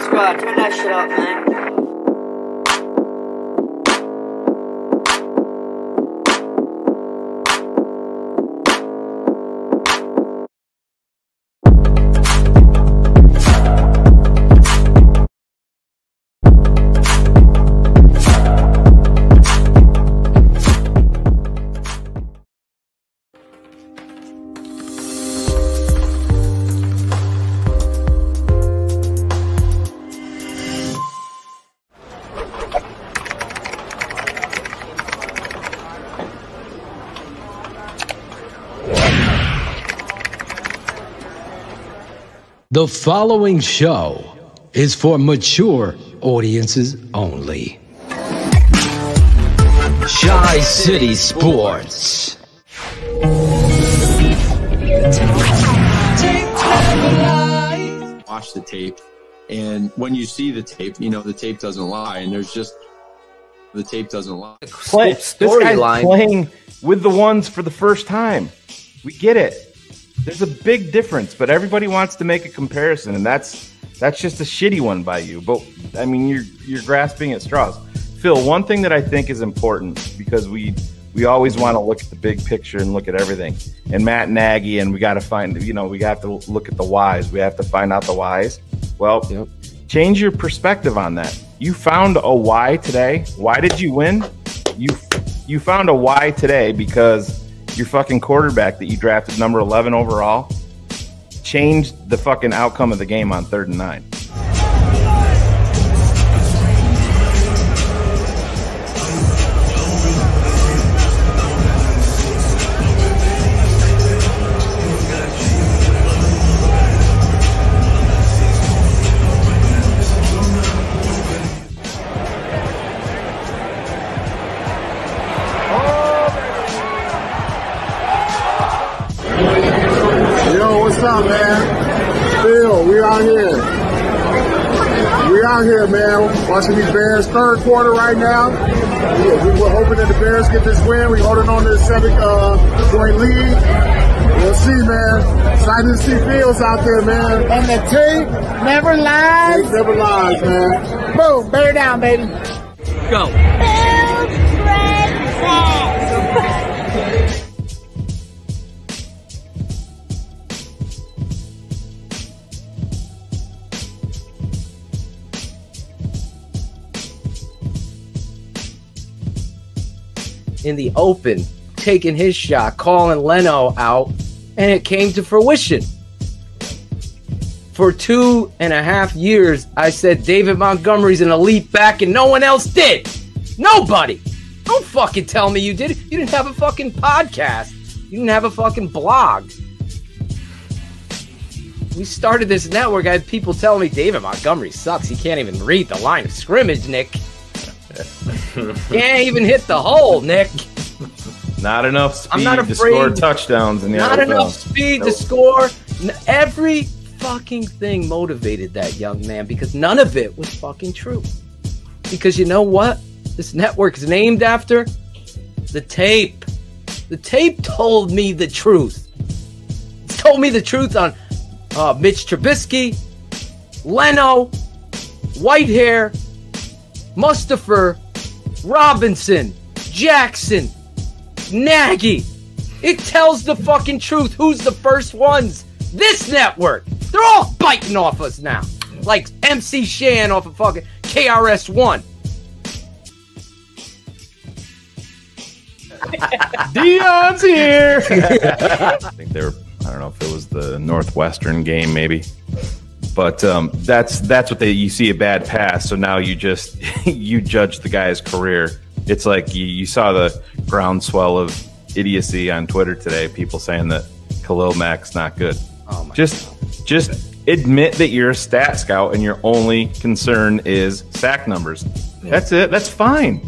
Squad, turn that shit up, man. The following show is for mature audiences only. Shy City Sports. Watch the tape, and when you see the tape, you know the tape doesn't lie, and there's just the tape doesn't lie. This guy's playing with the ones for the first time. We get it. There's a big difference, but everybody wants to make a comparison, and that's just a shitty one by you. But I mean, you're grasping at straws. Phil, one thing that I think is important, because we always want to look at the big picture and look at everything. And Matt Nagy, and we got to find, we have to look at the whys. We have to find out the whys. Well, Change your perspective on that. You found a why today. Why did you win? You found a why today because your fucking quarterback that you drafted number 11 overall changed the fucking outcome of the game on 3rd and 9. What's up, man? Phil, we out here. We out here, man. Watching these Bears third quarter right now. We're hoping that the Bears get this win. We're holding on to the 7-point lead. We'll see, man. Excited to see Fields out there, man. And the tape never lies. Tape never lies, man. Boom, bear down, baby. Go. Phil's princess. In the open, taking his shot, calling Leno out, and it came to fruition. For 2.5 years, I said David Montgomery's an elite back, and no one else did. Nobody. Don't fucking tell me you did it. You didn't have a fucking podcast. You didn't have a fucking blog. We started this network. I had people telling me David Montgomery sucks. He can't even read the line of scrimmage, Nick. Can't even hit the hole, Nick. Not enough speed to score touchdowns in the NFL. Not enough speed to score. Every fucking thing motivated that young man because none of it was fucking true. Because you know what? This network is named after the tape. The tape told me the truth. It told me the truth on Mitch Trubisky, Leno, Whitehair, Mustipher, Robinson, Jackson, Nagy. It tells the fucking truth. Who's the first ones? This network. They're all biting off us now. Like MC Shan off of fucking KRS-One. Deion's here. I think they were, I don't know if it was the Northwestern game maybe. But that's what you see a bad pass. So now you just you judge the guy's career. It's like you saw the groundswell of idiocy on Twitter today. People saying that Khalil Mack's not good. Oh my Just admit that you're a stat scout and your only concern is sack numbers. Yeah. That's it. That's fine.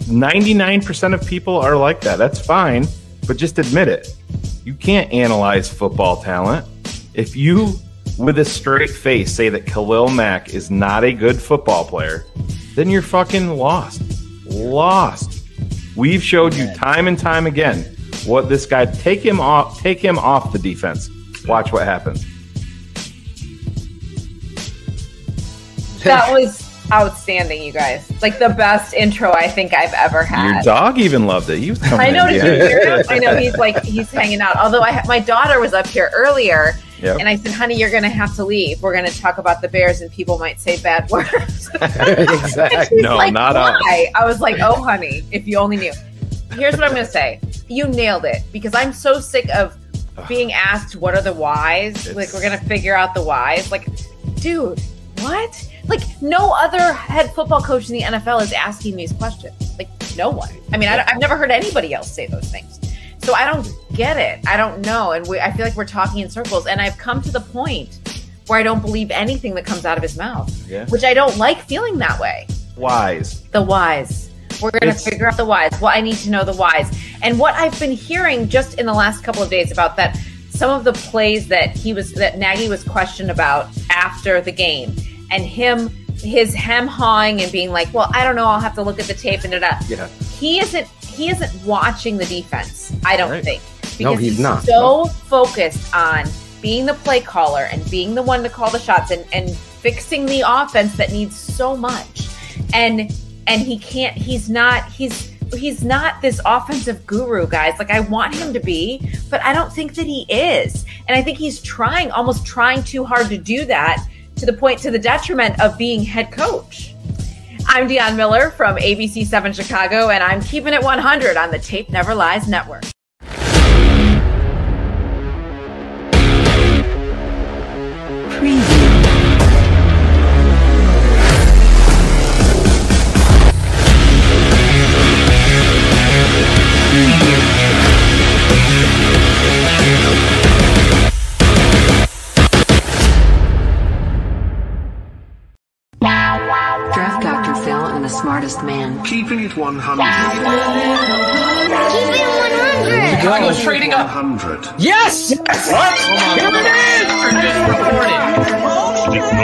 99% of people are like that. That's fine. But just admit it. You can't analyze football talent. If you, with a straight face, say that Khalil Mack is not a good football player, then you're fucking lost. Lost. We've showed you time and time again what this guy, take him off the defense. Watch what happens. That was outstanding, you guys. Like the best intro I think I've ever had. Your dog even loved it. He was coming I know. in. Did you hear him? I know he's hanging out. Although my daughter was up here earlier, and I said, "Honey, you're going to have to leave. We're going to talk about the Bears, and people might say bad words." Exactly. No, like, not why? I was like, "Oh, honey, if you only knew." Here's what I'm going to say. You nailed it, because I'm so sick of being asked what are the whys. Like, we're going to figure out the whys. Like, dude, what? Like, no other head football coach in the NFL is asking these questions. Like, no one. I mean, I've never heard anybody else say those things. So I don't get it. I don't know. And I feel like we're talking in circles. And I've come to the point where I don't believe anything that comes out of his mouth, which I don't like feeling that way. Whys. The whys. We're going to figure out the whys. Well, I need to know the whys. And what I've been hearing just in the last couple of days about that, some of the plays that Nagy was questioned about after the game, and his hem-hawing and being like, well, I don't know, I'll have to look at the tape and da-da. Yeah. He isn't watching the defense, I don't think. Because no, he's not. So focused on being the play caller and being the one to call the shots and fixing the offense that needs so much. And he's not this offensive guru, guys. Like, I want him to be, but I don't think that he is. And I think he's almost trying too hard to do that, to the detriment of being head coach. I'm Dionne Miller from ABC 7 Chicago, and I'm keeping it 100 on the Tape Never Lies Network. Draft Dr. Phil and the smartest man. Keeping it 100. Keeping it 100. Chicago's trading up. 100. Yes! What? Here it is! Just no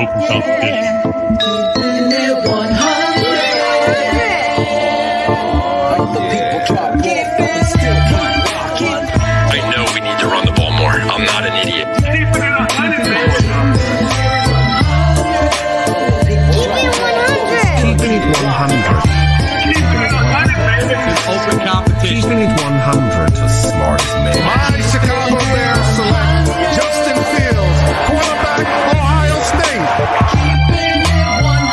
I know we need to run the ball more. I'm not an idiot. Keeping it 100. Open competition. Keeping it 100. The smartest man. My Chicago Bears select Justin Fields, quarterback, Ohio State.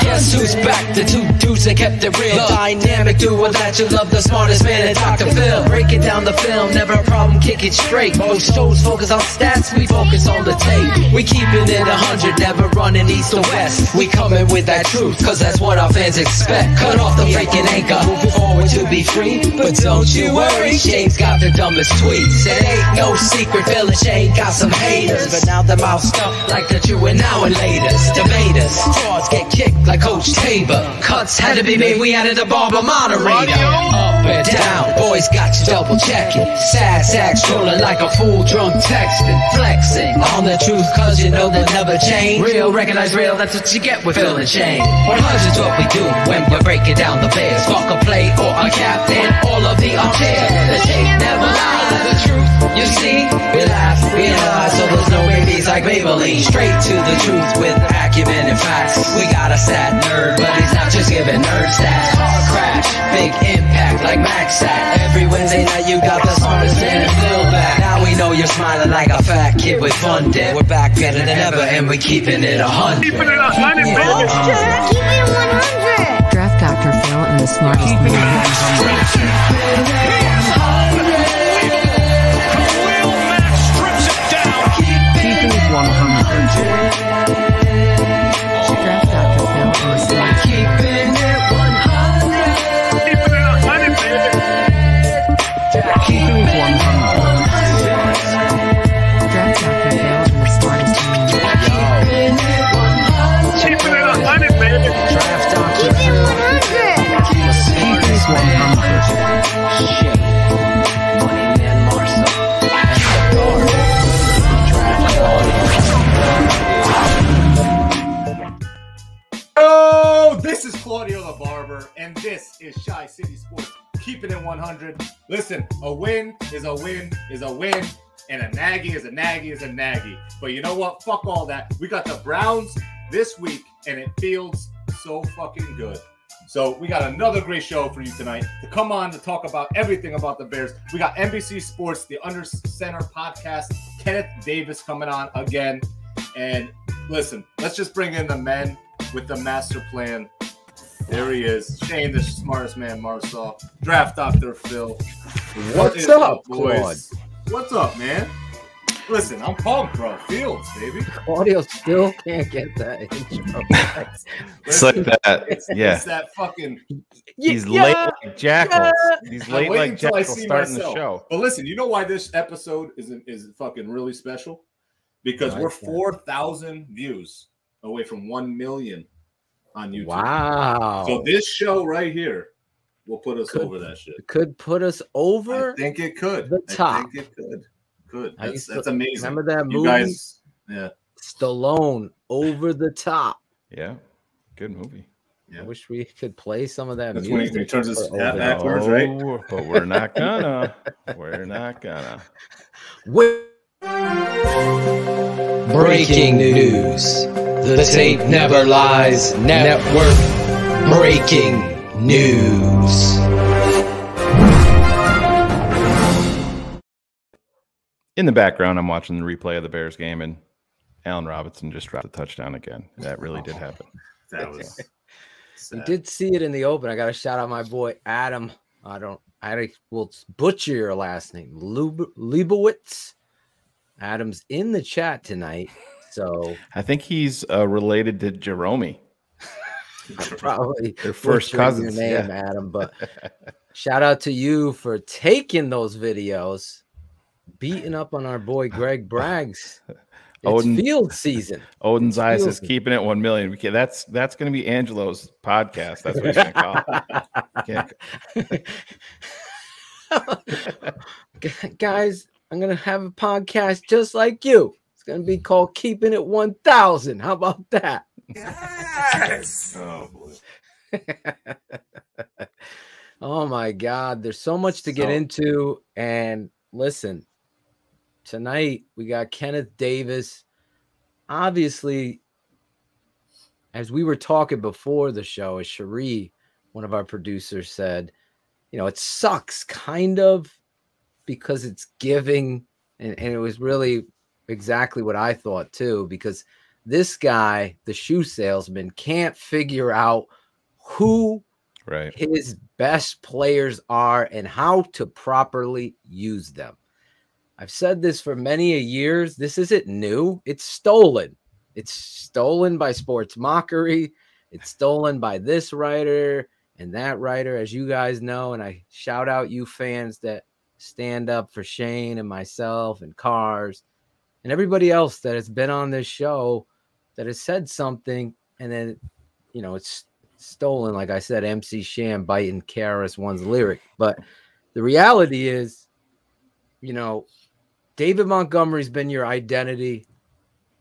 Guess who's back? The two dudes that kept it real. The dynamic duo that you love, the smartest man and Dr. Phil. Breaking down the film, never a problem, kick it straight. Most shows focus on stats, we focus on the tape. We keeping it 100, never running east or west. We coming with that truth, cause that's what our fans expect. Cut off the freaking anchor, moving forward to be free. But don't you worry, Shane's got the dumbest tweets. It ain't no secret, Phil and Shane got some haters. But now they're moused up like the true and now and laters. Debaters, frauds get kicked like Coach Tabor. Cuts had to be made, we added a barber moderator. Up and down, boys got you double checking. Sad sack strolling like a fool drunk texting. Flexing on the truth cause you know they'll never change. Real, recognize real, that's what you get with Phil and Shane. 100's what we do when we're breaking down the Bears. Fuck a play or a captain, all of the armchair. The tape never lies, the truth you see. We laugh, we lie, so there's no babies like Maybelline. Straight to the truth with acumen and facts. We got a sad nerd, but he's not just giving nerd stats. Car crash, big impact like Max Sack. Every Wednesday night you got the smartest man Phil back. Now we know you're smiling like a fat kid with fun dip. We're back better than ever and we keeping it 100. Keeping it 100, baby. Keeping it 100. Draft Dr. Phil and the smartest man. Keeping it 100. Draft Dr. Phil and the smartest man. Keeping it 100. Draft Dr. Phil and the smartest man. Keeping it 100, baby. Draft Dr. Keeping it 100. Keeping it 100. Shane, Money Man Marcel, and the guard. Oh, this is Claudio the Barber, and this is Shy City Sports. Keeping it 100. Listen, a win is a win is a win, and a Nagy is a Nagy is a Nagy. But you know what? Fuck all that. We got the Browns this week, and it feels so fucking good. So we got another great show for you tonight. To come on to talk about everything about the Bears, we got NBC Sports, the Under Center podcast, Kenneth Davis coming on again. And listen, let's just bring in the men with the master plan. There he is, Shane, the smartest man, Marcel, Draft Dr. Phil. What's up, Claude? What's up, man? Listen, I'm pumped, bro. Fields, baby. Claudio still can't get that intro. It's like that. It's that fucking. He's late like Jackal. He's late like Jackal starting the show. But listen, you know why this episode is fucking really special? Because we're 4,000 views away from 1 million on YouTube. Wow. So this show right here will put us over that shit. Could put us over. I think it could. The top. I think it could. That's amazing. Remember that movie? You guys, yeah. Stallone, Over the Top. Yeah, good movie. Yeah. I wish we could play some of that That's music. When he turns his hat backwards, right? But we're not gonna. We're not gonna. Breaking news. The tape never lies. Network breaking news. In the background, I'm watching the replay of the Bears game, and Allen Robinson just dropped a touchdown again. That really did happen. That was. We did see it in the open. I got to shout out my boy Adam. I will butcher your last name, Leibowitz. Adam's in the chat tonight, so I think he's related to Jerome. Probably their first cousins. Your name, Adam. But shout out to you for taking those videos. Beating up on our boy Greg Braggs. It's field season. Odin's Eyes is keeping it 1 million. That's going to be Angelo's podcast. That's what he's going to call it. Guys, I'm going to have a podcast just like you. It's going to be called Keeping It 1000. How about that? Yes. Oh boy. Oh my God. There's so much to get into. And listen, tonight we got Kenneth Davis. Obviously, as we were talking before the show, as Cherie, one of our producers, said, you know, it sucks kind of because it's giving, and it was really exactly what I thought too, because this guy, the shoe salesman, can't figure out who his best players are and how to properly use them. I've said this for many a years. This isn't new. It's stolen. It's stolen by Sports Mockery. It's stolen by this writer and that writer, as you guys know. And I shout out you fans that stand up for Shane and myself and Cars and everybody else that has been on this show that has said something. And then, you know, it's stolen. Like I said, MC Sham biting KRS-One's lyric. But the reality is, you know, David Montgomery's been your identity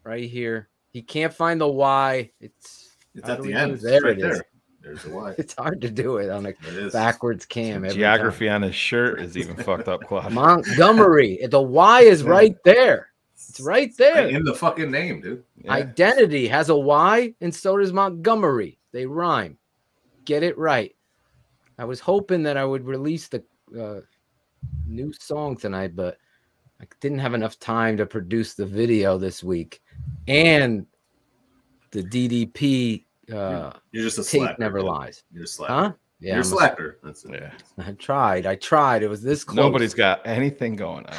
right here. He can't find the why. It's at the end. There right it is. There. There's the why. It's hard to do it on a backwards cam. Geography on his shirt is even fucked up, Claude. Montgomery. The Y is right there. It's right there. In the fucking name, dude. Yeah. Identity has a Y, and so does Montgomery. They rhyme. Get it right. I was hoping that I would release the new song tonight, but I didn't have enough time to produce the video this week. And the DDP you're just a tape slacker, never dude. lies. You're a slacker. Huh? Yeah, You're a slacker. That's it. Yeah. I tried. It was this close. Nobody's got anything going on.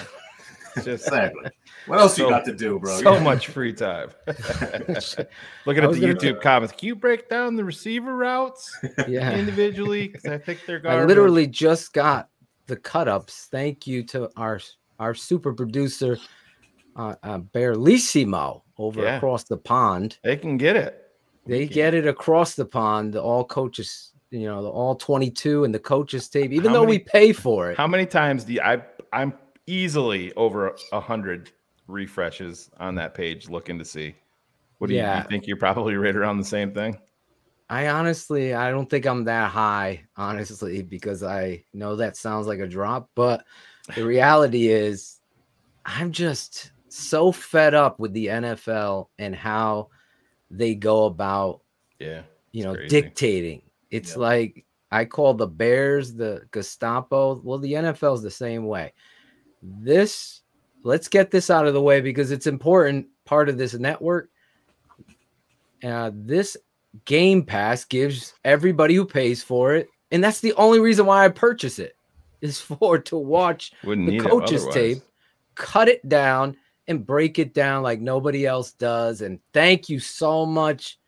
Just exactly. What else you got to do, bro? So much free time. Looking at the YouTube comments. Can you break down the receiver routes individually? Because I think they're garbage. I literally just got the cut-ups. Thank you to our super producer, Berlissimo, over across the pond. They can get it. They get it across the pond. The all coaches, you know, the all 22 and the coaches tape, even though we pay for it. How many times do I'm easily over 100 refreshes on that page looking to see? What do you think? You're probably right around the same thing? I don't think I'm that high, honestly, because I know that sounds like a drop, but the reality is I'm just so fed up with the NFL and how they go about dictating. It's like I call the Bears the Gestapo. Well, the NFL is the same way. Let's get this out of the way because it's important part of this network. This Game Pass gives everybody who pays for it, and that's the only reason why I purchase it, is to watch the coaches tape, cut it down, and break it down like nobody else does. And thank you so much,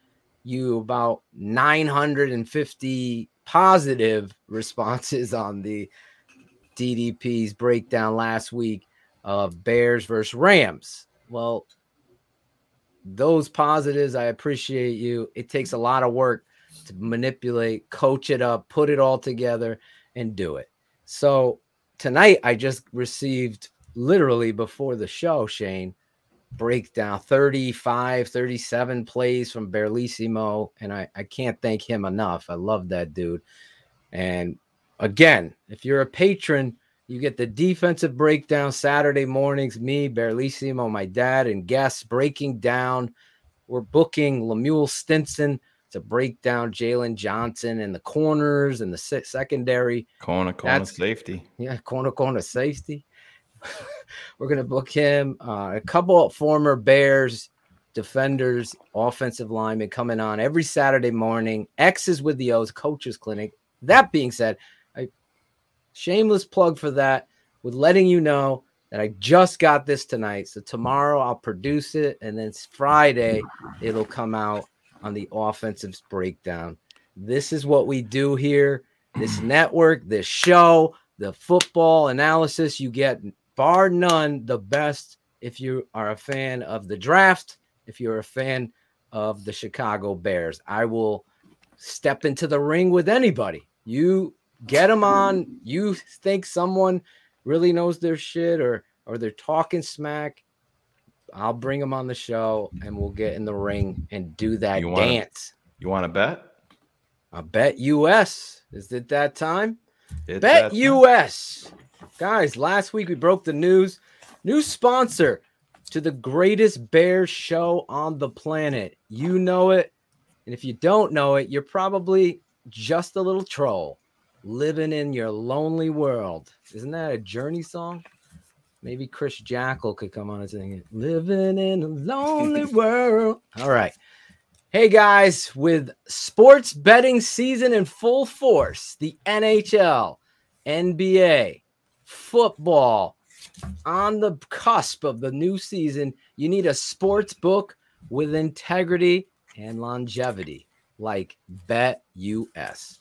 you about 950 positive responses on the DDP's breakdown last week of Bears versus Rams. Well, those positives, I appreciate you. It takes a lot of work to manipulate, coach it up, put it all together, and do it. So tonight I just received, literally before the show, Shane, breakdown 35, 37 plays from Berlissimo, and I can't thank him enough. I love that dude. And again, if you're a patron, you get the defensive breakdown Saturday mornings, me, Berlissimo, my dad, and guests breaking down. We're booking Lemuel Stinson to break down Jalen Johnson and the corners and the secondary. Corner safety. Yeah, corner safety. We're going to book him. A couple of former Bears defenders, offensive linemen coming on every Saturday morning. X's with the O's coaches clinic. That being said, shameless plug for that, with letting you know that I just got this tonight. So tomorrow I'll produce it, and then Friday it'll come out on the offensive breakdown. This is what we do here. This network, this show, the football analysis, you get, bar none, the best if you are a fan of the draft, if you're a fan of the Chicago Bears. I will step into the ring with anybody. You get them on. You think someone really knows their shit or they're talking smack, I'll bring them on the show and we'll get in the ring and do that dance. You want to bet? I bet US. Is it that time? Bet US. Guys, last week we broke the news. New sponsor to the greatest Bears show on the planet. You know it. And if you don't know it, you're probably just a little troll living in your lonely world. Isn't that a Journey song? Maybe Chris Jackal could come on and sing it. Living in a lonely world. All right. Hey, guys, with sports betting season in full force, the NHL, NBA, football on the cusp of the new season, you need a sports book with integrity and longevity like BetUS.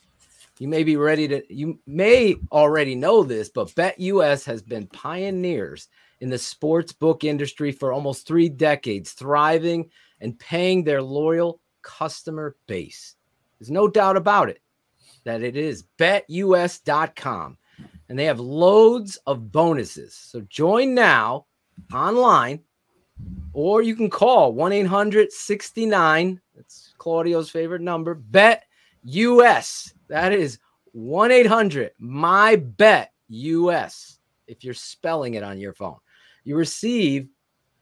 You may already know this, but BetUS has been pioneers in the sports book industry for almost 3 decades, thriving and paying their loyal customer base. There's no doubt about it that it is BetUS.com, and they have loads of bonuses. So join now online, or you can call 1-800-69. That's Claudio's favorite number. BetUS. That is 1-800-MY-BET-US. If you're spelling it on your phone, you receive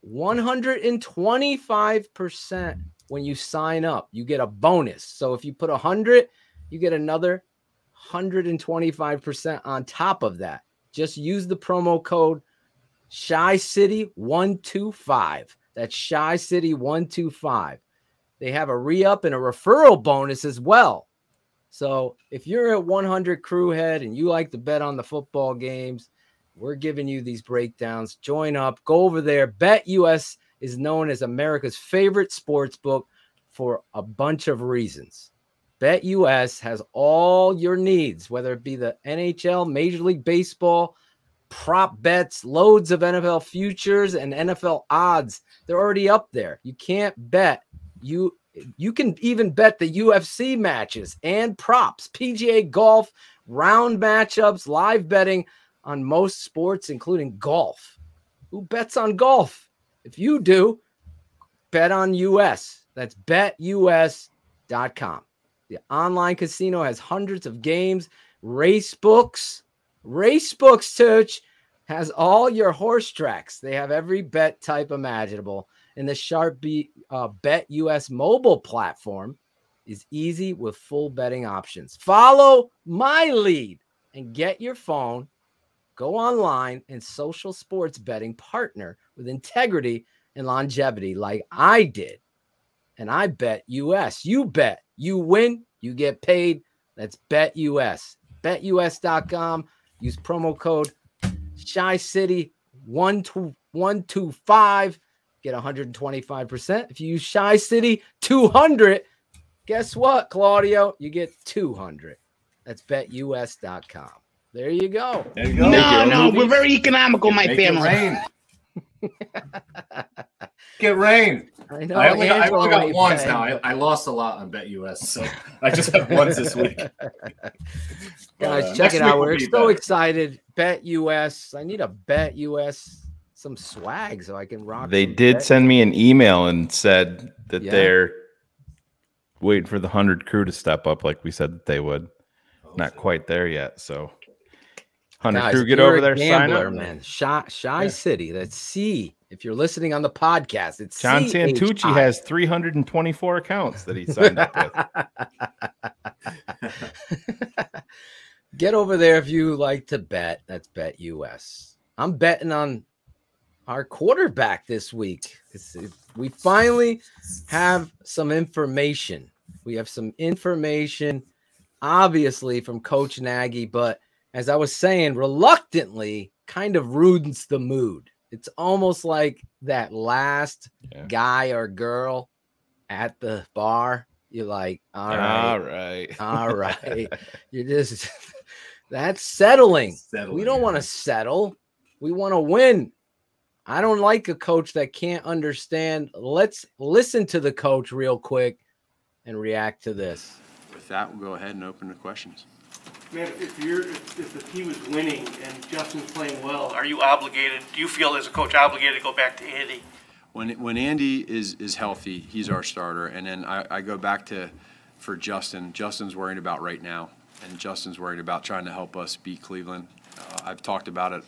125% when you sign up. You get a bonus. So if you put 100, you get another 125% on top of that. Just use the promo code ShyCity125. That's ShyCity125. They have a re-up and a referral bonus as well. So if you're a 100 crew head and you like to bet on the football games, we're giving you these breakdowns. Join up. Go over there. BetUS is known as America's favorite sports book for a bunch of reasons. BetUS has all your needs, whether it be the NHL, Major League Baseball, prop bets, loads of NFL futures, and NFL odds. They're already up there. You can't bet. You can even bet the UFC matches and props, PGA golf, round matchups, live betting on most sports, including golf. Who bets on golf? If you do, bet on US. That's BetUS.com. The online casino has hundreds of games, race books. Racebooks, Tooch, has all your horse tracks. They have every bet type imaginable. In the Sharp BetUS mobile platform, is easy with full betting options. Follow my lead and get your phone, go online, and social sports betting partner with integrity and longevity like I did. And I bet US. You bet. You win. You get paid. That's BetUS. BetUS.com. Use promo code ShyCity125. Get 125%. If you use ShyCity200, guess what, Claudio? You get 200. That's BetUS.com. There you go. There you go. No, we're very economical, my family. Get rain. I know. I only got ain't ones paying, now. but- I lost a lot on BetUS, so I just have ones this week. Guys, check next it week out. will We're be so better. excited. BetUS. I need a BetUS, some swag so I can rock. They some did Bet- send me an email and said that Yeah. they're waiting for the 100 crew to step up like we said that they would. Not quite there yet, so 100 Guys, crew, if get you're over a there, sign gambler, up. man. Shy City. That's C. If you're listening on the podcast, it's John CHI. Santucci has 324 accounts that he signed up with. Get over there if you like to bet. That's BetUS. I'm betting on our quarterback this week. We finally have some information. We have some information, obviously, from Coach Nagy, but as I was saying, reluctantly kind of ruins the mood. It's almost like that last guy or girl at the bar. You're like, all right. You're just, that's settling. We don't want to settle. We want to win. I don't like a coach that can't understand. Let's listen to the coach real quick and react to this. With that, we'll go ahead and open the questions. Man, if the team is winning and Justin's playing well, are you obligated? Do you feel as a coach obligated to go back to Andy? When Andy is healthy, he's our starter, and then I go back to for Justin. Justin's worried about right now, and Justin's worried about trying to help us beat Cleveland. I've talked about it.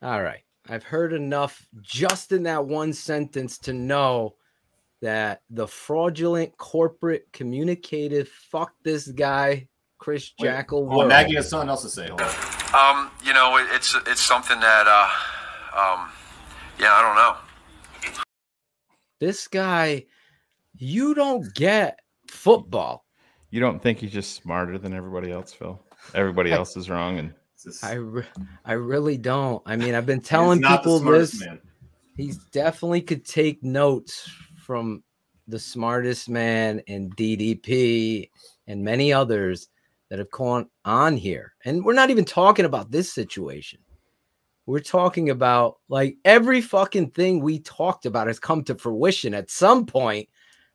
All right, I've heard enough just in that one sentence to know that the fraudulent corporate communicative fuck this guy Chris Jackal. Oh, Nagy has something else to say. Hold on. You know, it's something that yeah, I don't know. This guy, you don't get football. You don't think he's just smarter than everybody else, Phil? Everybody else is wrong, and I really don't. I mean, I've been telling not the people smartest this. man. He's definitely could take notes from the smartest man and DDP and many others that have gone on here. And we're not even talking about this situation. We're talking about like every fucking thing we talked about has come to fruition at some point.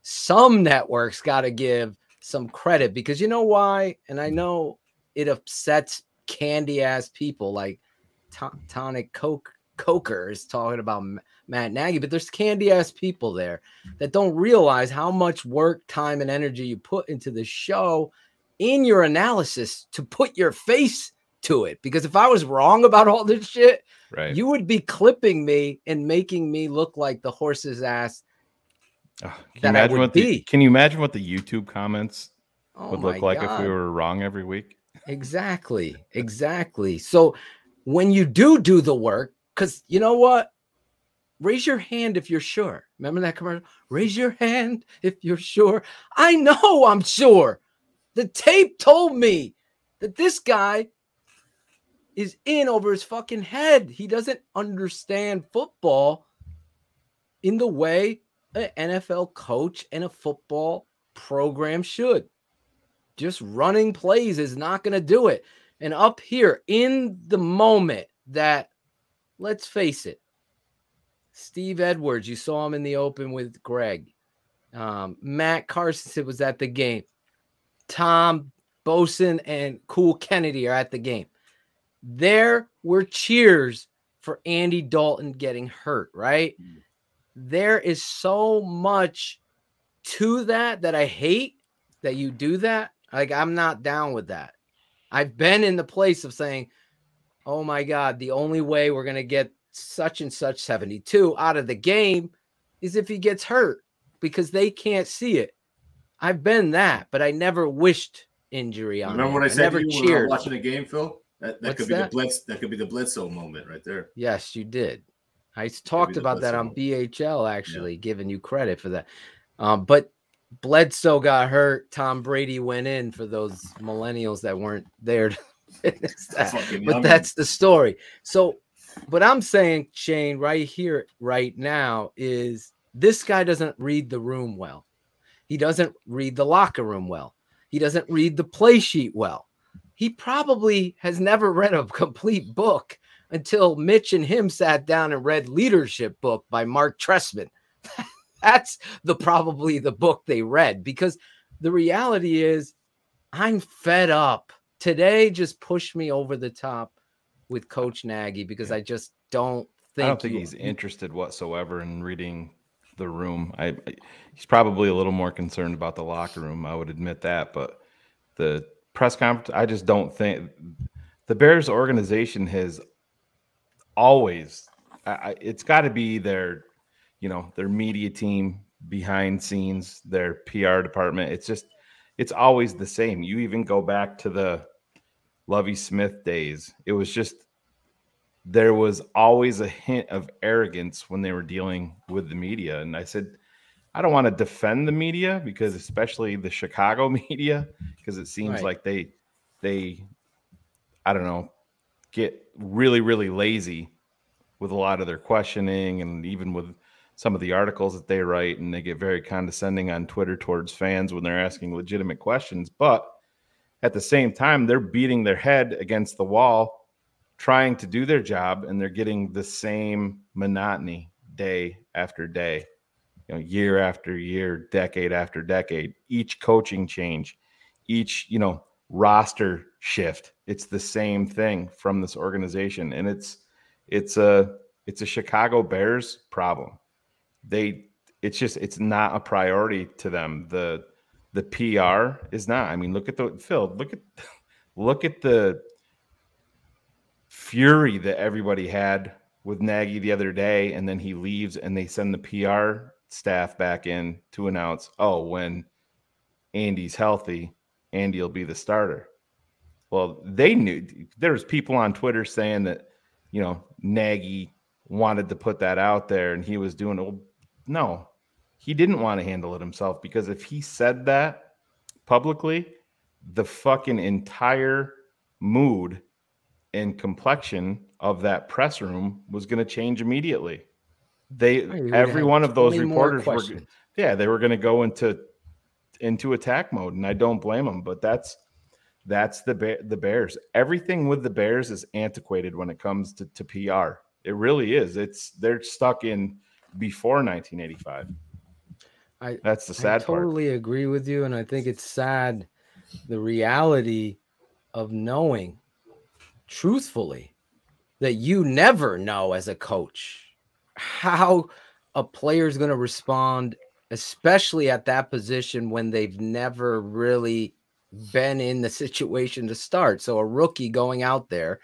Some networks got to give some credit because you know why? And I know it upsets candy ass people like Tonic Coker is talking about Matt Nagy, but there's candy ass people there that don't realize how much work, time, and energy you put into the show in your analysis to put your face to it. Because if I was wrong about all this shit, right, you would be clipping me and making me look like the horse's ass. Can you imagine what the YouTube comments would look like if we were wrong every week? Exactly. So when you do the work, because you know what? Raise your hand if you're sure. Remember that commercial? Raise your hand if you're sure. I know I'm sure. The tape told me that this guy is in over his fucking head. He doesn't understand football in the way an NFL coach and a football program should. Just running plays is not going to do it. And up here in the moment that, let's face it, Steve Edwards, you saw him in the open with Greg. Matt Carson was at the game. Tom Boson and Cool Kennedy are at the game. There were cheers for Andy Dalton getting hurt, right? There is so much to that I hate that you do that. Like, I'm not down with that. I've been in the place of saying, oh my God, the only way we're going to get such and such 72 out of the game is if he gets hurt because they can't see it. I've been that, but I never wished injury on. Remember him. what I said never to you when we were watching the game, Phil? That could be that could be the Bledsoe moment right there. Yes, you did. I talked about that on BHL, actually, giving you credit for that. But Bledsoe got hurt. Tom Brady went in for those millennials that weren't there to witness that. But that's the story. So, what I'm saying, Shane, right here, right now, is this guy doesn't read the room well. He doesn't read the locker room well. He doesn't read the play sheet well. He probably has never read a complete book until Mitch and him sat down and read Leadership Book by Mark Trestman. That's probably the book they read, because the reality is I'm fed up. Today just pushed me over the top with Coach Nagy, because I just don't think. I don't think he's interested whatsoever in reading the room. He's probably a little more concerned about the locker room. I would admit that, but the press conference, I just don't think the Bears organization has always. It's got to be their media team behind scenes, their PR department. It's always the same. You even go back to the Lovie Smith days. It was just, there was always a hint of arrogance when they were dealing with the media. And I said, I don't want to defend the media, because especially the Chicago media, because it seems like they, I don't know, get really, really lazy with a lot of their questioning, and even with some of the articles that they write, and they get very condescending on Twitter towards fans when they're asking legitimate questions. But at the same time, they're beating their head against the wall, trying to do their job, and they're getting the same monotony day after day, year after year, decade after decade. Each coaching change, each, roster shift, it's the same thing from this organization. And it's a Chicago Bears problem. It's not a priority to them. The PR is not. I mean, look at the fury that everybody had with Nagy the other day, and then he leaves and they send the PR staff back in to announce, oh, when Andy's healthy, Andy will be the starter. Well, they knew. There's people on Twitter saying that, Nagy wanted to put that out there and he was doing it. Well, no, he didn't want to handle it himself, because if he said that publicly, the fucking entire mood and complexion of that press room was going to change immediately. Every one of those reporters they were going to go into attack mode, and I don't blame them. But that's the Bears. Everything with the Bears is antiquated when it comes to PR. It really is. They're stuck in before 1985. That's the sad part. I totally agree with you, and I think it's sad, the reality of knowing, truthfully, that you never know as a coach how a player is going to respond, especially at that position when they've never really been in the situation to start. So a rookie going out there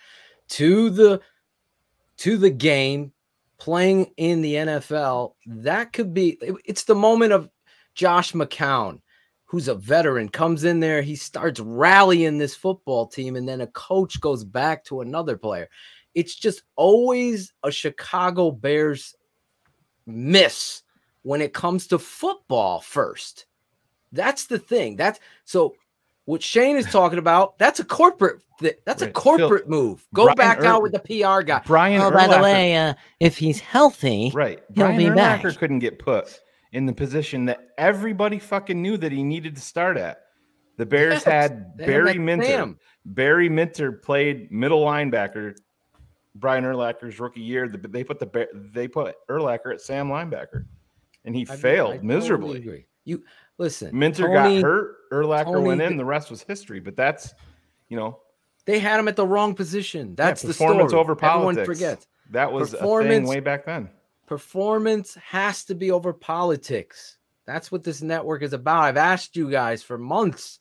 to the game, playing in the NFL, that could be, it's the moment of Josh McCown, who's a veteran, comes in there, he starts rallying this football team, and then a coach goes back to another player. It's just always a Chicago Bears miss when it comes to football first. That's the thing. So what Shane is talking about, that's a corporate move. Go back out with the PR guy. Brian by the way, if he's healthy, he'll be back. Urlacher couldn't get put in the position that everybody fucking knew that he needed to start at. The Bears had Barry Minter. Barry Minter played middle linebacker Brian Urlacher's rookie year. They put Urlacher at Sam linebacker, and he failed miserably. Totally agree. Listen, Minter got hurt. Urlacher went in. The rest was history. But that's, they had him at the wrong position. That's the story. Performance over politics. Everyone forgets. That was a thing way back then. Performance has to be over politics. That's what this network is about. I've asked you guys for months.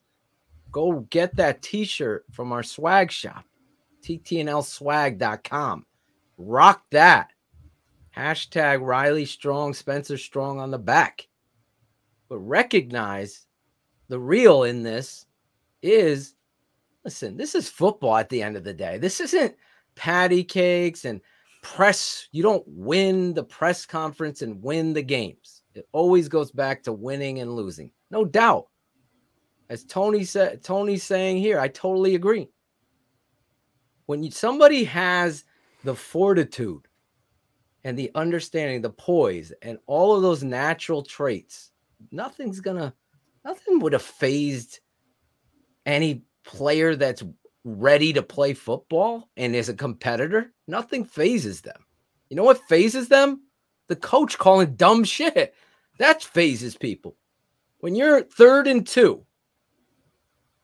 Go get that T-shirt from our swag shop, ttnlswag.com. Rock that. Hashtag Riley Strong, Spencer Strong on the back. But recognize the real in this is, listen, this is football at the end of the day. This isn't patty cakes and press. You don't win the press conference and win the games. It always goes back to winning and losing. No doubt. As Tony said, Tony's saying here, I totally agree. When somebody has the fortitude and the understanding, the poise, and all of those natural traits, nothing would have phased any player that's ready to play football and is a competitor. Nothing phases them. You know what phases them? The coach calling dumb shit. That phases people. When you're 3rd and 2,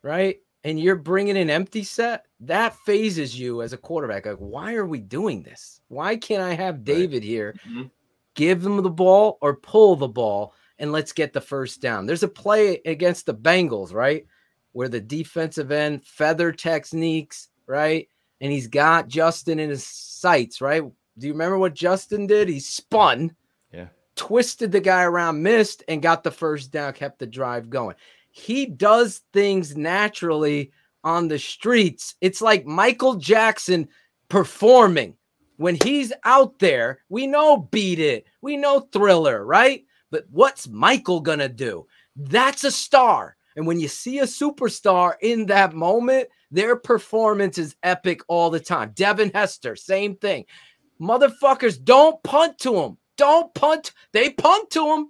right, and you're bringing an empty set, that phases you as a quarterback. Like, why are we doing this? Why can't I have David here, give them the ball or pull the ball, and let's get the first down? There's a play against the Bengals, right, where the defensive end feather techniques, right, and he's got Justin in his sights, right? Do you remember what Justin did? He spun, twisted the guy around, missed, and got the first down, kept the drive going. He does things naturally on the streets. It's like Michael Jackson performing. When he's out there, we know Beat It, we know Thriller, right? But what's Michael gonna do? That's a star. And when you see a superstar in that moment, their performance is epic all the time. Devin Hester, same thing. Motherfuckers, don't punt to him. Don't punt. They punt to him.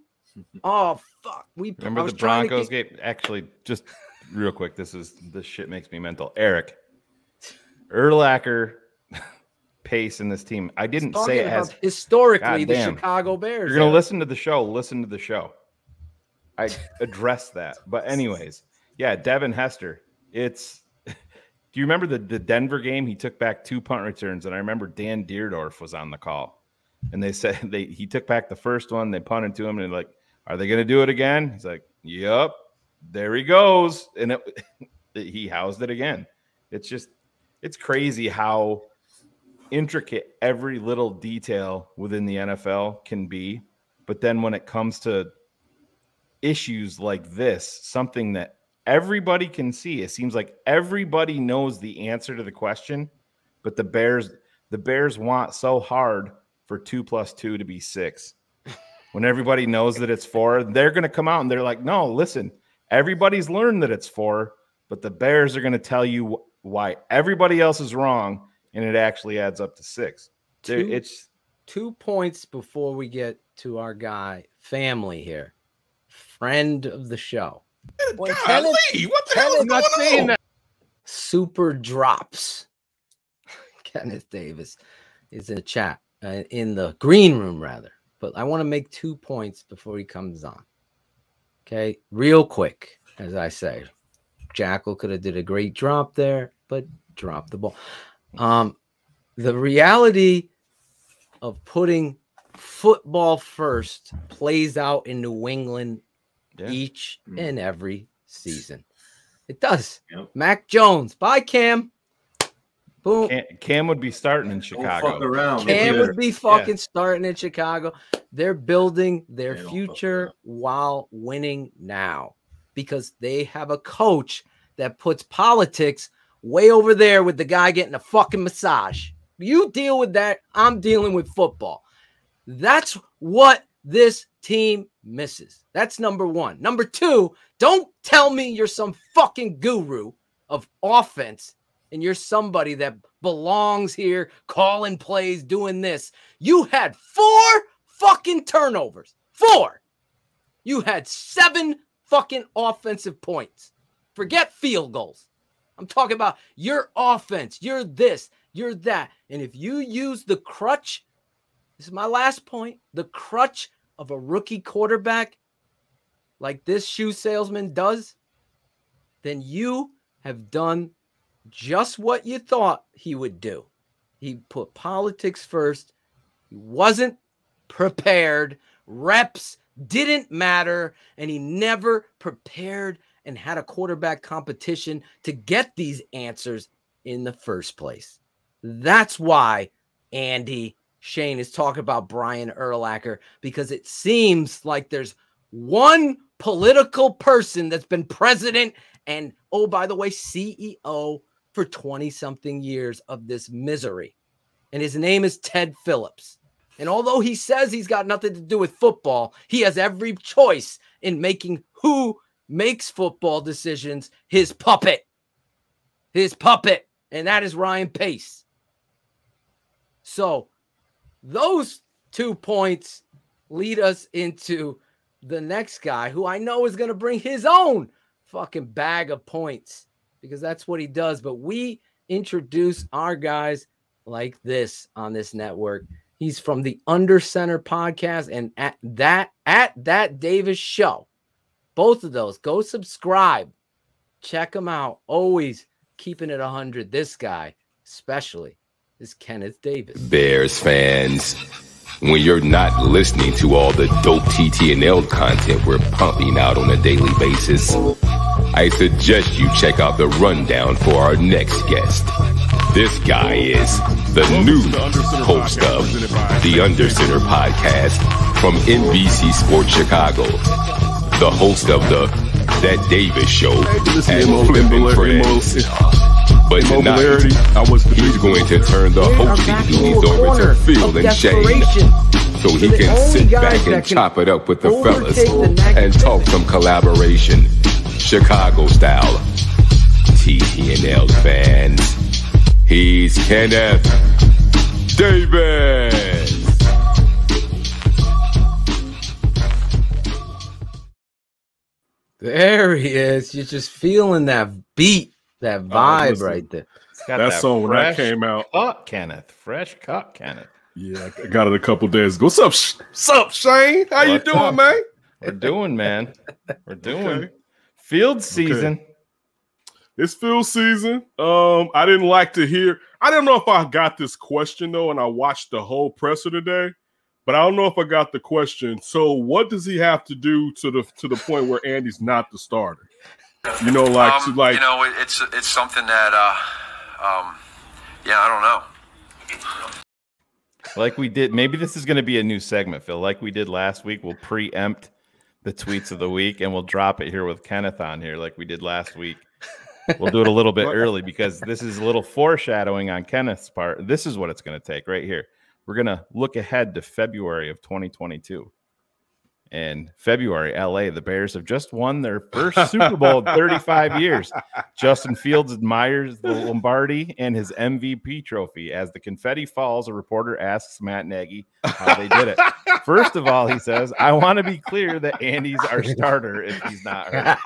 Oh, fuck. Remember the Broncos game? Actually, just real quick, this shit makes me mental. Eric, Urlacher pace in this team. I didn't say it has historically the Chicago Bears. You're going to listen to the show. Listen to the show. I addressed that. But anyways, yeah, Devin Hester. Do you remember the Denver game? He took back 2 punt returns, and I remember Dan Deerdorf was on the call. And they said he took back the first one, they punted to him, and they're like, are they going to do it again? He's like, yep, there he goes. And he housed it again. It's crazy how intricate every little detail within the NFL can be. But then when it comes to issues like this, something that everybody can see, it seems like everybody knows the answer to the question, but the Bears want so hard for 2 + 2 to be 6. When everybody knows that it's 4, they're going to come out and they're like, no, listen, everybody's learned that it's 4, but the Bears are going to tell you why everybody else is wrong, and it actually adds up to 6. It's 2 points before we get to our guy, family here, friend of the show. Golly, what the hell is going on? Super drops. Kenneth Davis is in the chat, in the green room, rather. But I want to make 2 points before he comes on. Okay, real quick, as I say. Jackal could have did a great drop there, but dropped the ball. The reality of putting football first plays out in New England each and every season. It does. Yep. Mac Jones. Bye, Cam. Boom. Cam would be starting in Chicago. Fuck around. Cam would be fucking starting in Chicago. They're building their future while winning now because they have a coach that puts politics way over there with the guy getting a fucking massage. You deal with that. I'm dealing with football. That's what this team misses. That's number one. Number two, don't tell me you're some fucking guru of offense and you're somebody that belongs here, calling plays, doing this. You had 4 fucking turnovers. 4. You had 7 fucking offensive points. Forget field goals. I'm talking about your offense. You're this, you're that. And if you use the crutch, this is my last point, the crutch of a rookie quarterback like this shoe salesman does, then you have done just what you thought he would do. He put politics first. He wasn't prepared. Reps didn't matter. And he never prepared and had a quarterback competition to get these answers in the first place. That's why Andy Shane is talking about Brian Urlacher, because it seems like there's one political person that's been president and, oh, by the way, CEO for 20-something years of this misery. And his name is Ted Phillips. And although he says he's got nothing to do with football, he has every choice in making who makes football decisions his puppet. His puppet. And that is Ryan Pace. So those 2 points lead us into the next guy who I know is going to bring his own fucking bag of points because that's what he does. But we introduce our guys like this on this network. He's from the Under Center podcast and at that Davis Show. Both of those. Go subscribe. Check him out. Always keeping it 100. This guy, especially, is Kenneth Davis. Bears fans, when you're not listening to all the dope TTNL content we're pumping out on a daily basis, I suggest you check out the rundown for our next guest. This guy is the new host of the Under Center podcast from NBC Sports Chicago, the host of the That Davis Show and Flippin' Friends. But tonight, he's going to turn the hosting duties over to Phil and Shane so he can sit back and chop it up with the fellas and talk some collaboration, Chicago style. TTNL fans, he's Kenneth Davis. There he is. You're just feeling that beat. That vibe right there. That song when that came out. Kenneth. Fresh cut, Kenneth. Yeah, I got it a couple days ago. What's up, Shane? How you doing, man? We're doing, man. We're doing. Okay. Field season. Okay. It's field season. I didn't like to hear. I don't know if I got this question, though, and I watched the whole presser today, but I don't know if I got the question. So what does he have to do to the point where Andy's not the starter? You know, like, you know, it's something that, yeah, I don't know. Like we did, maybe this is going to be a new segment, Phil. Like we did last week, we'll preempt the tweets of the week, and we'll drop it here with Kenneth on here, like we did last week. We'll do it a little bit early because this is a little foreshadowing on Kenneth's part. This is what it's going to take right here. We're going to look ahead to February of 2022. In February, LA, the Bears have just won their first Super Bowl in 35 years. Justin Fields admires the Lombardi and his MVP trophy. As the confetti falls, a reporter asks Matt Nagy how they did it. First of all, he says, I want to be clear that Andy's our starter if he's not hurt.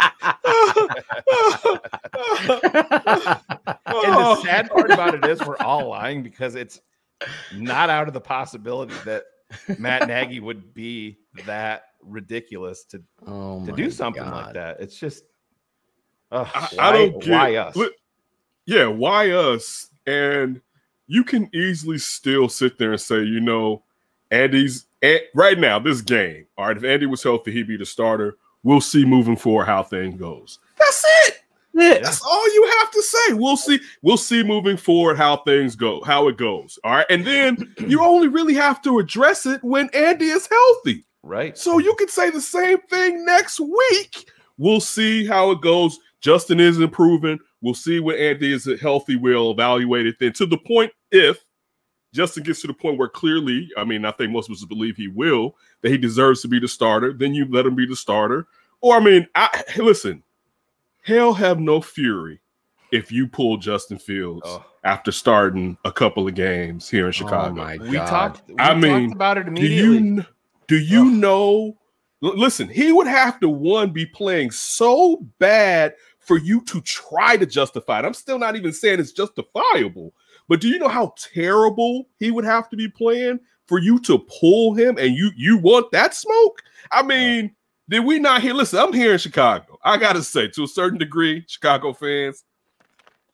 And the sad part about it is we're all lying because it's not out of the possibility that Matt Nagy would be that ridiculous to do something like that. It's just I don't get why us. Yeah, why us? And you can easily still sit there and say, you know, Andy's right now, this game, all right, if Andy was healthy, he'd be the starter. We'll see moving forward how things goes. That's it. Yeah. That's all you have to say. We'll see moving forward how things go, how it goes. All right. And then you only really have to address it when Andy is healthy. Right. So you could say the same thing next week. We'll see how it goes. Justin is improving. We'll see when Andy is healthy. We'll evaluate it then to the point if Justin gets to the point where clearly, I mean, I think most of us believe he will, that he deserves to be the starter. Then you let him be the starter. Or, I mean, listen, hell have no fury if you pull Justin Fields after starting a couple of games here in Chicago. Oh my God. We talked about it immediately. Do you know? Listen, he would have to, be playing so bad for you to try to justify it. I'm still not even saying it's justifiable, but do you know how terrible he would have to be playing for you to pull him and you want that smoke? I mean, did we not hear? Listen, I'm here in Chicago. I got to say, to a certain degree, Chicago fans,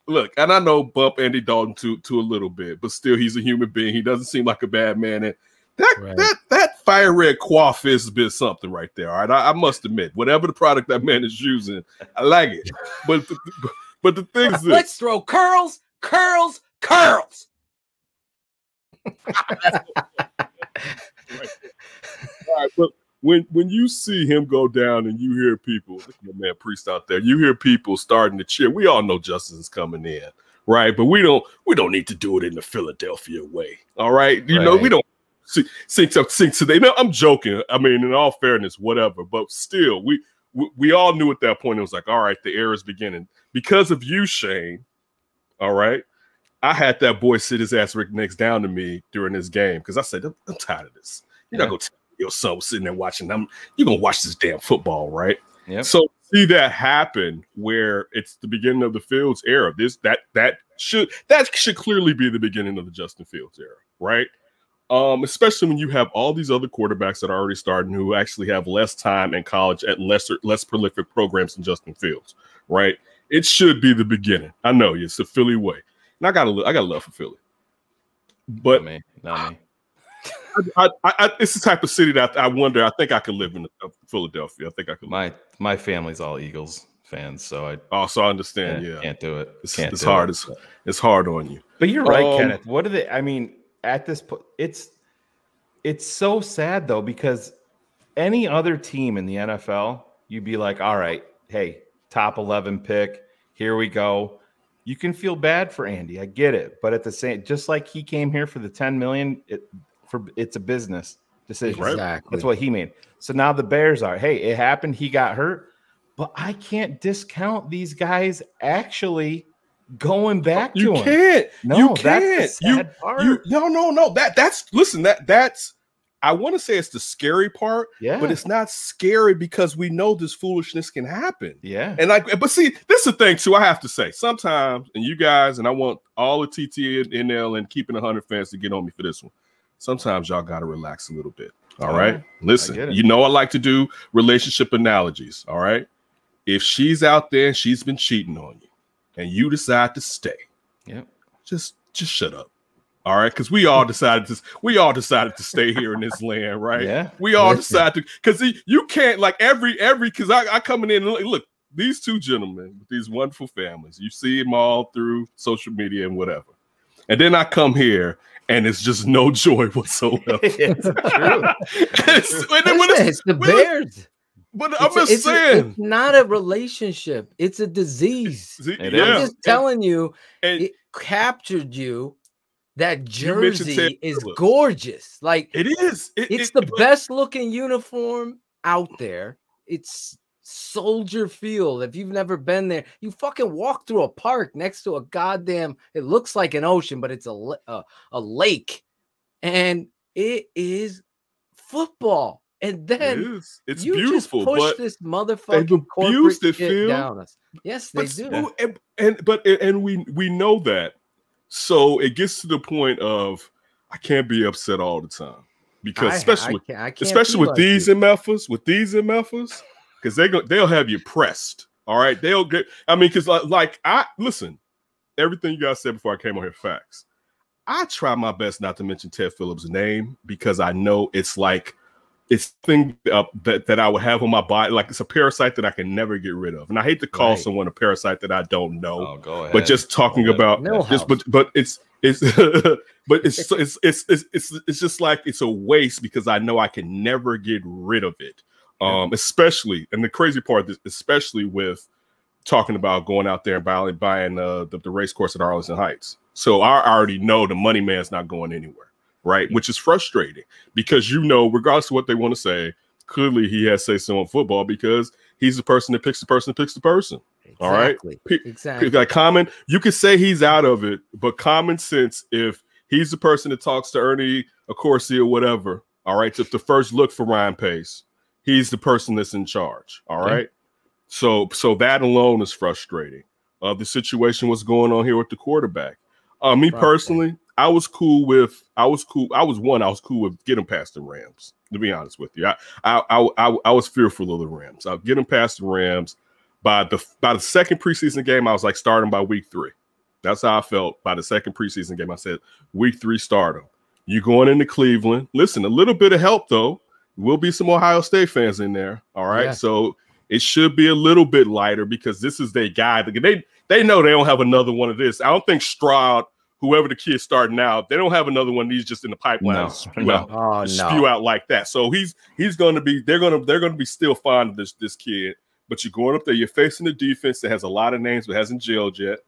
look, and I know bump Andy Dalton to a little bit, but still he's a human being. He doesn't seem like a bad man. And that fire red coif has been something right there. All right, I must admit, whatever the product that man is using, I like it. But the thing is, let's throw curls. All right, but when you see him go down and you hear people, look at my man Priest out there, you hear people starting to cheer. We all know Justin's coming in, right? But we don't need to do it in the Philadelphia way. All right. You know, we don't sink today. No, I'm joking. I mean, in all fairness, whatever. But still, we all knew at that point, it was like, all right, the era is beginning. Because of you, Shane, all right, I had that boy sit his ass right next down to me during this game because I said, I'm tired of this. You're not going to tell your son sitting there watching them. You're going to watch this damn football, right? Yep. So see that happen where it's the beginning of the Fields era. That should clearly be the beginning of the Justin Fields era, right? Especially when you have all these other quarterbacks that are already starting who actually have less time in college at less prolific programs than Justin Fields, right? It should be the beginning. I know it's the Philly way, and I got love for Philly, but not me. It's the type of city that I wonder. I think I could live in Philadelphia. I think I could. My family's all Eagles fans, so I understand. Yeah, can't do it. It's hard. It's hard on you. But you're right, Kenneth. What are they? I mean, at this point, it's so sad though, because any other team in the NFL, you'd be like, all right, hey, top 11 pick, here we go. You can feel bad for Andy. I get it, but at the same, just like he came here for the 10 million. It's a business decision. Exactly. That's what he made. So now the Bears are, hey, it happened. He got hurt, but I can't discount these guys actually going back to him. You can't. No, you can't. That's the sad part. No. That's I want to say it's the scary part, but it's not scary because we know this foolishness can happen. Yeah. And but see, this is the thing too. I have to say sometimes, and you guys, and I want all the TTNL and Keeping 100 fans to get on me for this one. Sometimes y'all got to relax a little bit. All right. Listen, you know, I like to do relationship analogies. All right. If she's out there and she's been cheating on you and you decide to stay, just shut up. All right. Because we all decided to stay here in this land. Right. Yeah. We all decided to, because you can't like because I coming in and look, these two gentlemen with these wonderful families, you see them all through social media and whatever. And then I come here and it's just no joy whatsoever. It's the Bears. But I'm just saying, it's not a relationship. It's a disease. I'm just telling you, it captured you. That jersey is gorgeous. Like it is. It's the best looking uniform out there. It's Soldier Field. If you've never been there, you fucking walk through a park next to a goddamn, it looks like an ocean, but it's a lake, and it is football. And then it's you beautiful, just push but this motherfucking corporate shit down us. Yes, they do. And we know that. So it gets to the point of I can't be upset all the time because especially with these MFers, because they'll have you pressed. All right, they'll get. I mean, because like I listen, everything you guys said before I came on here, facts. I try my best not to mention Ted Phillips' name because I know it's like it's thing that I would have on my body, like it's a parasite that I can never get rid of. And I hate to call someone a parasite that I don't know. Oh, go ahead. But just talking about just, but it's but it's just like it's a waste because I know I can never get rid of it. Especially, and the crazy part is especially with talking about going out there and buying the race course at Arlington Heights. So I already know the money man's not going anywhere, right? Which is frustrating because, you know, regardless of what they want to say, clearly he has say so on football because he's the person that picks the person that picks the person. Exactly. All right. Exactly. Like Common, you could say he's out of it, but common sense, if he's the person that talks to Ernie Accorsi or whatever, all right, if the first look for Ryan Pace, he's the person that's in charge. All right. So that alone is frustrating. The situation was going on here with the quarterback. Me personally, I was cool with getting past the Rams, to be honest with you. I was fearful of the Rams. I'll get them past the Rams. By the second preseason game, I was like starting by week 3. That's how I felt by the second preseason game. I said, week 3, start them. You going into Cleveland. Listen, a little bit of help, though. Will be some Ohio State fans in there. All right. Yeah. So it should be a little bit lighter because this is their guy. They know they don't have another one of this. I don't think Stroud, whoever the kid's starting out, they don't have another one of these just in the pipeline to spew out like that. So he's going to be they're going to be still fond of this kid. But you're going up there, you're facing the defense that has a lot of names but hasn't gelled yet.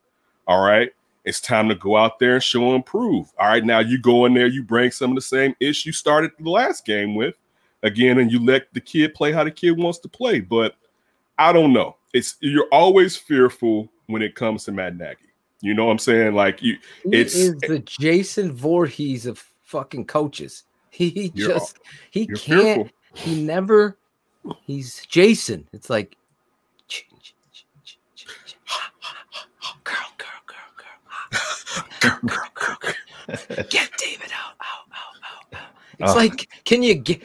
All right, it's time to go out there and show and prove. All right, now you go in there, you bring some of the same ish you started the last game with again, and you let the kid play how the kid wants to play. But I don't know. You're always fearful when it comes to Matt Nagy. You know what I'm saying? Like he is the Jason Voorhees of fucking coaches. He can't. Fearful. He's Jason. It's like girl. Get David out. It's like, can you get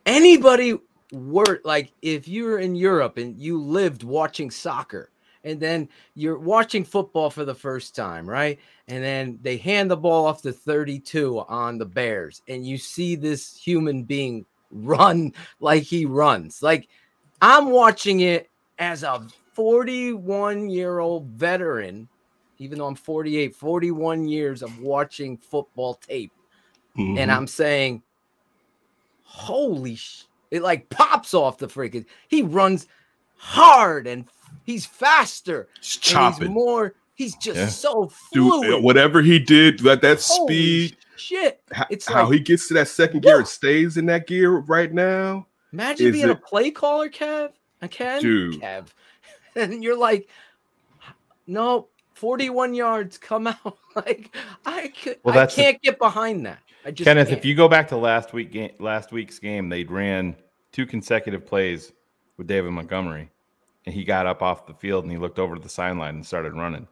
anybody work? Like if you're in Europe and you lived watching soccer, and then you're watching football for the first time, right? And then they hand the ball off to 32 on the Bears, and you see this human being run like he runs. Like I'm watching it as a 41-year-old veteran, even though I'm 48, 41 years of watching football tape. Mm-hmm. And I'm saying, holy shit, it like pops off the freaking, he runs hard and he's faster. He's chopping. He's just so fluid. Dude, whatever he did, that speed. Shit. It's how he gets to that second gear and stays in that gear right now. Imagine being a play caller, Kev. Dude. Kev. And you're like, no, 41 yards, come out. Like I can't get behind that. I just Kenneth, can't. if you go back to last week's game, they ran 2 consecutive plays with David Montgomery, and he got up off the field and he looked over to the sideline and started running.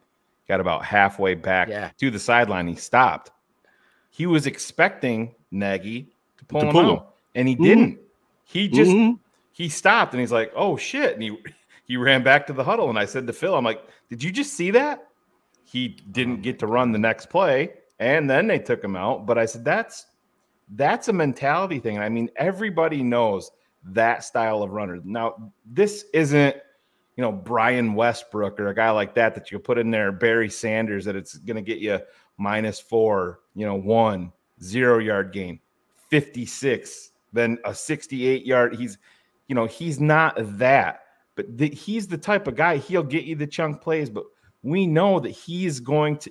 Got about halfway back to the sideline. He stopped. He was expecting Nagy to pull him out, and he didn't. He just he stopped, and he's like, "Oh shit!" And he ran back to the huddle. And I said to Phil, "I'm like, did you just see that?" He didn't get to run the next play, and then they took him out. But I said, "That's a mentality thing." And I mean, everybody knows that style of runner. Now, this isn't, Brian Westbrook or a guy like that you put in there, Barry Sanders, that it's going to get you -4, 1 0-yard gain, 56, then a 68-yard. He's not that, but he's the type of guy, he'll get you the chunk plays, but we know that he's going to.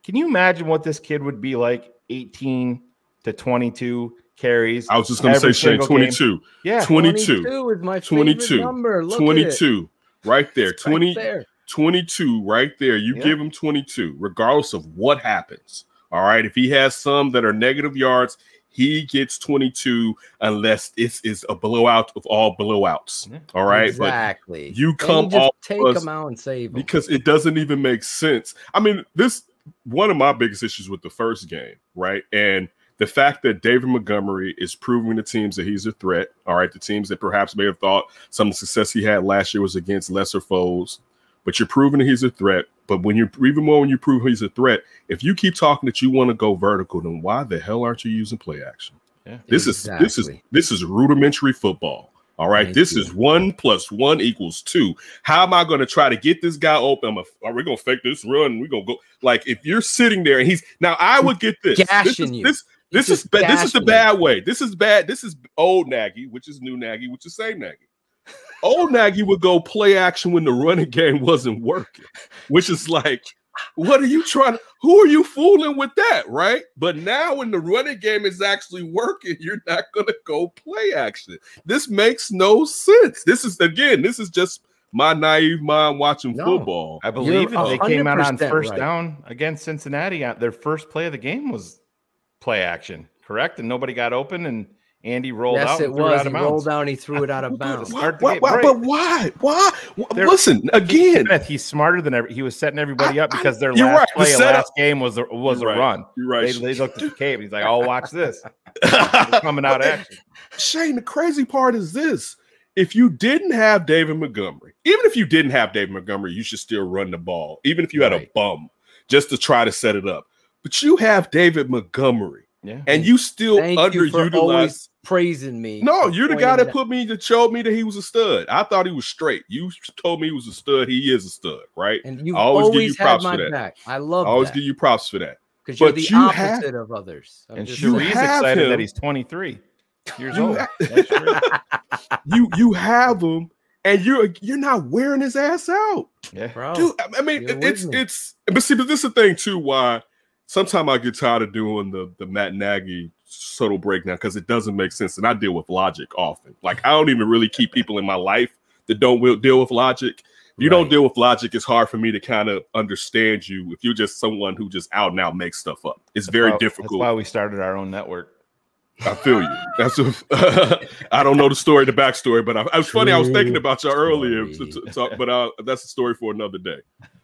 Can you imagine what this kid would be like 18 to 22 carries? I was just going to say, Shane, 22. Game? Yeah, 22 is my favorite number. Look 22 right there. 20, right there. 22 right there. You give him 22, regardless of what happens. All right. If he has some that are negative yards, he gets 22 unless it is a blowout of all blowouts. All right. Exactly. But you come off take them out and save them. Because it doesn't even make sense. I mean, one of my biggest issues with the first game, right? And the fact that David Montgomery is proving to teams that he's a threat. All right. The teams that perhaps may have thought some of the success he had last year was against lesser foes. But you're proving that he's a threat. But when you prove he's a threat, if you keep talking that you want to go vertical, then why the hell aren't you using play action? Yeah, this is rudimentary football. All right. This is 1 + 1 = 2. How am I going to try to get this guy open? Are we going to fake this run? We're going to go. Like, if you're sitting there and I would get this. This is the bad way. This is bad. This is old Nagy, which is new Nagy, which is same Nagy. Old Nagy would go play action when the running game wasn't working, which is like, what are you who are you fooling with that, right? But now when the running game is actually working, you're not going to go play action. This makes no sense. This is just my naive mind watching football. I believe they came out on first down against Cincinnati. Their first play of the game was play action, correct? And nobody got open, and Andy rolled out. Yes, it was. He rolled out and he threw it out of bounds. But why? Listen, again. He's smarter than ever. He was setting everybody up because their last play of last game was a run. You're right. They looked at the cave. He's like, "Oh, watch this." Coming out action. Shane, the crazy part is this. If you didn't have David Montgomery, even if you didn't have David Montgomery, you should still run the ball, even if you had a bum, just to try to set it up. But you have David Montgomery. Yeah. And you still Thank you for always underutilized. praising me. No, for you're the pointing guy it that out. showed me that he was a stud. I thought he was straight. You told me he was a stud. He is a stud, right? And you've I always give you always had props my for that. back. I I love always that. give you props for that. Because you're But the you have- opposite of others. I'm And just you Cherie's have excited him. that he's 23 years You old. ha- That's true. you have him, and you're not wearing his ass out. Yeah, Bro, Dude, I mean, you're with me. but see, but this is the thing too. Why sometimes I get tired of doing the Matt Nagy subtle breakdown because it doesn't make sense, and I deal with logic often. Like I don't even really keep people in my life that don't deal with logic. If you don't deal with logic, it's hard for me to kind of understand you. If you're just someone who just out and out makes stuff up, it's very difficult. That's why we started our own network. I feel you. That's I don't know the backstory, but I was funny. I was thinking about you earlier, but that's a story for another day.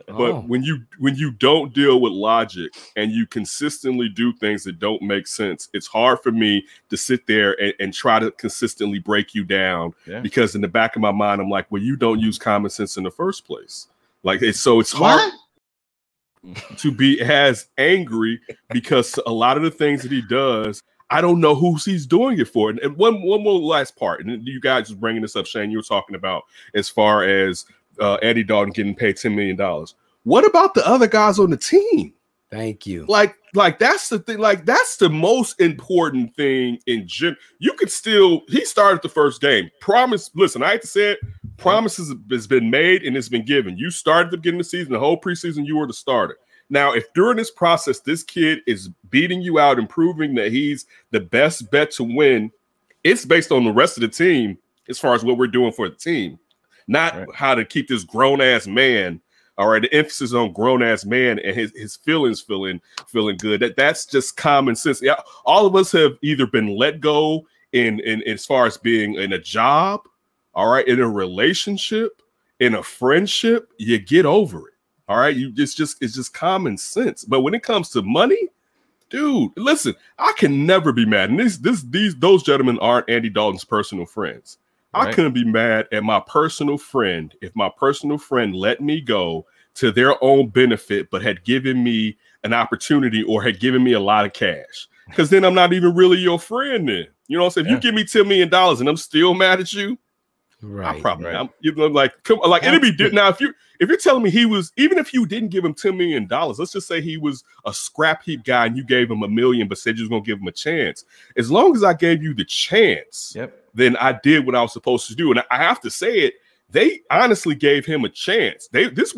But when you don't deal with logic and you consistently do things that don't make sense, it's hard for me to sit there and try to consistently break you down. Yeah. Because in the back of my mind, I'm like, well, you don't use common sense in the first place. Like it's hard to be as angry because a lot of the things that he does, I don't know who he's doing it for. And one more last part, and you guys was bringing this up, Shane, you were talking about as far as Andy Dalton getting paid $10 million. What about the other guys on the team? Thank you. Like that's the thing. Like that's the most important thing in general. You could he started the first game. Promise. Listen, I hate to say it. Promises has been made and it's been given. You started the beginning of the season, the whole preseason, you were the starter. Now, if during this process, this kid is beating you out and proving that he's the best bet to win, it's based on the rest of the team as far as what we're doing for the team, not how to keep this grown-ass man. All right, the emphasis on grown-ass man and his feelings feeling good. That's just common sense. Yeah, all of us have either been let go in as far as being in a job, all right, in a relationship, in a friendship, you get over it. All right, it's just common sense. But when it comes to money, dude, listen, I can never be mad. And those gentlemen aren't Andy Dalton's personal friends. Right. I couldn't be mad at my personal friend if my personal friend let me go to their own benefit, but had given me an opportunity or had given me a lot of cash. Because then I'm not even really your friend then. You know what I'm saying? If you give me $10 million and I'm still mad at you, right? I probably it'd be different. Now, if you're telling me he was, even if you didn't give him $10 million, let's just say he was a scrap heap guy and you gave him $1 million, but said you was gonna give him a chance. As long as I gave you the chance, then I did what I was supposed to do. And I have to say it, they honestly gave him a chance. This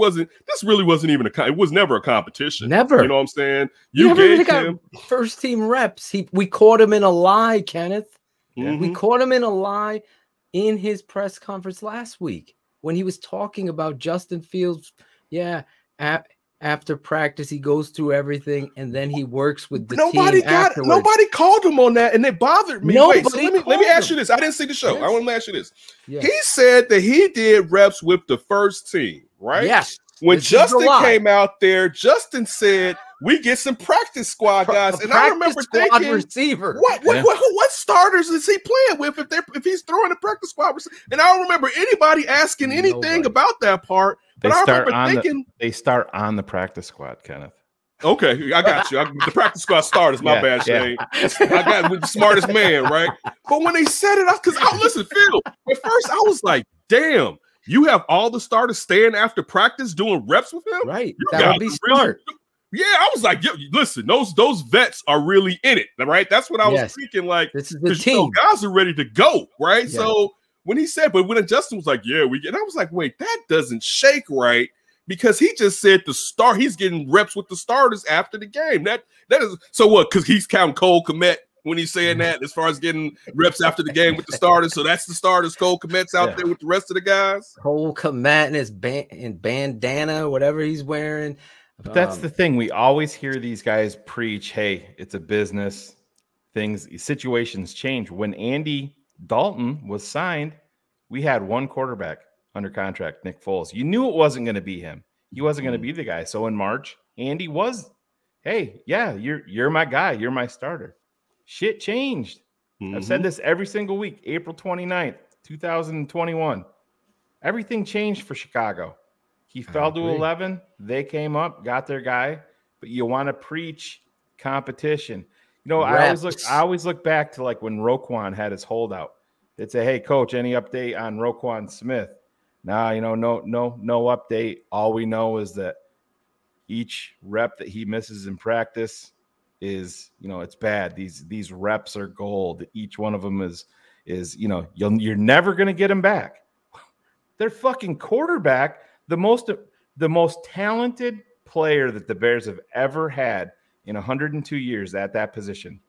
really wasn't even it was never a competition. Never. You know what I'm saying? You gave him first team reps. We caught him in a lie, Kenneth. Mm-hmm. We caught him in a lie in his press conference last week when he was talking about Justin Fields. Yeah, after practice, he goes through everything, and then he works with the team afterwards. Nobody called him on that, and it bothered me. Wait, so let me ask you this. I didn't see the show. Yes. I want to ask you this. Yes. He said that he did reps with the first team, right? Yes. When Justin came out there, Justin said, we get some practice squad guys. And I remember thinking, receiver. What starters is he playing with if he's throwing a practice squad receiver? And I don't remember anybody asking anything about that part. But I remember thinking they start on the practice squad, Kenneth. Okay, I got you. The practice squad starters, my bad, Shane. I got the smartest man, right? But when they set it up, because listen, Phil, at first I was like, damn, you have all the starters staying after practice doing reps with him? Right. That would be smart. Yeah, I was like, listen, those vets are really in it, right? That's what I was thinking. Like, this is the team. Guys are ready to go, right? Yeah. So when he said, but when Justin was like, yeah, we get, and I was like, wait, that doesn't shake right, because he just said he's getting reps with the starters after the game. That is so what? Because he's counting Cole Kmet when he's saying that as far as getting reps after the game with the starters. So that's the starters. Cole Kmet's out there with the rest of the guys. Cole Kmet and his bandana, whatever he's wearing. But that's the thing. We always hear these guys preach, hey, it's a business. Situations change. When Andy Dalton was signed, we had one quarterback under contract, Nick Foles. You knew it wasn't going to be him. He wasn't going to be the guy. So in March, Andy was, hey, yeah, you're my guy. You're my starter. Shit changed. I've said this every single week. April 29th, 2021. Everything changed for Chicago. He fell to 11. They came up, got their guy. But you want to preach competition. You know, I always look back to like when Roquan had his holdout. They'd say, "Hey, coach, any update on Roquan Smith?" Nah, you know, no update. All we know is that each rep that he misses in practice is, you know, it's bad. These reps are gold. Each one of them is you know, you're never going to get them back. Their fucking quarterback, the most talented player that the Bears have ever had in 102 years at that position.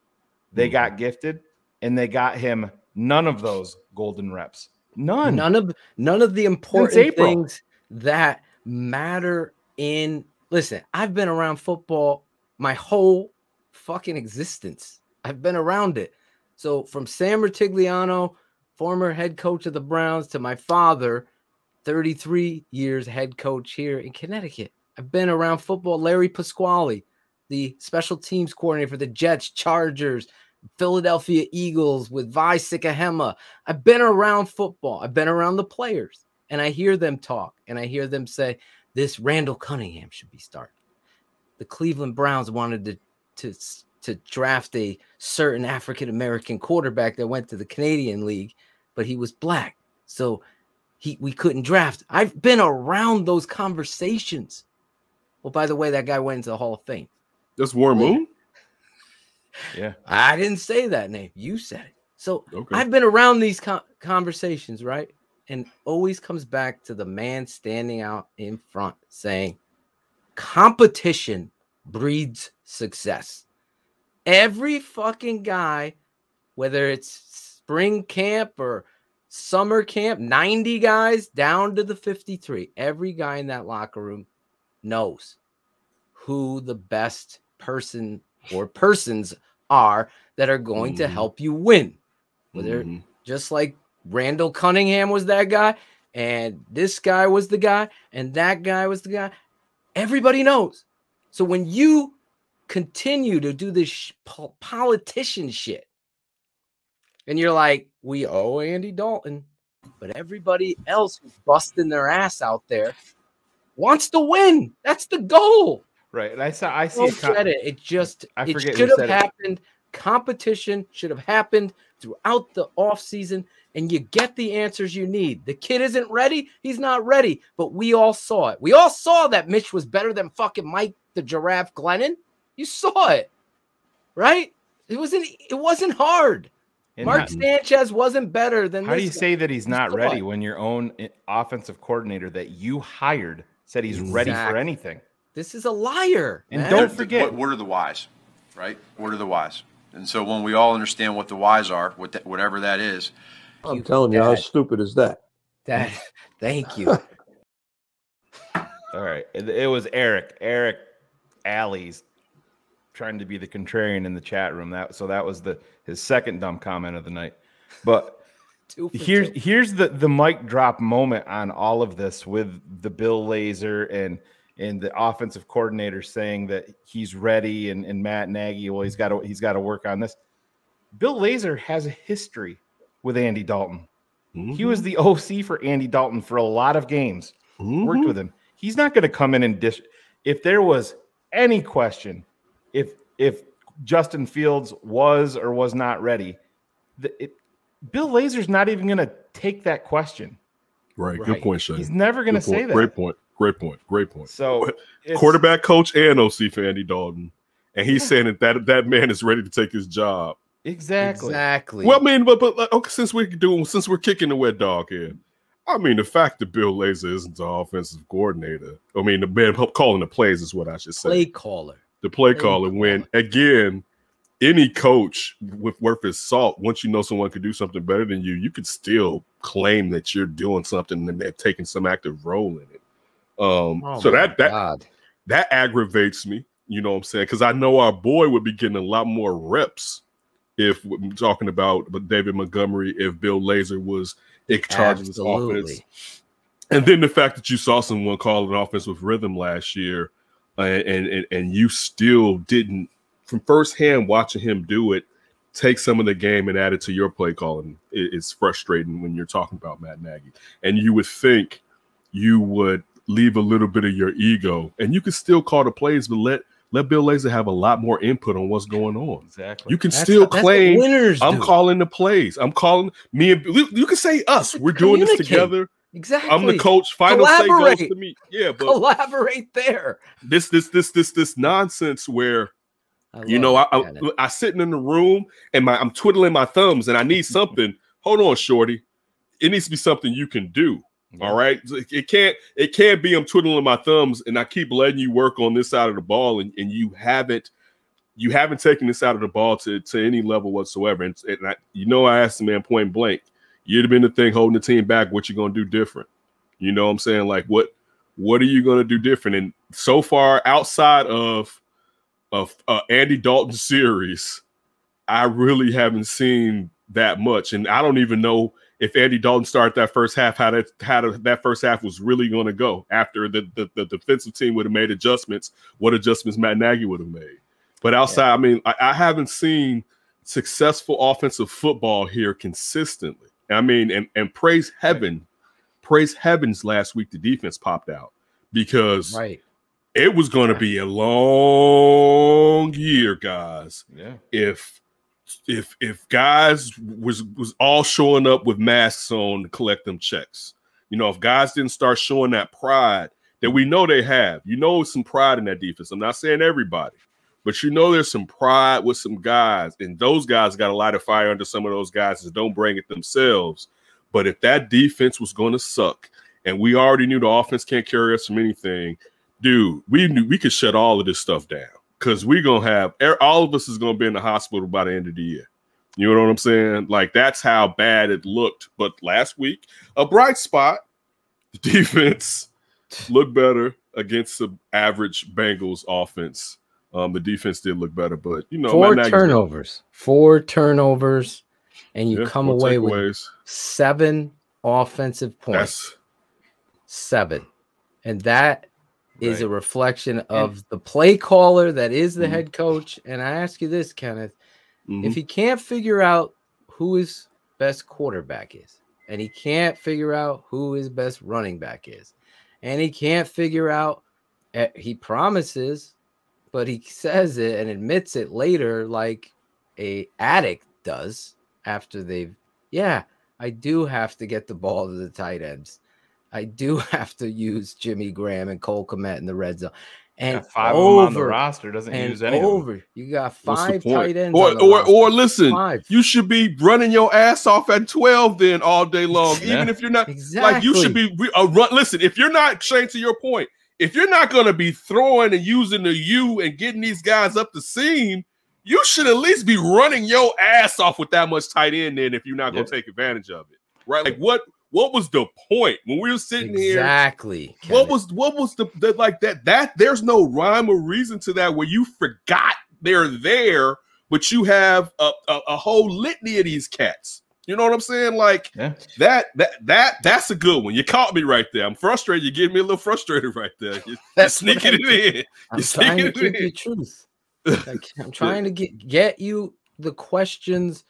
They got gifted, and they got him none of those golden reps. None of the important things that matter in. Listen, I've been around football my whole fucking existence. I've been around it. So from Sam Rutigliano, former head coach of the Browns, to my father, 33 years head coach here in Connecticut. I've been around football. Larry Pasquale, the special teams coordinator for the Jets, Chargers, Philadelphia Eagles with Vi Sikahema. I've been around football. I've been around the players, and I hear them talk, and I hear them say, this Randall Cunningham should be starting. The Cleveland Browns wanted to draft a certain African-American quarterback that went to the Canadian League, but he was black. So we couldn't draft. I've been around those conversations. Well, by the way, that guy went into the Hall of Fame. That's Warren Moon? Yeah. I didn't say that name. You said it. So I've been around these conversations, right? And always comes back to the man standing out in front saying, competition breeds success. Every fucking guy, whether it's spring camp or summer camp, 90 guys down to the 53, every guy in that locker room knows who the best person or persons are that are going to help you win. Whether just like Randall Cunningham was that guy, and this guy was the guy, and that guy was the guy. Everybody knows. So when you continue to do this politician shit, and you're like, we owe Andy Dalton, but everybody else who's busting their ass out there wants to win. That's the goal. Right. And I see credit. It should have happened. Competition should have happened throughout the offseason, and you get the answers you need. The kid isn't ready. He's not ready, but we all saw it. We all saw that Mitch was better than fucking Mike the Giraffe Glennon. You saw it, right? It wasn't hard. Mark Sanchez wasn't better than. How do you say that he's not ready when your own offensive coordinator that you hired said he's ready for anything? This is a liar. And don't forget, what are the whys, right? What are the whys? And so when we all understand what the whys are, whatever that is, I'm telling you, how stupid is that? Thank you. All right, it was Eric Alley's trying to be the contrarian in the chat room. That was his second dumb comment of the night. But here's the mic drop moment on all of this with the Bill Lazor and the offensive coordinator saying that he's ready, and Matt Nagy, well, he's got to work on this. Bill Lazor has a history with Andy Dalton. He was the OC for Andy Dalton for a lot of games. Worked with him. He's not going to come in and dish. If there was any question, if Justin Fields was or was not ready, Bill Lazor's not even going to take that question. Right. Good point, Shane. He's never going to say that. Great point. So quarterback coach and OC for Andy Dalton, and he's saying that man is ready to take his job. Exactly. Well, I mean, but okay, since we're kicking the wet dog here, I mean, the fact that Bill Lazor isn't the offensive coordinator, I mean, the man calling the plays is what I should say. The play caller. When again, any coach worth his salt, once you know someone could do something better than you, you could still claim that you're doing something and they're taking some active role in it. So that aggravates me, you know what I'm saying? Because I know our boy would be getting a lot more reps if we're talking about David Montgomery, if Bill Lazor was in charge of this offense. And then the fact that you saw someone call an offense with rhythm last year, and you still didn't, from firsthand watching him do it, take some of the game and add it to your play calling. It's frustrating when you're talking about Matt Nagy. And you would think you would leave a little bit of your ego, and you could still call the plays, but let let Bill Lazor have a lot more input on what's going on. Exactly. You can still claim I'm do. calling the plays. I'm calling me and you can say us. We're doing this together. Exactly. I'm the coach. Final say goes to me. Yeah, but collaborate there. This nonsense where I sitting in the room and I'm twiddling my thumbs and I need something. Hold on, shorty. It needs to be something you can do. All right. It can't be I'm twiddling my thumbs and I keep letting you work on this side of the ball and you haven't taken this out of the ball to any level whatsoever. And I asked the man point blank, you'd have been the thing holding the team back. What you gonna do different? You know what I'm saying? Like what are you gonna do different? And so far outside of Andy Dalton's series, I really haven't seen that much. And I don't even know if Andy Dalton started that first half, how that first half was really going to go after the defensive team would have made adjustments, what adjustments Matt Nagy would have made. But outside, I mean, I haven't seen successful offensive football here consistently. I mean, and praise heavens last week the defense popped out because it was going to be a long year, guys. Yeah. If guys was all showing up with masks on to collect them checks, if guys didn't start showing that pride that we know they have, some pride in that defense. I'm not saying everybody, but there's some pride with some guys, and those guys got a light of fire under some of those guys that don't bring it themselves. But if that defense was going to suck, and we already knew the offense can't carry us from anything, dude, we knew we could shut all of this stuff down. Because we're going to have all of us is going to be in the hospital by the end of the year. You know what I'm saying? Like, that's how bad it looked. But last week, a bright spot, the defense looked better against the average Bengals offense. The defense did look better, but, four turnovers, and you come away with 7 offensive points. 7. And that is a reflection of the play caller that is the head coach. And I ask you this, Kenneth, if he can't figure out who his best quarterback is, and he can't figure out who his best running back is, and he can't figure out, he promises, but he says it and admits it later like a addict does after I do have to get the ball to the tight ends. I do have to use Jimmy Graham and Cole Kmet in the red zone. And 5 of them on the roster doesn't use any of them. You got 5 tight ends. Or listen, 5. You should be running your ass off at 12 then all day long, even if you're not. Exactly. Like, you should be listen, if you're not, Shane, to your point, if you're not going to be throwing and using the U and getting these guys up the seam, you should at least be running your ass off with that much tight end then if you're not going to take advantage of it. Right? Like, what was the point when we were sitting here? Exactly. What was the like that there's no rhyme or reason to that where you forgot they're there, but you have a whole litany of these cats. You know what I'm saying? Like that's a good one. You caught me right there. I'm frustrated. You're getting me a little frustrated right there. You're sneaking it in. I'm trying to keep you truth. I'm trying to get you the questions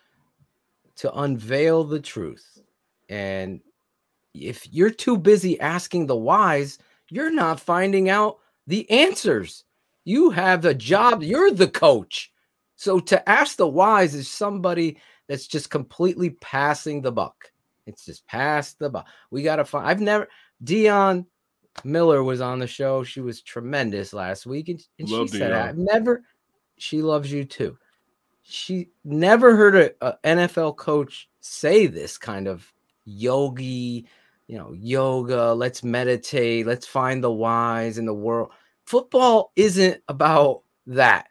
to unveil the truth. And if you're too busy asking the whys, you're not finding out the answers. You have a job. You're the coach. So to ask the whys is somebody that's just completely passing the buck. It's just pass the buck. We got to find. Dion Miller was on the show. She was tremendous last week. And she said, she loves you too. She never heard an NFL coach say this kind of yoga, let's meditate, let's find the whys in the world. Football isn't about that.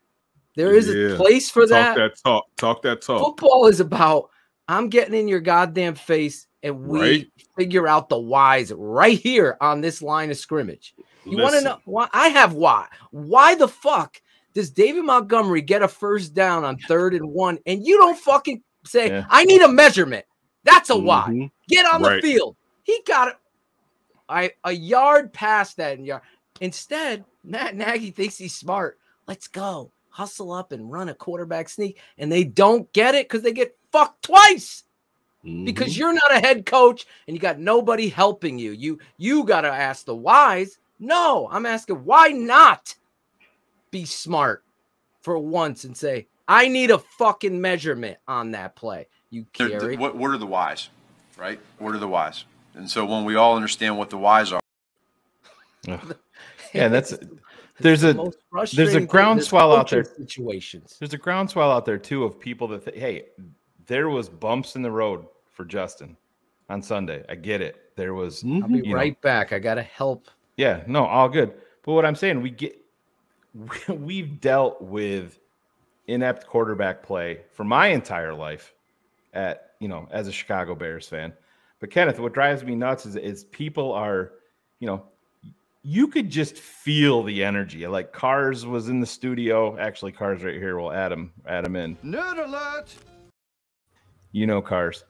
There is a place for that. Talk that talk. Football is about, I'm getting in your goddamn face and we figure out the whys right here on this line of scrimmage. You want to know why? I have why. Why the fuck does David Montgomery get a first down on 3rd and 1 and you don't fucking say, I need a measurement? That's a why. Get on the field. He got it a yard past that yard. Instead, Matt Nagy thinks he's smart. Let's go. Hustle up and run a quarterback sneak. And they don't get it because they get fucked twice. Because you're not a head coach and you got nobody helping you. You got to ask the whys. No, I'm asking why not? be smart for once and say, I need a fucking measurement on that play. You carry. What are the whys, right? What are the whys? And so when we all understand what the whys are. Yeah, there's a groundswell out there. Situations. There's a groundswell out there too of people that hey, there was bumps in the road for Justin on Sunday. I get it. There was. I'll be right back. I gotta help. Yeah, no, all good. But what I'm saying, we've dealt with inept quarterback play for my entire life as a Chicago Bears fan. But Kenneth, what drives me nuts is people are, you could just feel the energy. Like Cars was in the studio. Actually, Cars right here. We'll add him in. Nerd alert. Cars.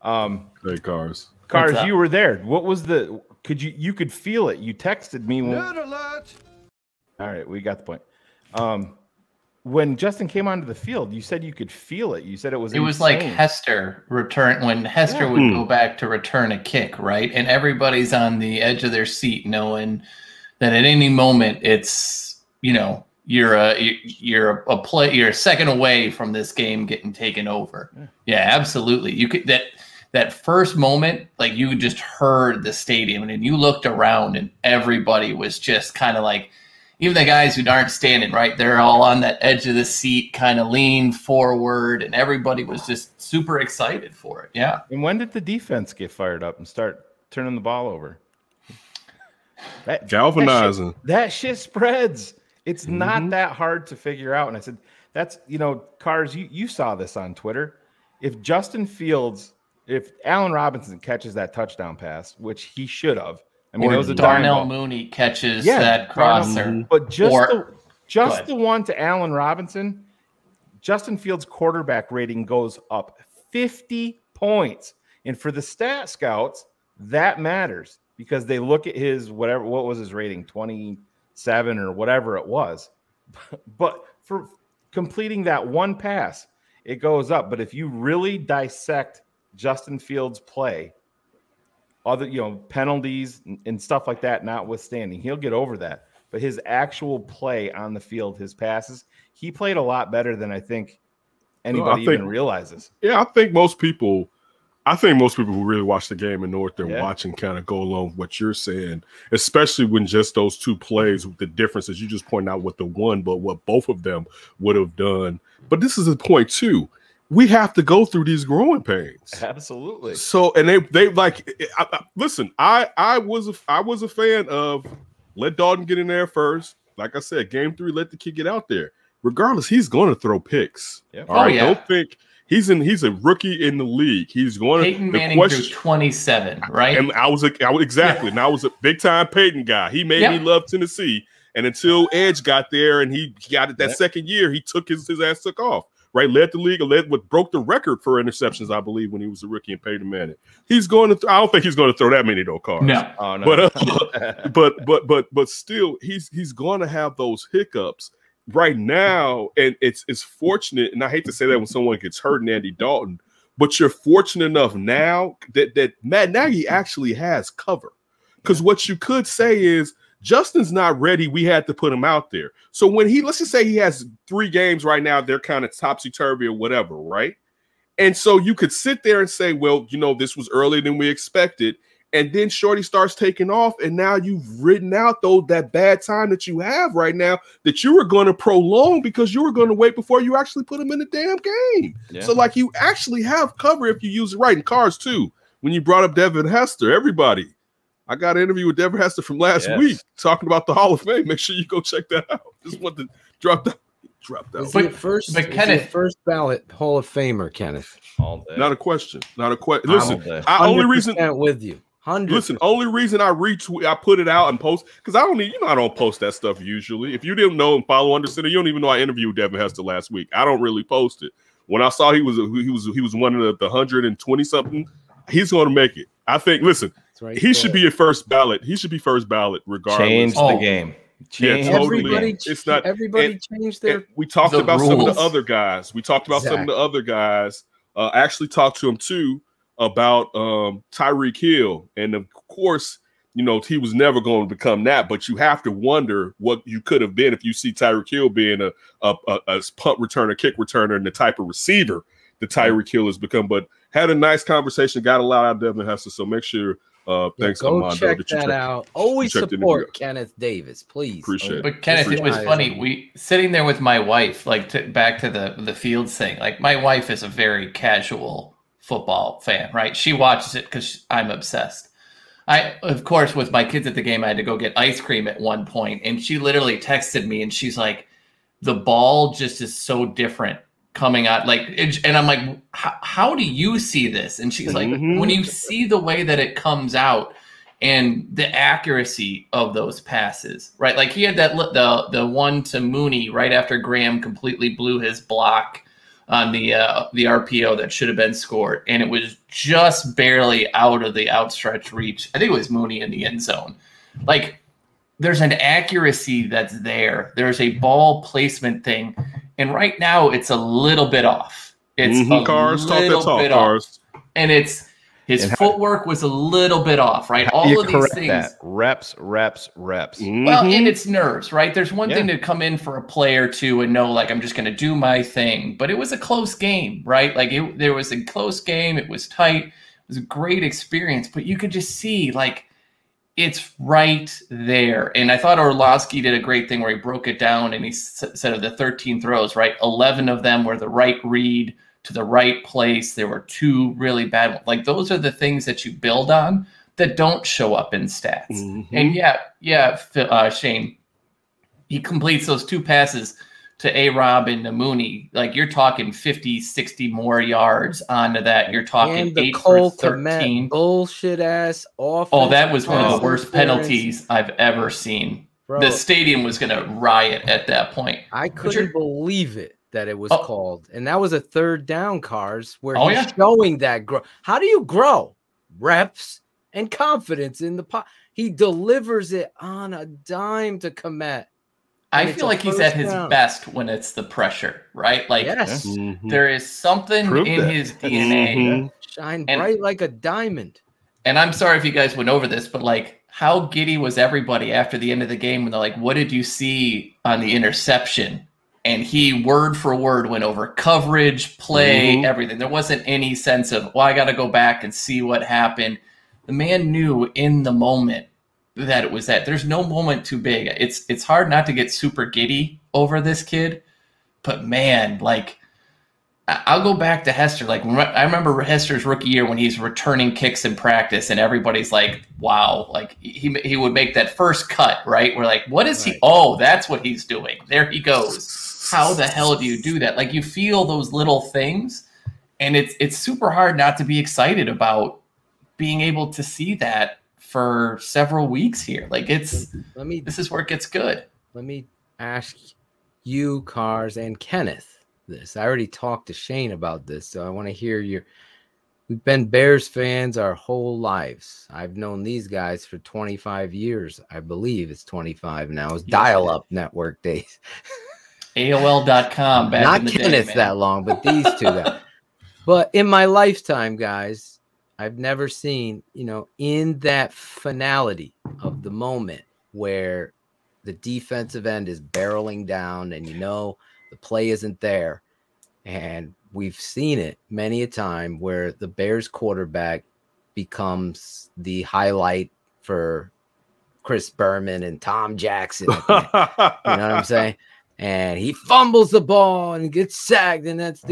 Hey, Cars. Cars, you were there. What was you could feel it. You texted me. Nerd alert. All right, we got the point. When Justin came onto the field, you said you could feel it. You said it was like Hester when Hester would go back to return a kick, right? And everybody's on the edge of their seat knowing that at any moment it's, you're a second away from this game getting taken over. Yeah, absolutely. You could that first moment, like you just heard the stadium and you looked around and everybody was just kind of like, even the guys who aren't standing, right, they're all on that edge of the seat, kind of leaned forward, and everybody was just super excited for it. Yeah. And when did the defense get fired up and start turning the ball over? Galvanizing. That shit spreads. It's not that hard to figure out. And I said, that's, Cars, you saw this on Twitter. If Allen Robinson catches that touchdown pass, which he should have, I mean, it was a Darnell Mooney catches that crosser. But the one to Allen Robinson, Justin Fields' quarterback rating goes up 50 points. And for the stat scouts, that matters because they look at what was his rating, 27 or whatever it was. But for completing that one pass, it goes up. But if you really dissect Justin Fields' play, other penalties and stuff like that notwithstanding, he'll get over that. But his actual play on the field, his passes, he played a lot better than I think anybody even realizes. Yeah, I think most people who really watch the game and know what they're watching kind of go along with what you're saying, especially when just those two plays, the differences you just point out with the one, but what both of them would have done. But this is the point too. We have to go through these growing pains. Absolutely. So, and they like, listen, I was a fan of let Dalton get in there first. Like I said, game 3, let the kid get out there. Regardless, he's going to throw picks. Yep. All right. Don't think he's a rookie in the league. He's going Peyton Manning threw 27, right? And I was exactly. And I was a big time Peyton guy. He made me love Tennessee. And until Edge got there and he got it that second year, he took his ass took off. Right, led the league, broke the record for interceptions, I believe, when he was a rookie and Peyton Manning. He's going to. I don't think he's going to throw that many Cars. No, but still, he's going to have those hiccups right now, and it's fortunate. And I hate to say that when someone gets hurt, Andy Dalton, but you're fortunate enough now that Matt Nagy actually has cover. Because what you could say is, Justin's not ready. We had to put him out there. So when let's just say he has 3 games right now, they're kind of topsy-turvy or whatever, right? And so you could sit there and say, well, this was earlier than we expected. And then Shorty starts taking off. And now you've ridden out, that bad time that you have right now that you were going to prolong because you were going to wait before you actually put him in the damn game. Yeah. So, like, you actually have cover if you use it right. And Cars, too. When you brought up Devin Hester, everybody. I got an interview with Devin Hester from last week talking about the Hall of Fame. Make sure you go check that out. Just want to drop that. But Kenneth, first ballot Hall of Famer, Kenneth. Not a question. Not a question. Listen, only reason with you. 100%. Listen, only reason I put it out and post because I don't post that stuff usually. If you didn't know and follow Under Center, you don't even know I interviewed Devin Hester last week. I don't really post it. When I saw he was one of the 120 something, he's going to make it. I think. Listen. Right, he should be a first ballot. He should be first ballot regardless. Change the game. Yeah, totally. It's not. Everybody changed their. We talked about rules. Some of the other guys. Some of the other guys. I actually talked to him too about Tyreek Hill, and of course you know, he was never going to become that. But you have to wonder what you could have been if you see Tyreek Hill being a punt returner, kick returner, and the type of receiver that Tyreek Hill has become. But had a nice conversation, got a lot out of Devin Hester. So make sure, thanks, go Armando, check that you that out. Always support Kenneth Davis, please. Appreciate it. But Kenneth, it was funny. We sitting there with my wife, like back to the Fields thing. Like my wife is a very casual football fan, right? She watches it because I'm obsessed. I, of course, with my kids at the game, I had to go get ice cream at one point, and she literally texted me, and she's like, "The ball just is so different coming out." Like, and I'm like, "How do you see this?" And she's like, "When you see the way that it comes out and the accuracy of those passes, right? Like he had that the one to Mooney right after Graham completely blew his block on the RPO that should have been scored, and it was just barely out of the outstretched reach. I think it was Mooney in the end zone. Like, there's an accuracy that's there. There's a ball placement thing, and right now it's a little bit off. It's a little bit off, and it's his footwork was a little bit off, right? All of these things. That? Reps. Well, and it's nerves, right? There's one thing to come in for a play or two and know, like, I'm just going to do my thing. But it was a close game, right? Like, there was a close game. It was tight. It was a great experience. But you could just see, like, it's right there. And I thought Orlovsky did a great thing where he broke it down and he said of the 13 throws, right, 11 of them were the right read to the right place. There were 2 really bad ones. Like, those are the things that you build on that don't show up in stats. And Shane, he completes those 2 passes to A-Rob and to Mooney. Like, you're talking 50, 60 more yards onto that. You're talking 8 for 13. Bullshit ass off. Oh, that was one of the worst penalties I've ever seen. Bro, the stadium was going to riot at that point. I couldn't believe it that it was called. And that was a 3rd down, Cars, where he's showing that growth. How do you grow? Reps and confidence in the pot. He delivers it on a dime to Kmet. I feel like he's at his best when it's the pressure, right? Like, there is something in his DNA. Shine bright like a diamond. And I'm sorry if you guys went over this, but like, how giddy was everybody after the end of the game when they're like, what did you see on the interception? And he word for word went over coverage, play, everything. There wasn't any sense of, well, I got to go back and see what happened. The man knew in the moment that it was that. There's no moment too big. It's hard not to get super giddy over this kid. But man, like, I'll go back to Hester. Like, I remember Hester's rookie year when he's returning kicks in practice, and everybody's like, wow. Like, he would make that first cut, right? We're like, what is he? Oh, that's what he's doing. There he goes. How the hell do you do that? Like, you feel those little things, and it's super hard not to be excited about being able to see that for several weeks here. Like, this is where it gets good. Let me ask you, Cars, and Kenneth this. I already talked to Shane about this, so I want to hear your. We've been Bears fans our whole lives. I've known these guys for 25 years. I believe it's 25 now. It was dial-up network days. AOL.com back Not in the Kenneth day, that long, but these 2 guys. But in my lifetime, guys, I've never seen, in that finality of the moment where the defensive end is barreling down and the play isn't there. And we've seen it many a time where the Bears quarterback becomes the highlight for Chris Berman and Tom Jackson. You know what I'm saying? And he fumbles the ball and gets sacked. And that's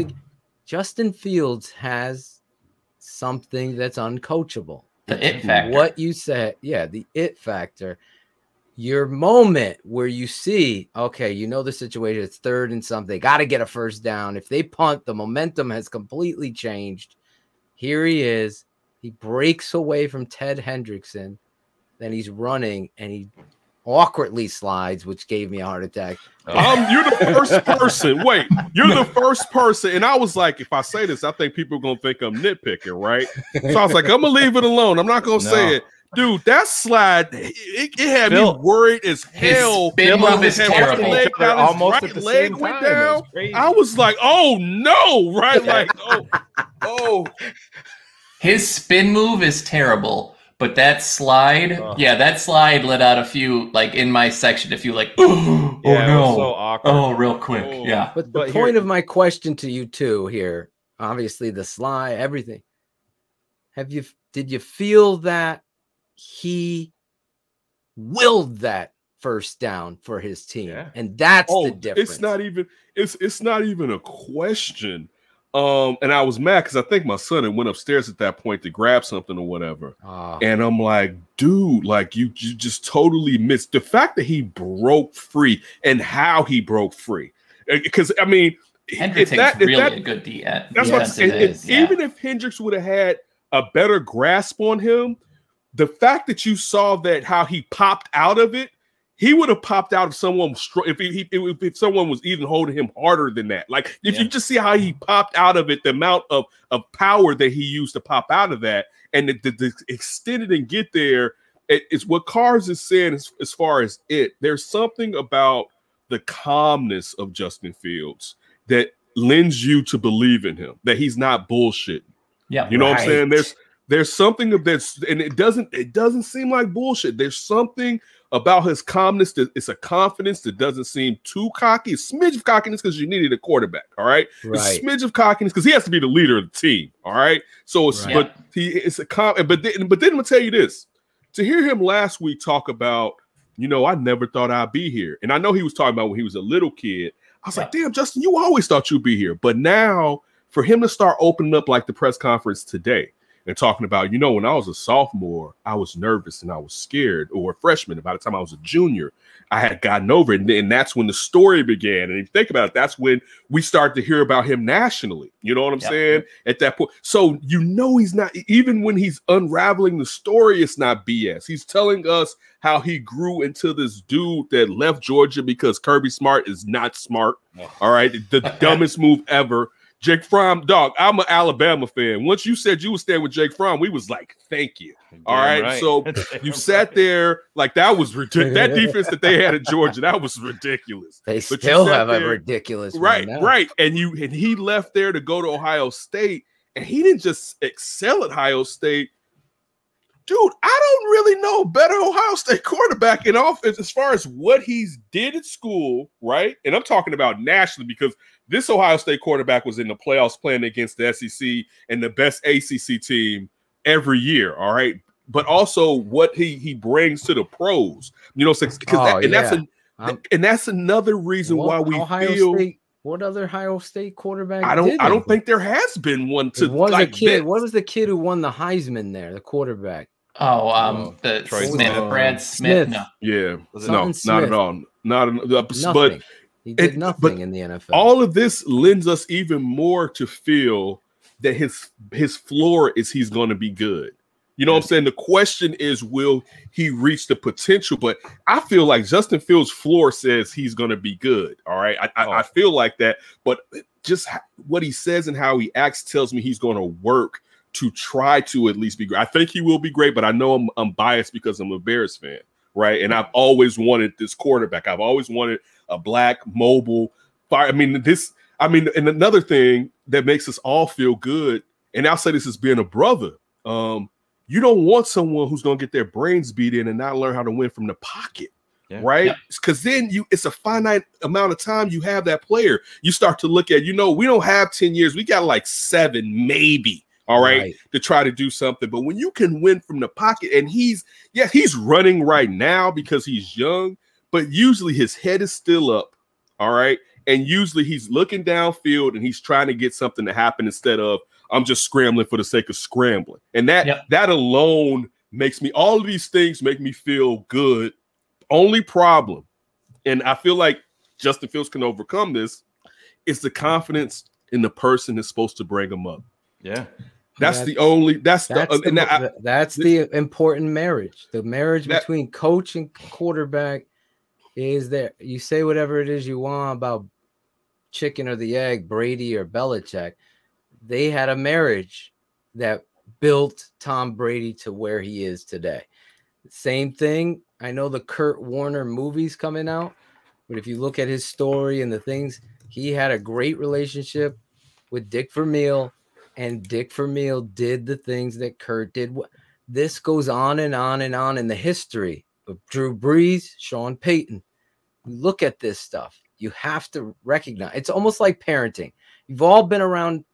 Justin Fields has something that's uncoachable. The it factor. What you said. Yeah, the it factor. Your moment where you see, okay, the situation, it's 3rd and something. They got to get a first down. If they punt, the momentum has completely changed. Here he is. He breaks away from Ted Hendrickson. Then he's running, and he awkwardly slides, which gave me a heart attack. You're the first person. Wait, you're the first person. And I was like, if I say this, I think people are going to think I'm nitpicking, right? So I was like, I'm going to leave it alone. I'm not going to say it. Dude, that slide, it had me worried as hell. His spin move is terrible. Almost right leg went down. I was like, oh, no, right? Like, oh. His spin move is terrible. But that slide, that slide let out a few, like in my section, a few like, oh Yeah, it no, was so awkward. oh, real quick, yeah. But the point of my question to you too here, obviously the slide, everything. Did you feel that he willed that first down for his team? And that's the difference. It's not even a question. And I was mad because I think my son had went upstairs at that point to grab something or whatever. And I'm like, dude, like you just totally missed the fact that he broke free and how he broke free. Because I mean, Hendricks is really a good D. That's what I'm saying. Even if Hendricks would have had a better grasp on him, the fact that you saw that how he popped out of it, he would have popped out if someone if someone was even holding him harder than that. Like if you just see how he popped out of it, the amount of power that he used to pop out of that, and the extend it and get there, it's what Cars is saying as far as it. There's something about the calmness of Justin Fields that lends you to believe in him, that he's not bullshitting. Yeah, you know what I'm saying? There's something of this, and it doesn't seem like bullshit. There's something about his calmness that it's a confidence that doesn't seem too cocky. A smidge of cockiness because you needed a quarterback. All right, a smidge of cockiness because he has to be the leader of the team. All right, so it's but then I'm gonna tell you this: to hear him last week talk about, I never thought I'd be here, and I know he was talking about when he was a little kid. I was like, damn, Justin, you always thought you'd be here, but now for him to start opening up like the press conference today and talking about, when I was a sophomore, I was nervous and I was scared, or a freshman. By the time I was a junior, I had gotten over it. And that's when the story began. And if you think about it, that's when we start to hear about him nationally. You know what I'm saying? At that point. So, he's not, even when he's unraveling the story, it's not BS. He's telling us how he grew into this dude that left Georgia because Kirby Smart is not smart. All right. The dumbest move ever. Jake Fromm, dog, I'm an Alabama fan. Once you said you would stand with Jake Fromm, we was like, thank you. All right. So you sat there like that was ridiculous. That defense that they had at Georgia, that was ridiculous. They still have a ridiculous one now. Right. And he left there to go to Ohio State, and he didn't just excel at Ohio State. Dude, I don't really know a better Ohio State quarterback in offense as far as what he's did at school, right? And I'm talking about nationally because this Ohio State quarterback was in the playoffs playing against the SEC and the best ACC team every year, all right? But also what he brings to the pros, that's another reason why we feel. What other Ohio State quarterback? I don't think there has been one to a kid. What was the kid who won the Heisman there? The quarterback. The Brad Smith. No. Yeah, no, not at all. But he did nothing in the NFL. All of this lends us even more to feel that his floor is he's going to be good. You know what I'm saying? The question is, will he reach the potential? But I feel like Justin Fields' floor says he's going to be good. All right. I feel like that. But just what he says and how he acts tells me he's going to work to try to at least be great. I think he will be great, but I know I'm biased because I'm a Bears fan. Right. And I've always wanted this quarterback. I've always wanted a black, mobile fire. And another thing that makes us all feel good, and I'll say this as being a brother, you don't want someone who's going to get their brains beat in and not learn how to win from the pocket, right? Because then it's a finite amount of time you have that player. You start to look at, we don't have 10 years. We got like 7, maybe, all right, to try to do something. But when you can win from the pocket, and he's running right now because he's young, but usually his head is still up, all right? And usually he's looking downfield and he's trying to get something to happen instead of, I'm just scrambling for the sake of scrambling. And that alone makes me, all of these things make me feel good. Only problem, and I feel like Justin Fields can overcome this, is the confidence in the person that's supposed to bring him up. Yeah. That's the important marriage. The marriage between coach and quarterback is there. You say whatever it is you want about chicken or the egg, Brady or Belichick. They had a marriage that built Tom Brady to where he is today. Same thing. I know the Kurt Warner movie's coming out, but if you look at his story and the things, he had a great relationship with Dick Vermeil, and Dick Vermeil did the things that Kurt did. this goes on and on and on in the history of Drew Brees, Sean Payton. You look at this stuff. You have to recognize it's almost like parenting. You've all been around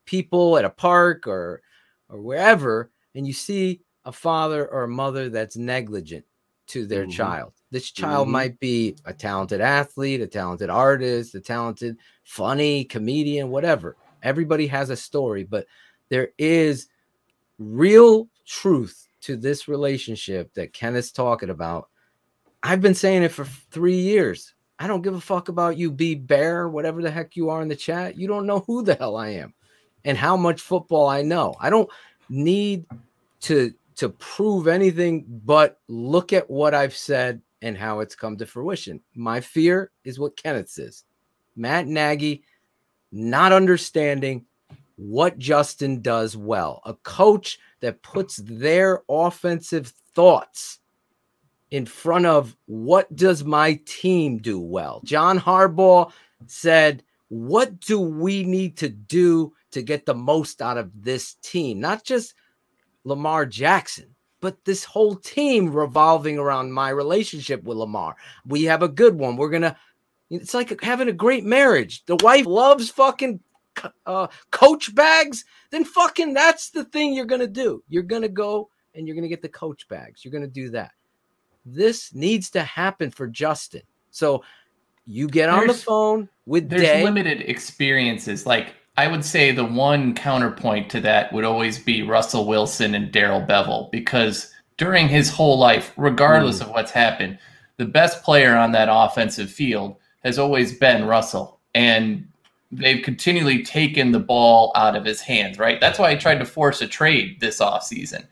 people at a park or wherever, and you see a father or a mother that's negligent to their child. This child might be a talented athlete, a talented artist, a talented, funny comedian, whatever. Everybody has a story, but there is real truth to this relationship that Kenneth's talking about. I've been saying it for 3 years. I don't give a fuck about you, B Bear, whatever the heck you are in the chat. You don't know who the hell I am and how much football I know. I don't need to prove anything, but look at what I've said and how it's come to fruition. My fear is what Kenneth says. Matt Nagy not understanding what Justin does well. A coach that puts their offensive thoughts in front of what does my team do well. John Harbaugh said, what do we need to do to get the most out of this team? Not just Lamar Jackson, but this whole team revolving around my relationship with Lamar. We have a good one. It's like having a great marriage. The wife loves fucking Coach bags. Then fucking that's the thing you're going to do. You're going to go and you're going to get the Coach bags. You're going to do that. This needs to happen for Justin. So you get on the phone with There's Day. limited experiences. Like, I would say the one counterpoint to that would always be Russell Wilson and Darrell Bevell, because during his whole life, regardless of what's happened, the best player on that offensive field has always been Russell. And they've continually taken the ball out of his hands, right? That's why I tried to force a trade this offseason.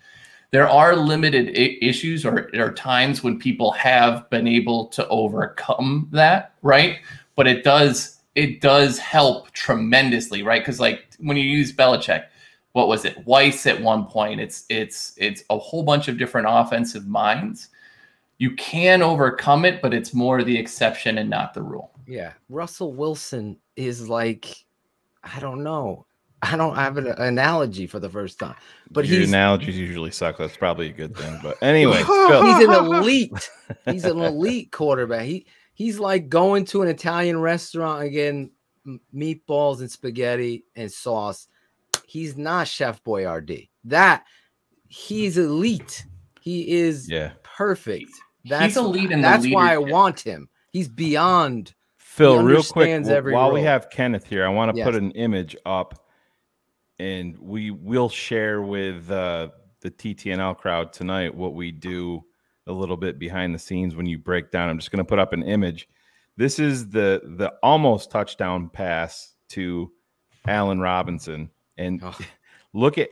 There are limited issues or times when people have been able to overcome that, right? But it does help tremendously, right? Because like when you use Belichick, what was it? Weiss at one point. It's a whole bunch of different offensive minds. You can overcome it, but it's more the exception and not the rule. Yeah, Russell Wilson is like, I don't know. I don't have an analogy for the first time, but your he's analogies usually suck. That's probably a good thing. But anyway, he's an elite. He's an elite quarterback. He's like going to an Italian restaurant and getting meatballs and spaghetti and sauce. He's not Chef Boyardee. He's elite. He is perfect. He's elite in the that's why I leadership. want him. He's beyond. Phil, he real quick, understands every while we role. have Kenneth here, I want to Yes. put an image up, and we will share with the TTNL crowd tonight what we do a little bit behind the scenes when you break down. I'm just going to put up an image. This is the almost touchdown pass to Allen Robinson, and look at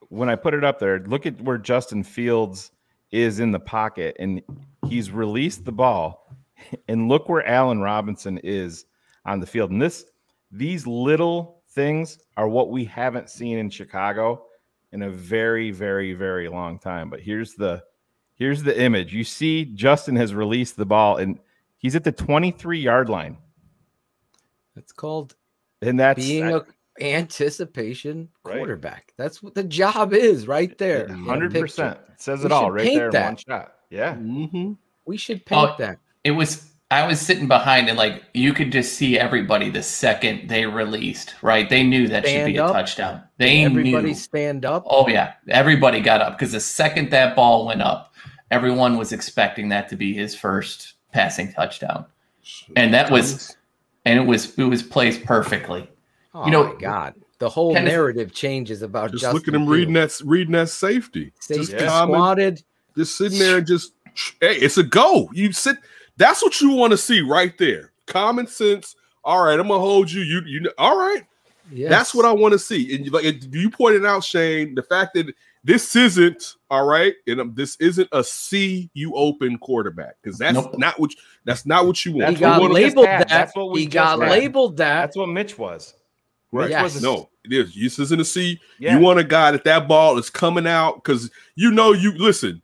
when I put it up there. Look at where Justin Fields is in the pocket, and he's released the ball. And look where Allen Robinson is on the field. And these little things are what we haven't seen in Chicago in a very, very, very long time. But here's the image. You see Justin has released the ball, and he's at the 23-yard line. It's called being an anticipation quarterback. That's what the job is right there. 100%. It says it all right there in one shot. Yeah. We should paint that. I was sitting behind and like you could just see everybody the second they released, right? They knew that should be a touchdown. Everybody stand up. Oh yeah, everybody got up because the second that ball went up, everyone was expecting that to be his first passing touchdown, and it was placed perfyperfectly. Oh my God, the whole narrative changes about just Justin look at him Fields. reading that safety. Safety squatted. Just sitting there and just, hey, it's a go. You sit. That's what you want to see right there. Common sense. All right, I'm gonna hold you. You all right? Yes. That's what I want to see. And you pointed out, Shane, the fact that this isn't all right, and this isn't a CU open quarterback because that's not what you want. He got labeled that. That's what we he got labeled that. That's what Mitch was. Right? Yes. No, it is. This isn't a C. Yeah. You want a guy that ball is coming out because you listen.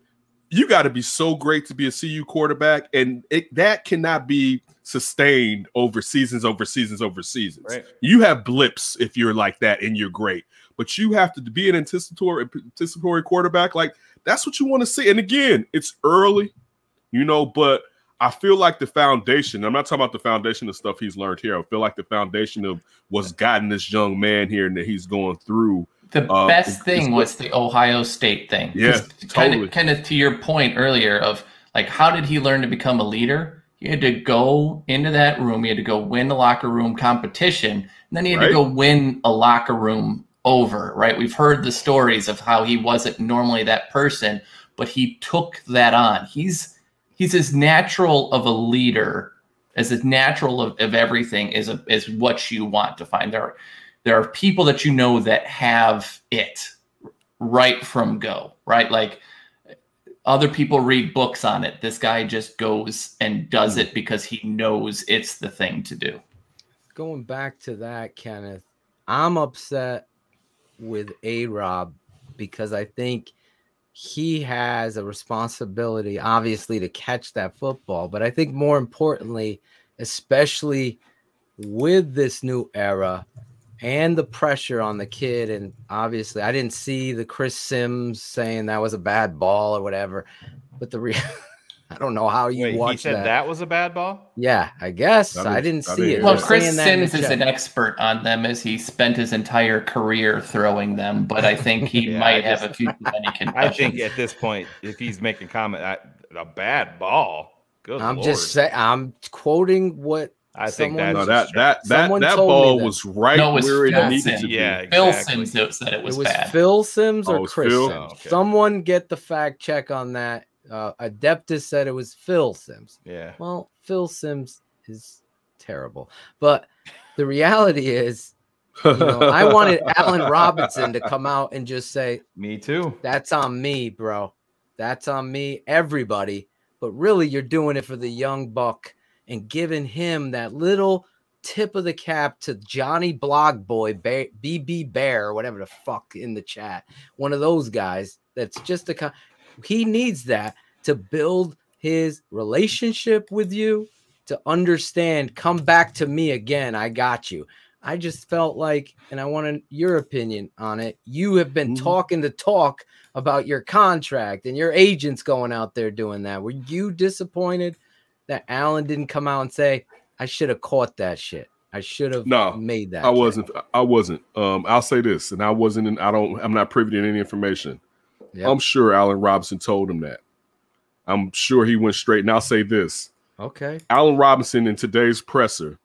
You got to be so great to be a CU quarterback, and that cannot be sustained over seasons. Right. You have blips if you're like that, and you're great. but you have to be an anticipatory quarterback. Like, that's what you want to see. And again, it's early, but I feel like the foundation, I'm not talking about the foundation of stuff he's learned here. I feel like the foundation of what's gotten this young man here and that he's going through. The best thing was the Ohio State thing. Yeah, totally. Kind of to your point earlier of, like, how did he learn to become a leader? He had to go into that room. He had to go win the locker room competition. And then he had to go win a locker room over, right? We've heard the stories of how he wasn't normally that person, but he took that on. He's as natural of a leader, as natural of everything as what you want to find. There are people that that have it right from go, right? Like, other people read books on it. This guy just goes and does it because he knows it's the thing to do. Going back to that, Kenneth, I'm upset with A-Rob because I think he has a responsibility, obviously, to catch that football. But I think more importantly, especially with this new era and the pressure on the kid, and obviously I didn't see the Chris Sims saying that was a bad ball or whatever, but I don't know how you watch he said that was a bad ball? Yeah, I guess. I didn't see it. Well, Chris Sims is an expert on them as he spent his entire career throwing them, but I think he might have a few too many concussions. I think at this point, if he's making comment, a bad ball, good I'm Lord. just saying, I'm quoting what I think that ball was right where it needed to be. Yeah, Phil Sims said it was bad. Phil Sims or Chris Phil? Sims? Okay. Someone get the fact check on that. Adeptus said it was Phil Sims. Yeah. Well, Phil Sims is terrible, but the reality is, I wanted Allen Robinson to come out and just say, "Me too. That's on me, bro. That's on me, everybody." But really, you're doing it for the young buck and giving him that little tip of the cap to Johnny Blogboy, BB Bear, whatever the fuck in the chat. One of those guys that's just he needs that to build his relationship with you, to understand, come back to me again. I got you. I just felt like, and I wanted your opinion on it. You have been talking the talk about your contract and your agents going out there doing that. Were you disappointed that Allen didn't come out and say, I should have caught that shit? I should have made that. I wasn't. I'll say this, and I'm not privy to any information. Yep. I'm sure Allen Robinson told him that. I'm sure he went straight. And I'll say this. Okay. Allen Robinson in today's presser,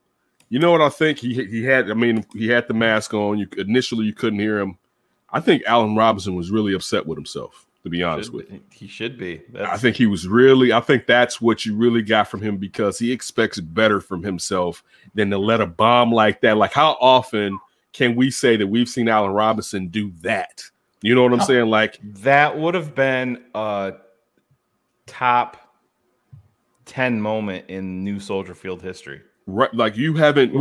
you know what I think he had? I mean, he had the mask on. Initially you couldn't hear him. I think Allen Robinson was really upset with himself, to be honest with you. He should be. I think that's what you really got from him, because he expects better from himself than to let a bomb like that. Like, how often can we say that we've seen Allen Robinson do that? You know what I'm saying? Like, that would have been a top 10 moment in New Soldier Field history. Right, like we haven't,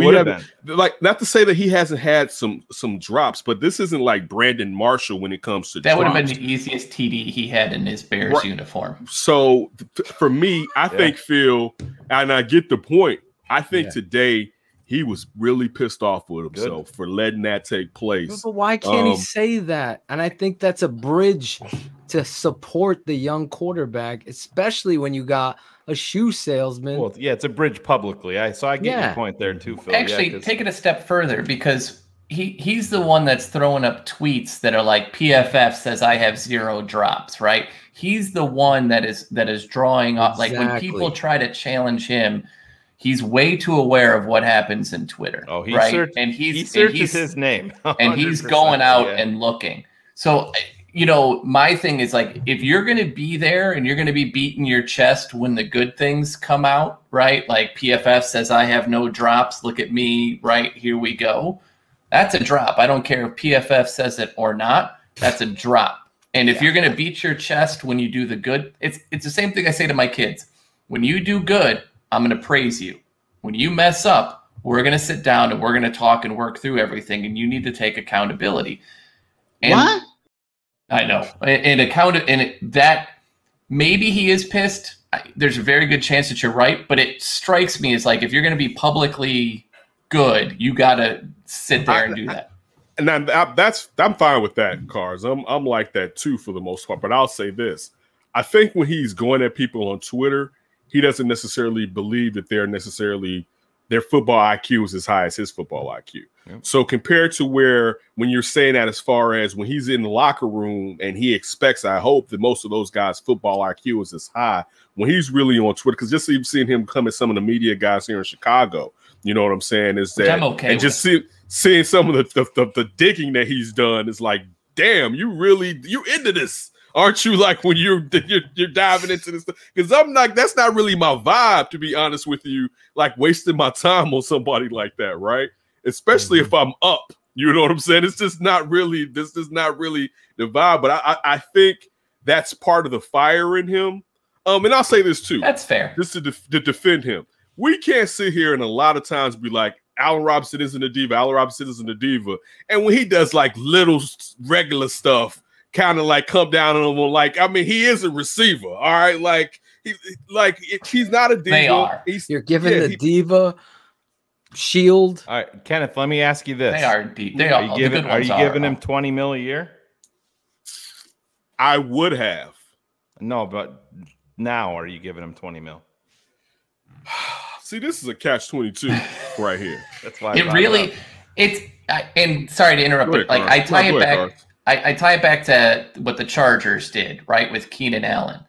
like, not to say that he hasn't had some drops, but this isn't like Brandon Marshall when it comes to that drops. would have been the easiest TD he had in his Bears uniform. So for me, I think Phil, and I get the point. I think today he was really pissed off with himself for letting that take place. But why can't he say that? And I think that's a bridge to support the young quarterback, especially when you got a shoe salesman. Well, yeah, it's a bridge publicly. So I get your point there too, Phil. Actually, take it a step further, because he's the one that's throwing up tweets that are like, PFF says I have 0 drops, right? He's the one that is drawing up. Like, when people try to challenge him, he's way too aware of what happens in Twitter. Oh, he right? He searches his name. And he's going out and looking. So, my thing is, like, if you're going to be there and you're going to be beating your chest when the good things come out, right? Like, PFF says I have no drops. Look at me, right? Here we go. That's a drop. I don't care if PFF says it or not. That's a drop. And if you're going to beat your chest when you do the good, it's the same thing I say to my kids. When you do good, I'm going to praise you. When you mess up, we're going to sit down and we're going to talk and work through everything, and you need to take accountability. And what? I know. That maybe he is pissed. There's a very good chance that you're right, but it strikes me as like, if you're going to be publicly good, you got to sit there and do that. And I'm fine with that, Cars. I'm like that too for the most part. But I'll say this: I think when he's going at people on Twitter, he doesn't necessarily believe that their football IQ is as high as his football IQ. Yep. So compared to when you're saying that, as far as when he's in the locker room and he expects, I hope, that most of those guys' football IQ is as high when he's really on Twitter, because just even seeing him come at some of the media guys here in Chicago, you know what I'm saying, is that, and just seeing some of the digging that he's done is like, damn, you into this, aren't you? Like when you're diving into this, because that's not really my vibe, to be honest with you. Like wasting my time on somebody like that, right? Especially if I'm up, you know what I'm saying? It's just not really. This is not really the vibe. But I think that's part of the fire in him. And I'll say this too. That's fair. Just to defend him, we can't sit here and a lot of times be like, Allen Robinson isn't a diva. Allen Robinson isn't a diva. And when he does like little regular stuff, kind of like come down on him, like, I mean, he is a receiver, all right? Like he's not a diva. They are. You're giving the diva shield. All right, Kenneth, let me ask you this. They are deep. They are. Are you giving him $20 million a year? I would have. No, but now are you giving him $20 million? See, this is a catch-22 right here. That's why it really. And sorry to interrupt, but like I tie it back. I tie it back to what the Chargers did, right, with Keenan Allen.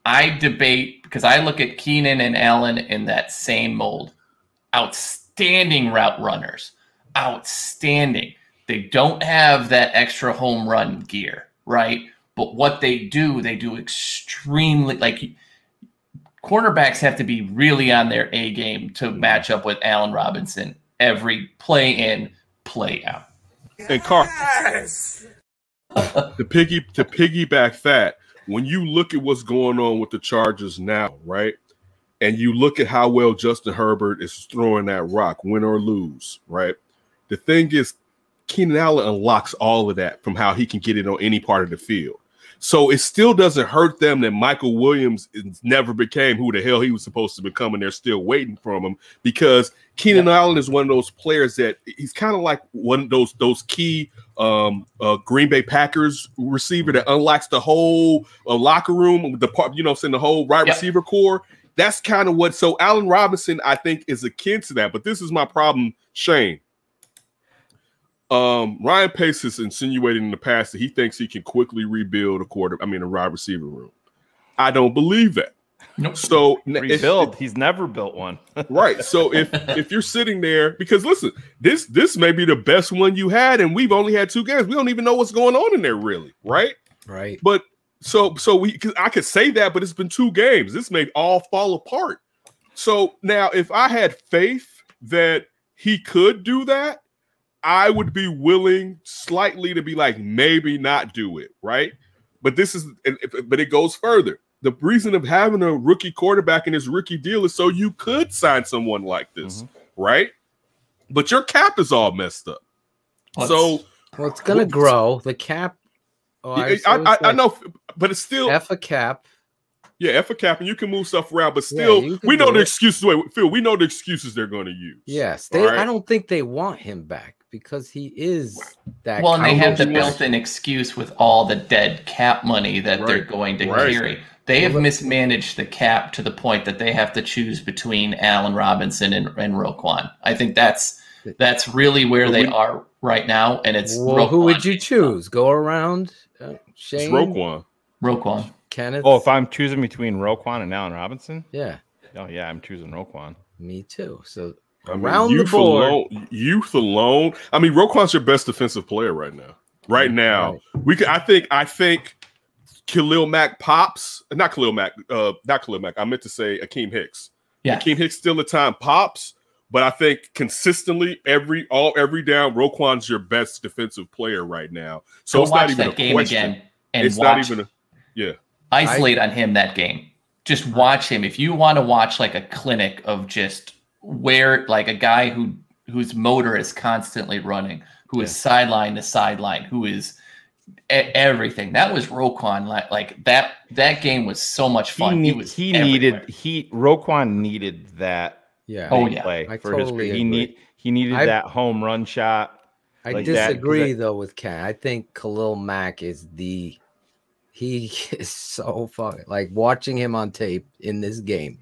I debate because I look at Keenan and Allen in that same mold. Outstanding route runners. Outstanding. They don't have that extra home run gear, right? But what they do extremely, like, cornerbacks have to be really on their A game to match up with Allen Robinson every play in, play out. And Carl, to piggyback that, when you look at what's going on with the Chargers now, right? And you look at how well Justin Herbert is throwing that rock, win or lose, right? The thing is, Keenan Allen unlocks all of that from how he can get it on any part of the field. So it still doesn't hurt them that Michael Williams never became who the hell he was supposed to become, and they're still waiting for him, because Keenan Allen is one of those players that he's kind of like one of those key Green Bay Packers receiver that unlocks the whole locker room, the part, you know, saying the whole receiver core. That's kind of what. So Allen Robinson, I think, is akin to that. But this is my problem, Shane. Ryan Pace has insinuated in the past that he thinks he can quickly rebuild a wide receiver room. I don't believe that. Nope. So rebuild. He's never built one. Right. So if you're sitting there, because listen, this may be the best one you had, and we've only had 2 games. We don't even know what's going on in there, really. Right. Right. But so I could say that, but it's been 2 games. This may all fall apart. So now, if I had faith that he could do that, I would be willing slightly to be like, maybe not do it, right? But but it goes further. The reason of having a rookie quarterback in his rookie deal is so you could sign someone like this, right? But your cap is all messed up. Well, it's going to grow. The cap. I know, but it's still F a cap. Yeah, F a cap, and you can move stuff around, but still, we know the excuses. Wait, Phil, we know the excuses they're going to use. Yes, I don't think they want him back because he is that. Well, and they have the built-in excuse with all the dead cap money that they're going to carry. They have mismanaged the cap to the point that they have to choose between Allen Robinson and Roquan. I think that's really where they are right now, and it's Roquan. Who would you choose? Go around, Shane? It's Roquan. Kenneth? Oh, if I'm choosing between Roquan and Allen Robinson? Yeah. Oh, yeah, I'm choosing Roquan. Me too. So around the board. Youth alone. I mean, Roquan's your best defensive player right now. Right now. I think Khalil Mack pops. Not Khalil Mack. I meant to say Akeem Hicks. Yeah. Akeem Hicks still at time pops, but I think consistently every down, Roquan's your best defensive player right now. So go it's watch not even that a game question. again and it's watch. Not even Isolate on him that game. Just watch him. If you want to watch like a clinic of just where like a guy whose motor is constantly running, who is sideline to sideline, who is everything. That was Roquan. Like that game was so much fun. Roquan needed that. Yeah. Oh yeah. Play for his. He needed that home run shot. I like disagree though with Ken. I think Khalil Mack is he is so fucking like watching him on tape in this game.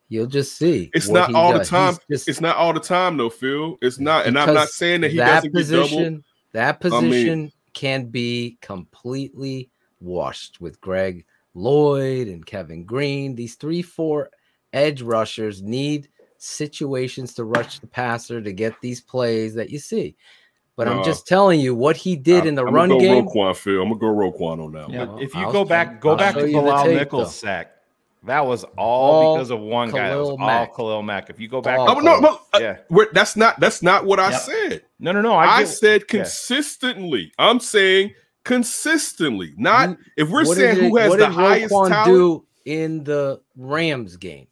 You'll just see. It's not all the time. It's not all the time though, Phil. It's not, and I'm not saying that he doesn't get double. That position can be completely washed with Greg Lloyd and Kevin Green. These 3-4 edge rushers need situations to rush the passer to get these plays that you see. But I'm just telling you what he did in the run game. Roquan, Phil. I'm gonna go Roquan on that one. But if you go back to Bilal Nichols' sack, that was all because of one guy. That was all Khalil Mack. If you go back, that's not what I said. No. I said consistently. I'm saying consistently. Not if we're saying who has the highest talent. Do in the Rams game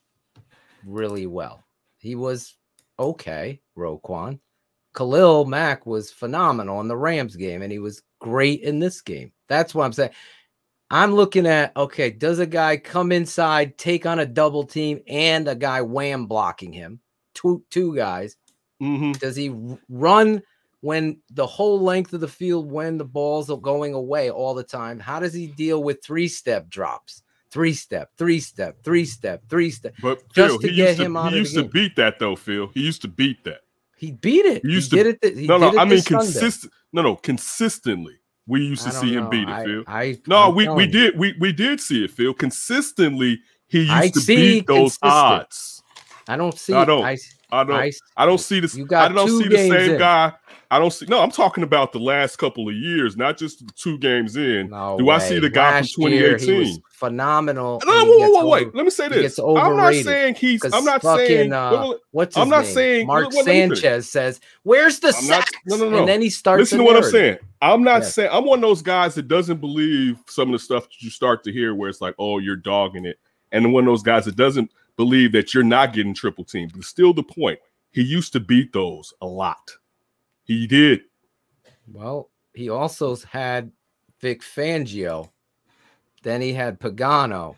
really well. He was okay, Roquan. Khalil Mack was phenomenal in the Rams game, and he was great in this game. That's what I'm saying. I'm looking at, okay, does a guy come inside, take on a double team, and a guy wham blocking him? Two guys. Mm-hmm. Does he run when the whole length of the field when the balls are going away all the time? How does he deal with 3-step drops? 3-step. But just Phil, to get him out of the game. He used to beat that, though, Phil. He used to beat that. He beat it. He did it. Consistently. We used to see him beat it, Phil. We did see it, Phil. Consistently, he used to beat those odds. I don't see. I don't see this. I don't see the same guy. I don't see. No, I'm talking about the last couple of years, not just the 2 games in. Do I see the guy from 2018? Phenomenal. No, wait. Let me say this. I'm not saying he's. I'm not saying. What's his name? Saying Mark Sanchez says, "Where's the sack?" No. And then he starts. Listen to what I'm saying. I'm not saying. I'm one of those guys that doesn't believe some of the stuff that you start to hear, where it's like, "Oh, you're dogging it," and one of those guys that doesn't believe that you're not getting triple teamed. But still, the point. He used to beat those a lot. He did. Well, he also had Vic Fangio. Then he had Pagano.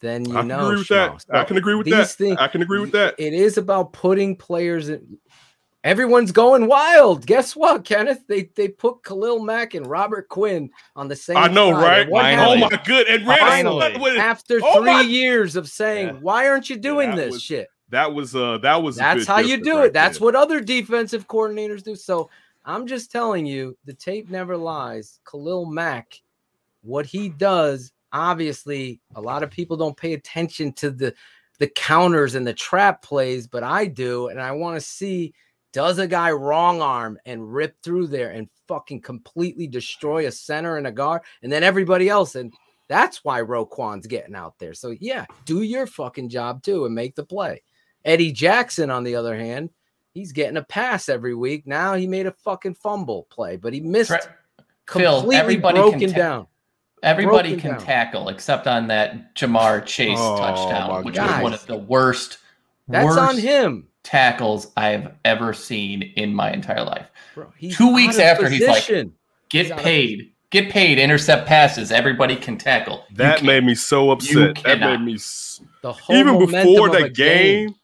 Then I can agree with that. I can agree with that. I can agree with that. It is about putting players in. Everyone's going wild. Guess what, Kenneth? They put Khalil Mack and Robert Quinn on the same. I know, side. right? Oh my good. And after 3 years of saying, "Why aren't you doing this shit?" That's how you do it. That's what other defensive coordinators do. So I'm just telling you, the tape never lies. Khalil Mack, what he does, obviously, a lot of people don't pay attention to the counters and the trap plays, but I do, and I want to see, does a guy wrong arm and rip through there and fucking completely destroy a center and a guard, and then everybody else, and that's why Roquan's getting out there. So yeah, do your fucking job too and make the play. Eddie Jackson, on the other hand, he's getting a pass every week. Now he made a fucking fumble play, but he missed completely broken down. Everybody can tackle except on that Jamar Chase touchdown, which was one of the worst. That's on him. Tackles I've ever seen in my entire life. Bro, 2 weeks after he's like, get paid, intercept passes. Everybody can tackle. That made me so upset. That made me even before the game.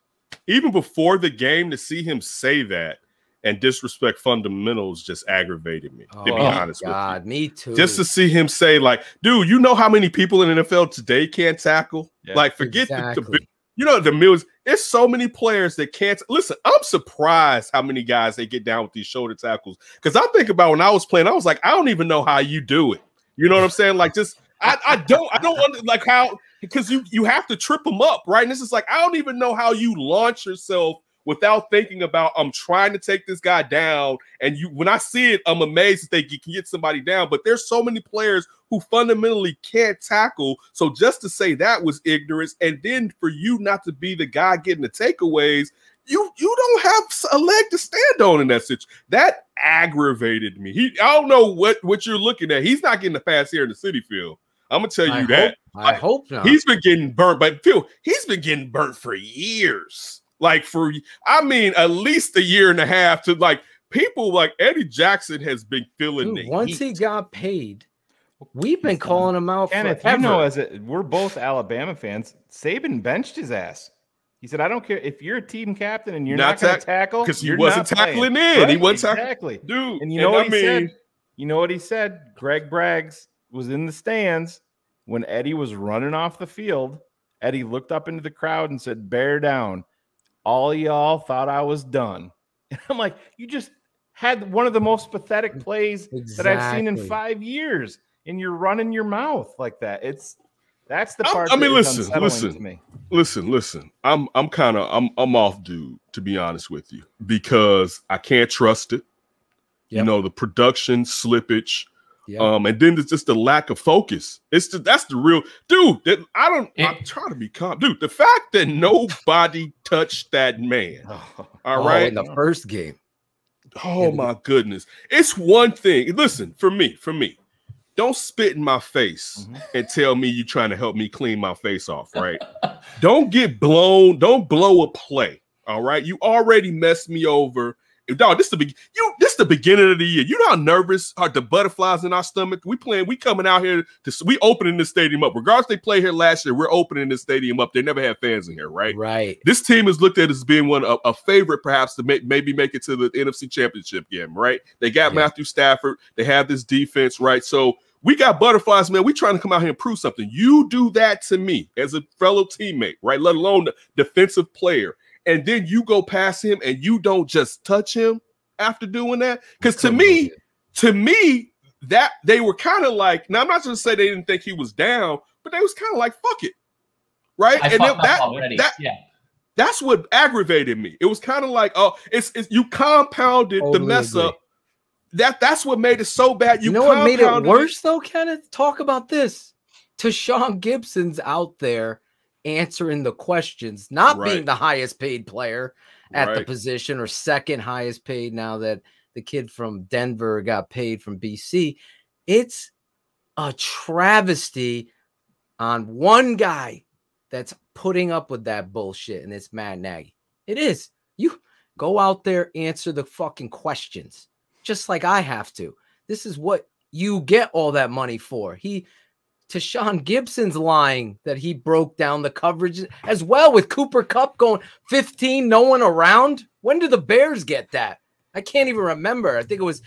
Even before the game, to see him say that and disrespect fundamentals just aggravated me, to be honest with you. Me too. Just to see him say, like, dude, you know how many people in the NFL today can't tackle? Yeah, like, forget the millions. There's so many players that can't. Listen, I'm surprised how many guys they get down with these shoulder tackles. Because I think about when I was playing, I was like, I don't even know how you do it. You know what I'm saying? Like, just I don't like how, because you have to trip them up, right? And this is like, I don't even know how you launch yourself without thinking about, I'm trying to take this guy down. And when I see it, I'm amazed that they can get somebody down. But there's so many players who fundamentally can't tackle. So just to say that was ignorance, and then for you not to be the guy getting the takeaways, you don't have a leg to stand on in that situation. That aggravated me. I don't know what you're looking at. He's not getting the pass here in the City Field. I'm gonna tell you that. I hope not. He's been getting burnt, but Phil, he's been getting burnt for years. Like at least a year and a half. To like people like Eddie Jackson has been feeling the once heat. He got paid. We've been calling him out. And if you know, we're both Alabama fans, Saban benched his ass. He said, I don't care if you're a team captain and you're not going to tackle because he you're wasn't not tackling playing. in. Right? He wasn't exactly, dude. And you know what he said? You know what he said? Greg Braggs was in the stands when Eddie was running off the field. Eddie looked up into the crowd and said, "Bear down. All y'all thought I was done." And I'm like, you just had one of the most pathetic plays that I've seen in 5 years, and you're running your mouth like that. That's the part. I mean, that is unsettling to me. Listen. I'm off, dude. To be honest with you, because I can't trust it. Yep. You know, the production slippage. Yep. And then it's just the lack of focus. That's the real dude. I'm trying to be calm, dude. The fact that nobody touched that man. All right, in the first game. Oh my goodness, it's one thing. Listen, for me, don't spit in my face and tell me you're trying to help me clean my face off. Right? Don't get blown. Don't blow a play. All right, you already messed me over. Dog, this the beginning of the year. You know how nervous are the butterflies in our stomach? We coming out here we opening this stadium up. Regardless they played here last year, we're opening this stadium up. They never had fans in here, right? Right. This team is looked at as being a favorite, perhaps, to maybe make it to the NFC Championship game, right? They got Matthew Stafford. They have this defense, right? So we got butterflies, man. We trying to come out here and prove something. You do that to me as a fellow teammate, right? Let alone the defensive player. And then you go past him and you don't just touch him after doing that. Because to me, that they were kind of like, now I'm not going to say they didn't think he was down, but they was kind of like, fuck it. Right? That's what aggravated me. It was kind of like, oh, it's you compounded the mess up. That's what made it so bad. You know what made it worse though, Kenneth? Talk about this. Tashawn Gibson's out there answering the questions, not being the highest paid player at the position or second highest paid now that the kid from Denver got paid from BC. It's a travesty on one guy that's putting up with that bullshit, and it's Matt Nagy. It is. You go out there, answer the fucking questions, just like I have to. This is what you get all that money for. Tashawn Gibson's lying that he broke down the coverage as well with Cooper Kupp going 15, no one around. When did the Bears get that? I can't even remember. I think it was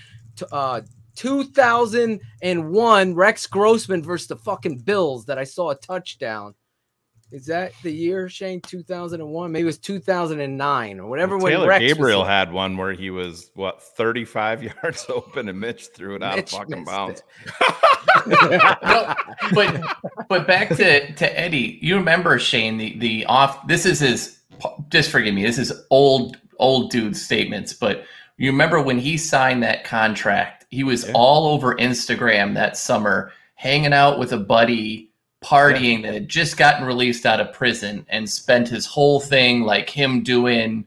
2001 Rex Grossman versus the fucking Bills that I saw a touchdown. Is that the year, Shane? 2001? Maybe it was 2009 or whatever. Well, Taylor Gabriel had one where he was 35 yards open and Mitch threw it out of fucking bounds. No, but back to Eddie. You remember, Shane, the off. This is his. Just forgive me. This is old dude statements. But you remember when he signed that contract? He was all over Instagram that summer, hanging out with a buddy, partying that had just gotten released out of prison, and spent his whole thing like him doing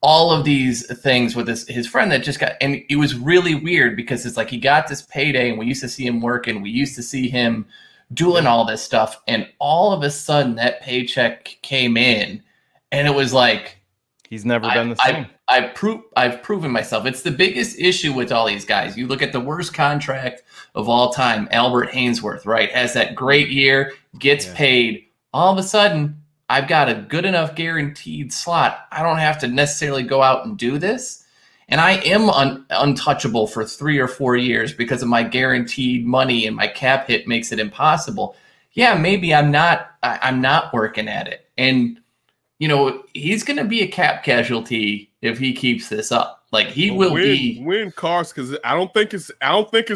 all of these things with his friend that just got, and it was really weird because it's like he got this payday and we used to see him working. We used to see him doing all this stuff. And all of a sudden that paycheck came in and it was like, he's never done the same. I've proven myself. It's the biggest issue with all these guys. You look at the worst contract of all time, Albert Hainsworth, right? Has that great year, gets paid. All of a sudden, I've got a good enough guaranteed slot. I don't have to necessarily go out and do this. And I am untouchable for 3 or 4 years because of my guaranteed money, and my cap hit makes it impossible. Yeah, maybe I'm not working at it. And you know, he's going to be a cap casualty if he keeps this up. Like he will win cars, because I don't think it's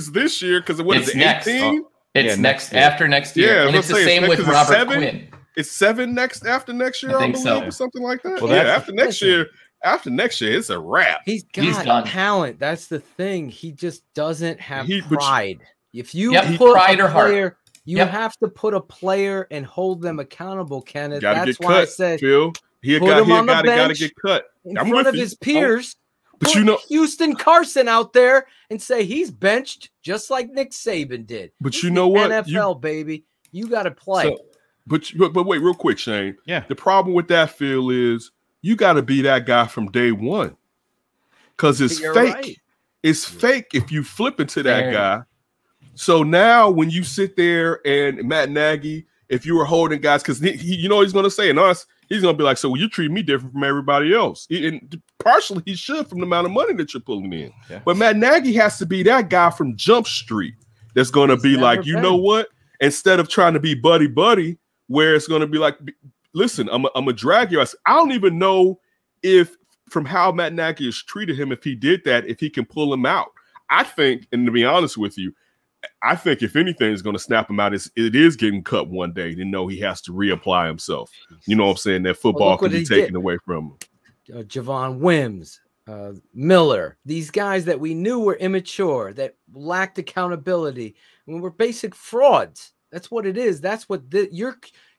this year, because what is it, 18? It's next after next year. Yeah, and it's the same with Robert Quinn. It's 7 after next year, I believe, or something like that. Well, after next year, it's a wrap. He's got talent. That's the thing. He just doesn't have pride. If you put pride or player, heart. You have to put a player and hold them accountable, Kenneth. That's why I said, Phil. He got to get cut in front of his peers. But put you know, Houston Carson out there and say he's benched just like Nick Saban did. But you know what? NFL baby, you got to play. But wait, real quick, Shane. Yeah. The problem with that, Phil, is you got to be that guy from day one, because it's fake. Right. It's fake if you flip into that guy. So now when you sit there and Matt Nagy, if you were holding guys, because you know he's going to say, and us, He's going to be like, so you treat me different from everybody else. And partially he should from the amount of money that you're pulling in. Yeah. But Matt Nagy has to be that guy from Jump Street that's going to be like, you know what? Instead of trying to be buddy-buddy, where it's going to be like, listen, I'm a drag your ass. I don't even know if from how Matt Nagy has treated him, if he did that, if he can pull him out. I think, and to be honest with you, I think if anything is going to snap him out, it is getting cut one day to know he has to reapply himself. You know what I'm saying? That football can be taken away from him. Javon Wims, Miller, these guys that we knew were immature, that lacked accountability, and were basic frauds. That's what it is. That's what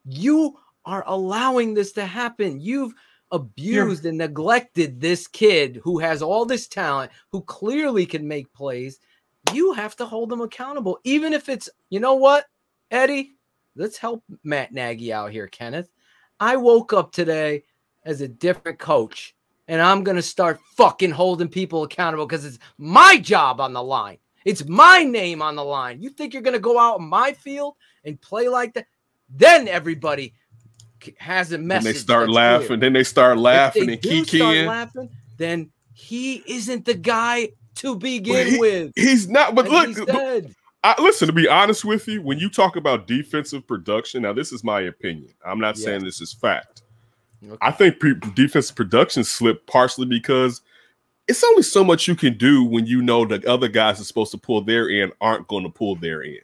you are allowing this to happen. You've abused and neglected this kid who has all this talent, who clearly can make plays. You have to hold them accountable, even if it's, you know what, Eddie, let's help Matt Nagy out here, Kenneth. I woke up today as a different coach, and I'm going to start fucking holding people accountable because it's my job on the line. It's my name on the line. You think you're going to go out in my field and play like that? Then everybody has a message. And they start laughing. Clear. Then they start laughing and kikiing. Then he isn't the guy to begin with. He's not, but look, listen, to be honest with you, when you talk about defensive production, now this is my opinion. I'm not saying this is fact. Okay. I think defensive production slipped partially because it's only so much you can do when you know the other guys are supposed to pull their end aren't going to pull their end.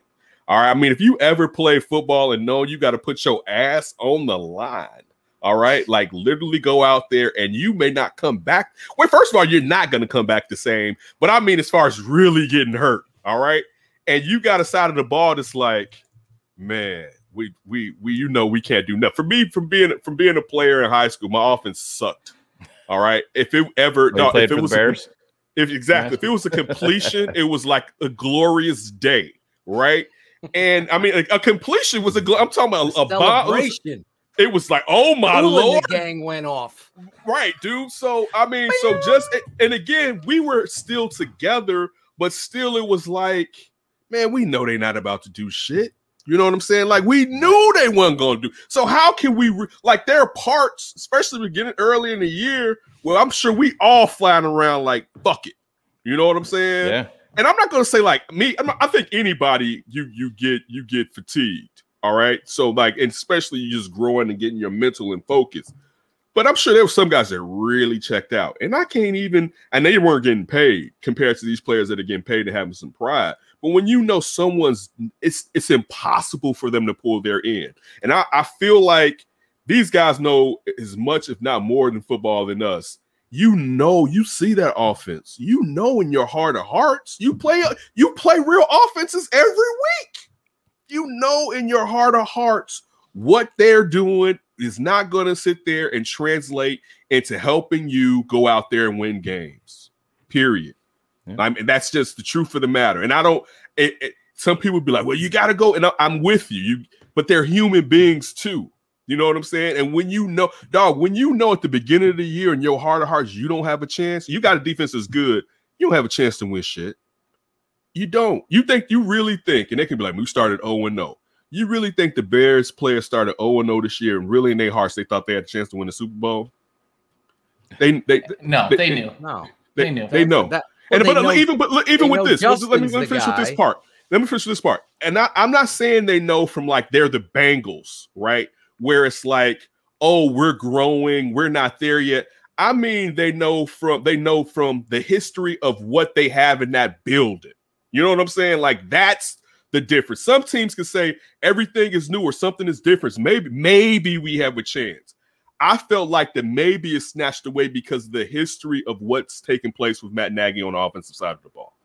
All right. I mean, if you ever play football and know you got to put your ass on the line, all right, like literally go out there and you may not come back. Well, first of all, you're not going to come back the same. But I mean, as far as really getting hurt, all right, and you got a side of the ball that's like, man, we you know we can't do nothing. For me, from being a player in high school, my offense sucked. All right, if it ever if it was the Bears, if it was a completion, it was like a glorious day, right? And I mean, a completion was I'm talking about a celebration. It was like, oh my Lord, the gang went off. Right, dude. So I mean, and again, we were still together, but still it was like, man, we know they're not about to do shit. You know what I'm saying? Like, we knew they weren't going to do. So how can we like there are parts, especially beginning early in the year, where I'm sure we all flying around like, fuck it. You know what I'm saying? Yeah. And I'm not going to say like me. I think anybody you get fatigued. All right. So like, and especially you just growing and getting your mental in focus. But I'm sure there were some guys that really checked out. And I can't even, and they weren't getting paid compared to these players that are getting paid and having some pride. But when you know it's impossible for them to pull their end. And I feel like these guys know as much, if not more than football than us. You know, you see that offense. You know in your heart of hearts, you play real offenses every week. You know in your heart of hearts what they're doing is not going to sit there and translate into helping you go out there and win games, period. Yeah. I mean, that's just the truth of the matter. And I don't some people be like, well, you got to go. And I'm with you, but they're human beings too. You know what I'm saying? And when you know, dog, when you know at the beginning of the year in your heart of hearts, you don't have a chance, you got a defense that's good, you don't have a chance to win shit. You don't. You really think, and they can be like, we started 0-0. You really think the Bears players started 0-0 this year, and really in their hearts they thought they had a chance to win the Super Bowl? They knew. They know. Even with this, let me finish with this part. Let me finish with this part. And I'm not saying they know from like they're the Bengals, right? Where it's like, oh, we're growing, we're not there yet. I mean, they know from the history of what they have in that building. You know what I'm saying? Like, that's the difference. Some teams can say everything is new or something is different. Maybe we have a chance. I felt like that maybe is snatched away because of the history of what's taking place with Matt Nagy on the offensive side of the ball.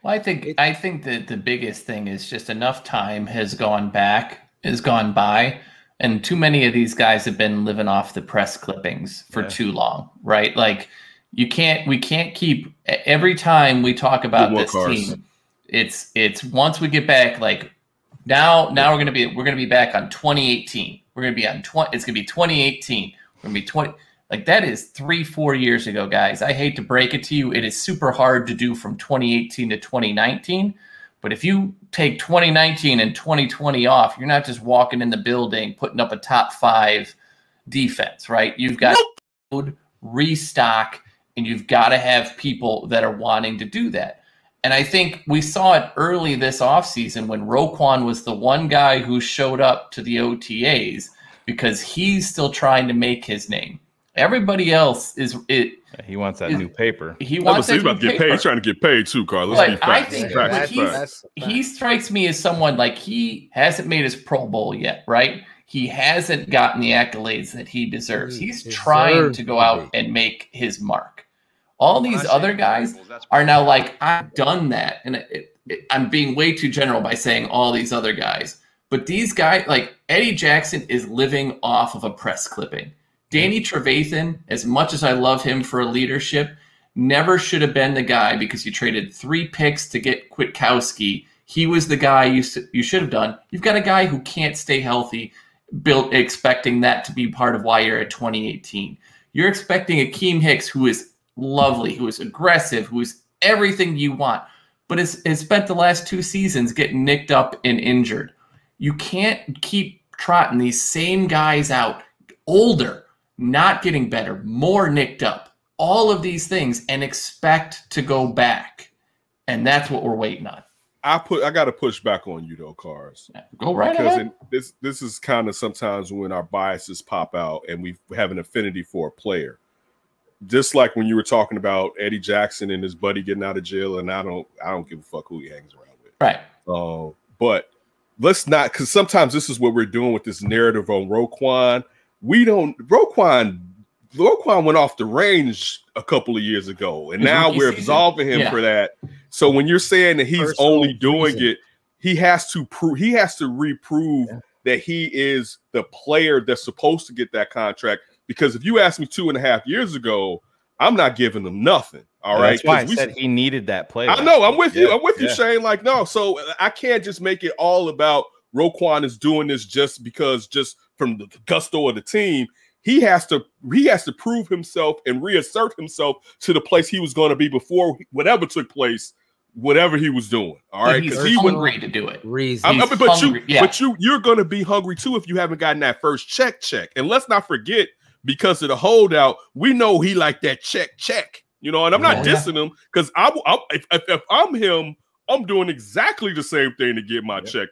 Well, I think that the biggest thing is just enough time has gone by, and too many of these guys have been living off the press clippings for too long, right? Like, we can't keep every time we talk about this team. It's once we get back, like now we're gonna be back on 2018. We're gonna be on it's gonna be 2018. We're gonna be 20. Like, that is 3-4 years ago, guys. I hate to break it to you. It is super hard to do from 2018 to 2019. But if you take 2019 and 2020 off, you're not just walking in the building, putting up a top 5 defense, right? You've got restock, and you've got to have people that are wanting to do that. And I think we saw it early this offseason when Roquan was the one guy who showed up to the OTAs because he's still trying to make his name. Everybody else is it. He wants that new paper. He wants he's about to get paid. He's trying to get paid too, Carlos. But I think he strikes me as someone like he hasn't made his Pro Bowl yet, right? He hasn't gotten the accolades that he deserves. He's trying to go out and make his mark. All these other guys are now like, I've done that. And I'm being way too general by saying all these other guys. But these guys, like Eddie Jackson, is living off of a press clipping. Danny Trevathan, as much as I love him for leadership, never should have been the guy because you traded 3 picks to get Kwiatkowski. He was the guy you should have done. You've got a guy who can't stay healthy, built expecting that to be part of why you're at 2018. You're expecting Akeem Hicks, who is lovely, who is aggressive, who is everything you want, but has spent the last 2 seasons getting nicked up and injured. You can't keep trotting these same guys out, older, not getting better, more nicked up, all of these things, and expect to go back. And that's what we're waiting on. I got to push back on you though, Cars. Go right ahead. This is kind of sometimes when our biases pop out and we have an affinity for a player. Just like when you were talking about Eddie Jackson and his buddy getting out of jail, and I don't give a fuck who he hangs around with. Right. But let's not, because sometimes this is what we're doing with this narrative on Roquan. Roquan went off the range a couple of years ago, and now we're absolving him for that. So when you're saying that he's only doing it, he has to reprove that he is the player that's supposed to get that contract. Because if you asked me 2.5 years ago, I'm not giving him nothing. All right. That's why I said he needed that play. I know. I'm with you. I'm with you, Shane. Like, no. So I can't just make it all about Roquan is doing this just from the gusto of the team. He has to prove himself and reassert himself to the place he was going to be before whatever took place, whatever he was doing. All right, because he's hungry to do it. But you're going to be hungry too if you haven't gotten that first check. And let's not forget, because of the holdout, we know he like that check. You know, and I'm not dissing him because if I'm him, I'm doing exactly the same thing to get my check.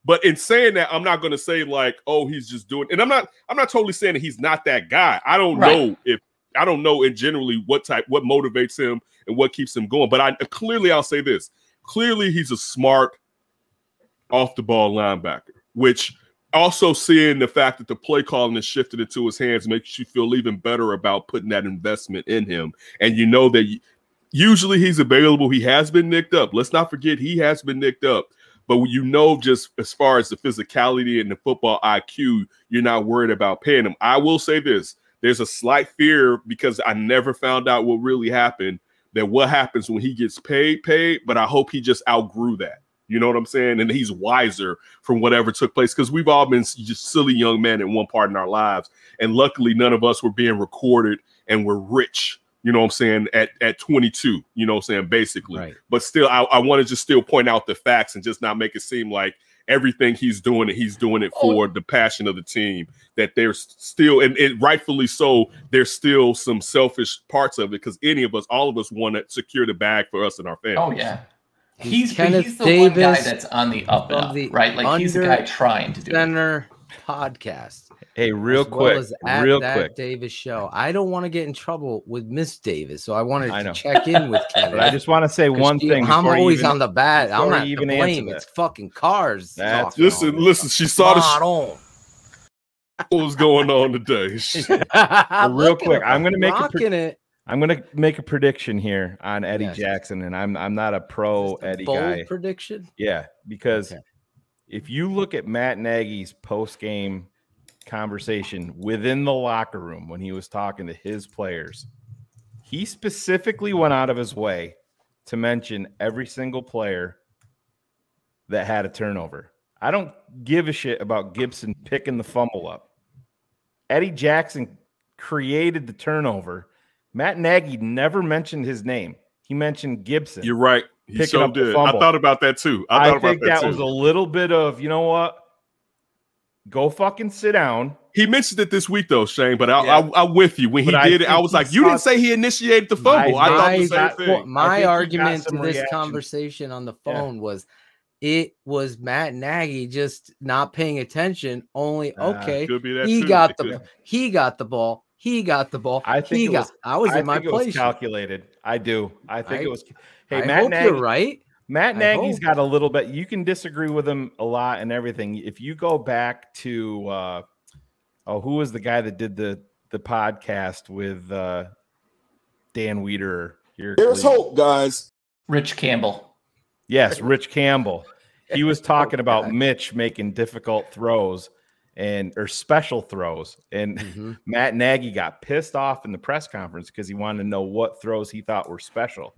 But in saying that, I'm not going to say like, oh, he's just doing. And I'm not totally saying that he's not that guy. I don't know in generally what motivates him and what keeps him going. But I'll say this. Clearly, he's a smart off the ball linebacker, which also seeing the fact that the play calling is shifted into his hands makes you feel even better about putting that investment in him. And you know that usually he's available. He has been nicked up. Let's not forget he has been nicked up. But you know, just as far as the physicality and the football IQ, you're not worried about paying him. I will say this. There's a slight fear because I never found out what really happened, that what happens when he gets paid, but I hope he just outgrew that. You know what I'm saying? And he's wiser from whatever took place, because we've all been just silly young men at one part in our lives. And luckily, none of us were being recorded and we're rich, you know what I'm saying, at 22, you know what I'm saying, basically. Right. But still, I want to just still point out the facts and just not make it seem like everything he's doing it for the passion of the team, that there's still, and rightfully so, there's still some selfish parts of it, because all of us want to secure the bag for us and our family. Oh, yeah. He's the one guy that's on the up and up, right? Like he's the guy trying to do Center podcast. Hey, real quick. Davis show. I don't want to get in trouble with Miss Davis, so I wanted to check in with Kevin. But I just want to say one thing. I'm always on the bad. I'm not even blame. It's fucking Cars. Listen. She saw what was going on today. Real quick, I'm going to make a prediction here on Eddie Jackson, and I'm not a pro Eddie guy. Prediction? Yeah, because if you look at Matt Nagy's post-game conversation within the locker room when he was talking to his players, he specifically went out of his way to mention every single player that had a turnover. I don't give a shit about Gibson picking the fumble up. Eddie Jackson created the turnover. Matt Nagy never mentioned his name. He mentioned Gibson. You're right. He so did. I thought about that too. I think that was a little bit of, you know what? Go fucking sit down. He mentioned it this week though, Shane. But I'm with you. When he did it, I was like, you didn't say he initiated the fumble. I thought the same thing. My argument to this conversation on the phone was, it was Matt Nagy just not paying attention. Only he got the ball. He got the ball. I think I was in my place. It was calculated. I do. I think it was. Hey, Matt Nagy, you're right. Matt Nagy's got a little bit. You can disagree with him a lot and everything. If you go back to, who was the guy that did the podcast with Dan Weeder? There's hope, guys. Rich Campbell. Yes, Rich Campbell. He was talking about Mitch making difficult throws or special throws. And Matt Nagy got pissed off in the press conference because he wanted to know what throws he thought were special.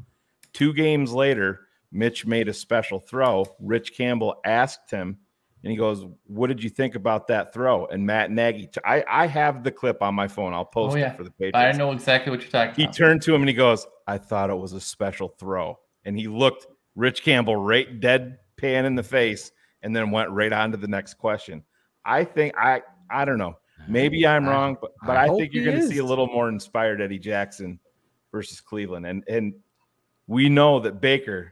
2 games later, Mitch made a special throw. Rich Campbell asked him, and he goes, "What did you think about that throw?" And Matt Nagy, I have the clip on my phone. I'll post it for the Patriots. I know exactly what you're talking about. He turned to him and he goes, "I thought it was a special throw." And he looked Rich Campbell right deadpan in the face and then went right on to the next question. I think I don't know. Maybe I'm wrong, but I think you're going to see a little more inspired Eddie Jackson versus Cleveland. And we know that Baker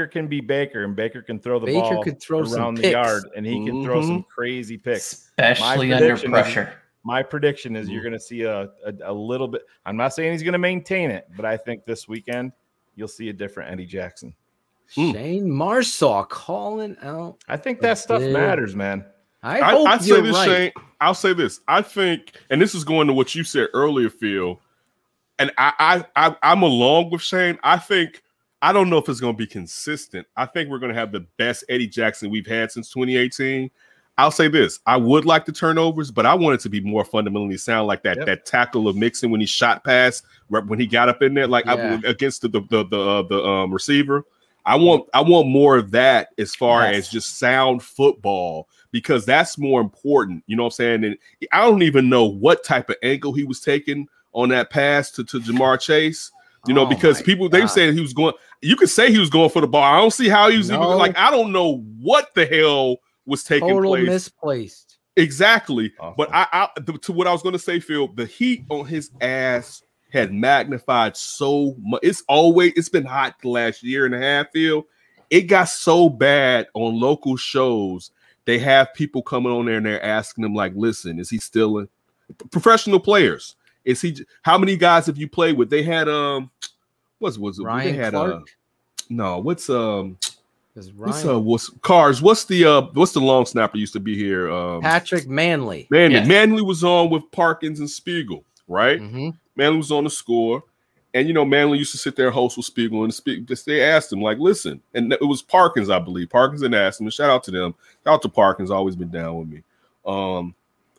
can be Baker, and Baker can throw the ball around the yard, and he can throw some crazy picks, especially under pressure. My prediction is you're going to see a little bit. I'm not saying he's going to maintain it, but I think this weekend you'll see a different Eddie Jackson. Shane Marsaw calling out. I think that stuff matters, man. I say this, right. Shane. I'll say this. I think, and this is going to what you said earlier, Phil, and I'm along with Shane. I don't know if it's going to be consistent. I think we're going to have the best Eddie Jackson we've had since 2018. I'll say this. I would like the turnovers, but I want it to be more fundamentally sound, like that tackle of Mixon when he shot past, when he got up in there, against the receiver. I want more of that as far as just sound football, because that's more important. You know what I'm saying? And I don't even know what type of angle he was taking on that pass to Jamar Chase. You know, because they said he was going. You could say he was going for the ball. I don't see how he was even like. I don't know what the hell was taking place. Misplaced. Exactly. But I to what I was going to say, Phil, the heat on his ass had magnified so much. It's been hot the last year and a half, Phil. It got so bad on local shows. They have people coming on there and they're asking them, like, listen, is he still in professional players? Is he? How many guys have you played with? They had what's Ryan they had Clark? What's Cars? What's the long snapper used to be here? Patrick Manley. Manley was on with Parkins and Spiegel, right? Manley was on the score, and Manley used to sit there and host with Spiegel, and they asked him, like, listen, and it was Parkins, I believe. Parkins and asked him, and shout out to them. Shout out to Parkins, always been down with me.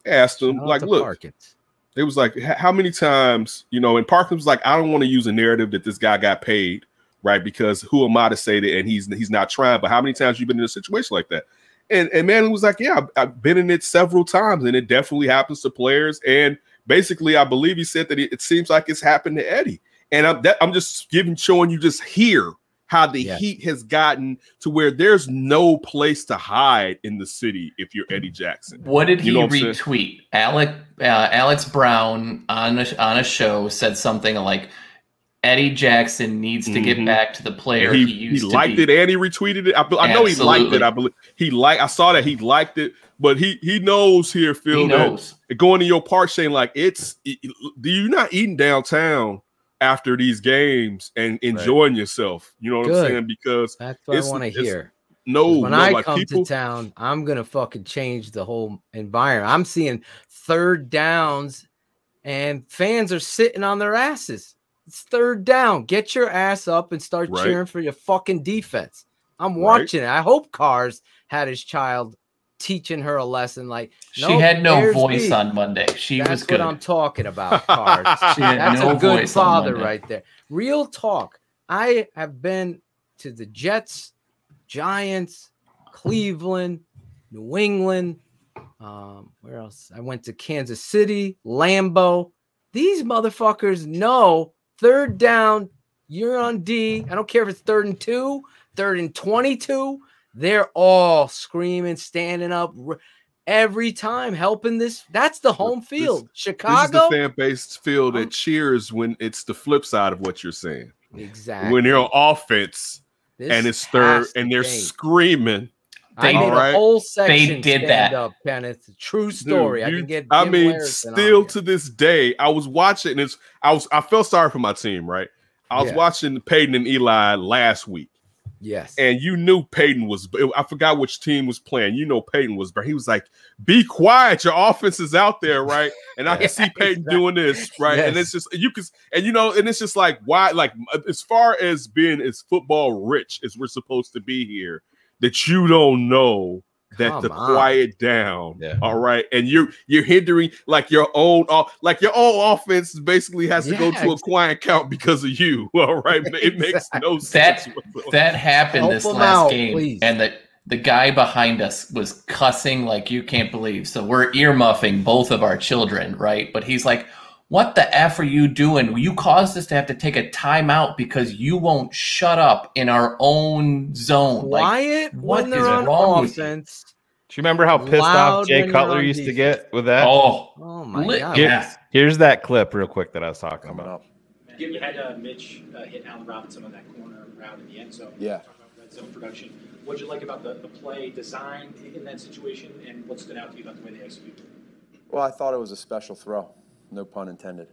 Asked him, like, look. Parkins. It was like, how many times, and Parkins was like, I don't want to use a narrative that this guy got paid, right? Because who am I to say that? And he's not trying. But how many times you been in a situation like that? And Manley was like, yeah, I've been in it several times, and it definitely happens to players. And basically, I believe he said that it seems like it's happened to Eddie. And I'm just showing you just here how the heat has gotten to where there's no place to hide in the city if you're Eddie Jackson. What did he retweet? Alex Brown on a show said something like, Eddie Jackson needs to get back to the player he used to be. He liked it and he retweeted it. I know he liked it. I believe I saw that he liked it, but he knows here, Phil. He knows. Going to your part, Shane, like you're not eating downtown after these games and enjoying yourself. You know what I'm saying? Because that's what I want to hear. When I come to town, I'm gonna fucking change the whole environment. I'm seeing third downs and fans are sitting on their asses. It's third down. Get your ass up and start cheering for your fucking defense. I'm watching it. I hope Cars had his child teaching her a lesson. Like, she had no voice on Monday. That's good. What I'm talking about, Cars. That's a good father right there. Real talk. I have been to the Jets, Giants, Cleveland, New England. Where else? I went to Kansas City, Lambeau. These motherfuckers know third down, you're on D. I don't care if it's 3rd and 2, 3rd and 22. They're all screaming, standing up. every time helping this. That's the home field. This Chicago. is the fan base field that cheers when it's the flip side of what you're saying. Exactly. When they're on offense and it's third and they're screaming. I made a whole section. They did stand that. up, Kenneth. True story. Dude, I can get. I Jim mean, Larison on still you. to this day, I was watching. I felt sorry for my team, right? I was watching Peyton and Eli last week. Yes. And you knew Peyton was. I forgot which team was playing. You know, Peyton was. He was like, "Be quiet. Your offense is out there, right?" And I can see Peyton doing this, right? And it's just and it's just like, why? Like, as far as being as football rich as we're supposed to be here, that you don't know that quiet down, all right, and you're hindering like your own offense basically has to go to a quiet count because of you, all right. It makes no sense. That happened this last game, and the guy behind us was cussing like you can't believe. So we're earmuffing both of our children, right? But he's like, "What the F are you doing? You caused us to have to take a timeout because you won't shut up in our own zone." Quiet when they're on offense. Do you remember how pissed off Jay Cutler used to get with that? Oh my God. Here's that clip real quick that I was talking about. You had Mitch hit Allen Robinson on that corner route in the end zone. Yeah. Talking about red zone production. What did you like about the play design in that situation, and what stood out to you about the way they executed? Well, I thought it was a special throw. No pun intended.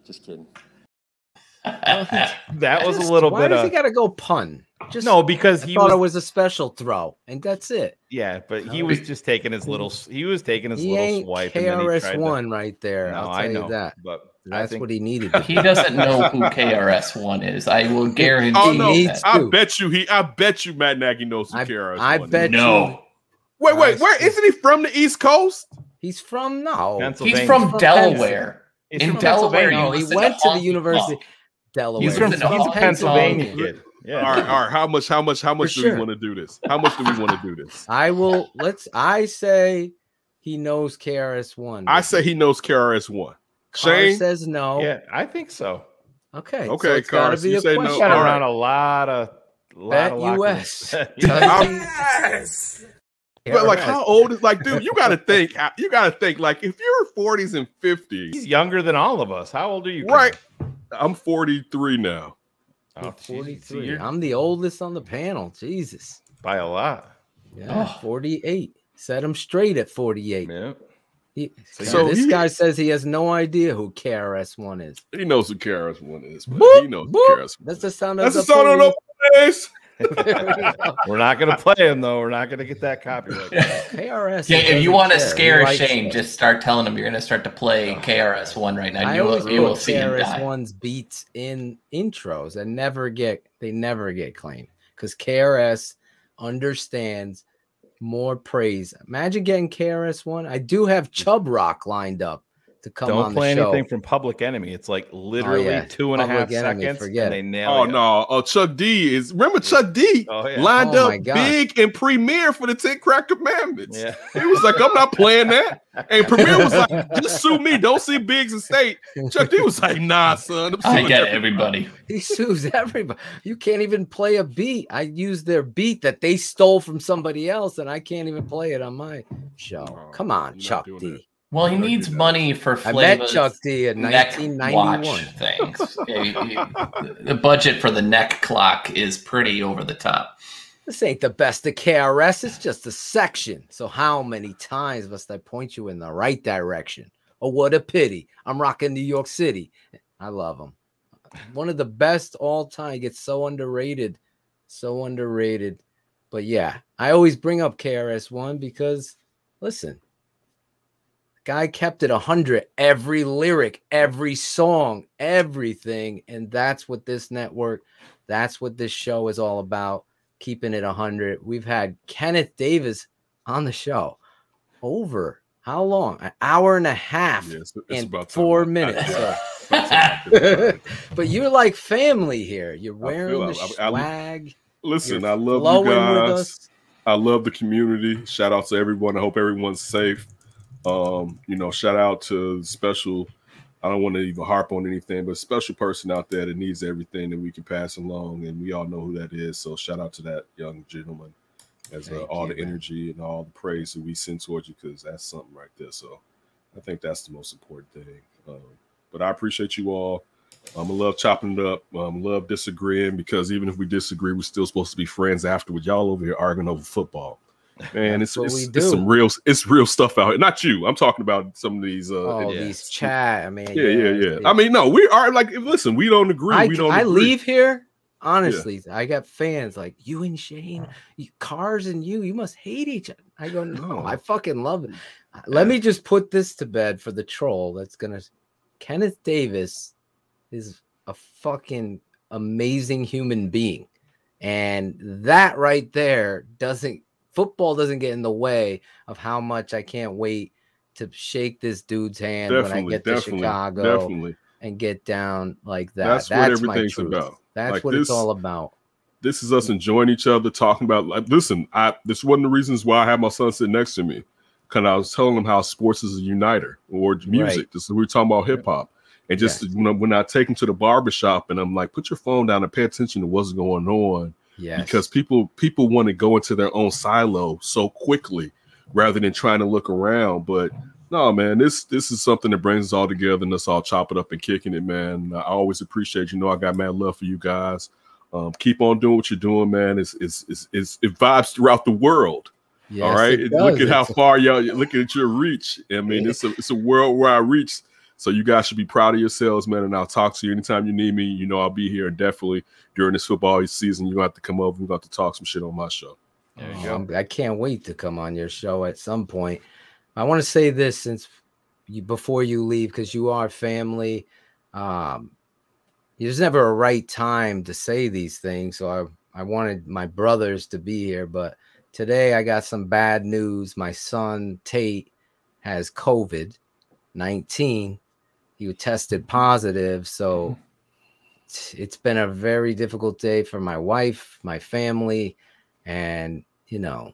Just kidding. That was a little Why bit does of. he got to go pun? No, because I he thought was. it was a special throw, and that's it. Yeah, but he was just taking his little. He was taking his He little ain't swipe. And then he tried KRS-One right there. No, I'll I tell know you that. But That's what he needed. He doesn't know who KRS-One is. I will guarantee. Oh no! that. I bet you Matt Nagy knows who KRS-One I is. bet No. Wait, where isn't he from? The East Coast? He's from He's from Delaware. He's In from Delaware, Pennsylvania. you He listen went to the Honky University. Tonk. Delaware. He's from. He's a He's a Pennsylvania Honky kid. Yeah. All right. How much do sure. we want to do this? How much do we want to do this? I will. I say he knows KRS-One. I say he knows KRS-One. Carr Shane says no. Yeah, I think so. Okay. Okay, so it's gotta Carson, be you a say no. question. Got All around right. a lot of Bet locker US. rooms. Yes. But like, how old is dude? You got to think. Like, if you're 40s and 50s, He's younger than all of us. How old are you? right? I'm 43 now. Oh, 43. I'm the oldest on the panel. Jesus. By a lot. Yeah, 48. Set him straight at 48. Yeah. This guy says he has no idea who KRS-One is. He knows who KRS-One is. But Boop, he knows who boop. KRS-One. That's the sound of That's the the sound of the police. We're not going to play him, though. We're not going to get that copyright. KRS. Yeah, if you want to care. scare He likes Shane, it. just start telling him you're going to start to play KRS-One right now. I You always will put see him die. KRS-One's beats in intros and never get claimed because KRS understands more praise. Imagine getting KRS-One. I do have Chub Rock lined up to come Don't on play the show. anything from Public Enemy. It's like literally 2.5 Public Enemy, seconds, forget and they it. nail Oh it. no! Oh, Chuck D is. Remember Chuck D lined Oh, my up God. big and Premiere for the 10 Crack Commandments. Yeah. He was like, "I'm not playing that." And Premiere was like, "Just sue me. Don't see Biggs and State." Chuck D was like, "Nah, son. I'm I suing get everybody. He sues everybody. You can't even play a beat. I use their beat that they stole from somebody else, and I can't even play it on my show. Come on, Chuck D. Well, he needs money for I met Flava's Chuck D in neck 1991. watch things. The budget for the neck clock is pretty over the top. This ain't the best of KRS. It's just a section. So how many times must I point you in the right direction? Oh, what a pity. I'm rocking New York City. I love him. One of the best all time. He gets so underrated. So underrated. But yeah, I always bring up KRS-One because, listen, guy kept it 100, every lyric, every song, everything. And that's what this network, that's what this show is all about, keeping it 100. We've had Kenneth Davis on the show over how long? An hour and a half and 4 minutes. But you're like family here. You're wearing the swag. Listen, You're I love flowing you with guys. us. I love the community. Shout out to everyone. I hope everyone's safe. Shout out to special. I don't want to even harp on anything, but a special person out there that needs everything that we can pass along, and we all know who that is. So shout out to that young gentleman. as all the energy and all the praise that we send towards you, because that's something right there. So I think that's the most important thing. But I appreciate you all. I love chopping it up. Love disagreeing, because even if we disagree, we're still supposed to be friends afterwards. Y'all over here arguing over football. Man, it's some real stuff out here. Not you. I'm talking about some of these these chat. I mean, yeah. I mean, no, we are like, listen, we don't agree. I leave here. Honestly, I got fans like you and Shane, Cars and you must hate each other. I go, no, I fucking love it. Let me just put this to bed for the troll that's gonna. Kenneth Davis is a fucking amazing human being, and that right there football doesn't get in the way of how much I can't wait to shake this dude's hand when I get to Chicago and get down like that. That's what everything's about. That's like what it's all about. This is us enjoying each other, talking about, like, listen, this is one of the reasons why I have my son sitting next to me, because I was telling him how sports is a uniter, or music. Right. This is, we were talking about hip hop. And just when I take him to the barbershop and I'm like, put your phone down and pay attention to what's going on. Yes. Because people want to go into their own silo so quickly rather than trying to look around. But no, man, this is something that brings us all together and us all chopping up and kicking it, man. I always appreciate, I got mad love for you guys. Keep on doing what you're doing, man. It vibes throughout the world. Yes, all right. Look at how far y'all look at your reach. I mean, it's a world where I reach. So you guys should be proud of yourselves, man. And I'll talk to you anytime you need me. I'll be here, and definitely during this football season, you're going to have to come over. We're going to have to talk some shit on my show. There you go. I can't wait to come on your show at some point. I want to say this before you leave, because you are family. There's never a right time to say these things. So I wanted my brothers to be here, but today I got some bad news. My son Tate has COVID-19. He tested positive. So it's been a very difficult day for my wife, my family, and the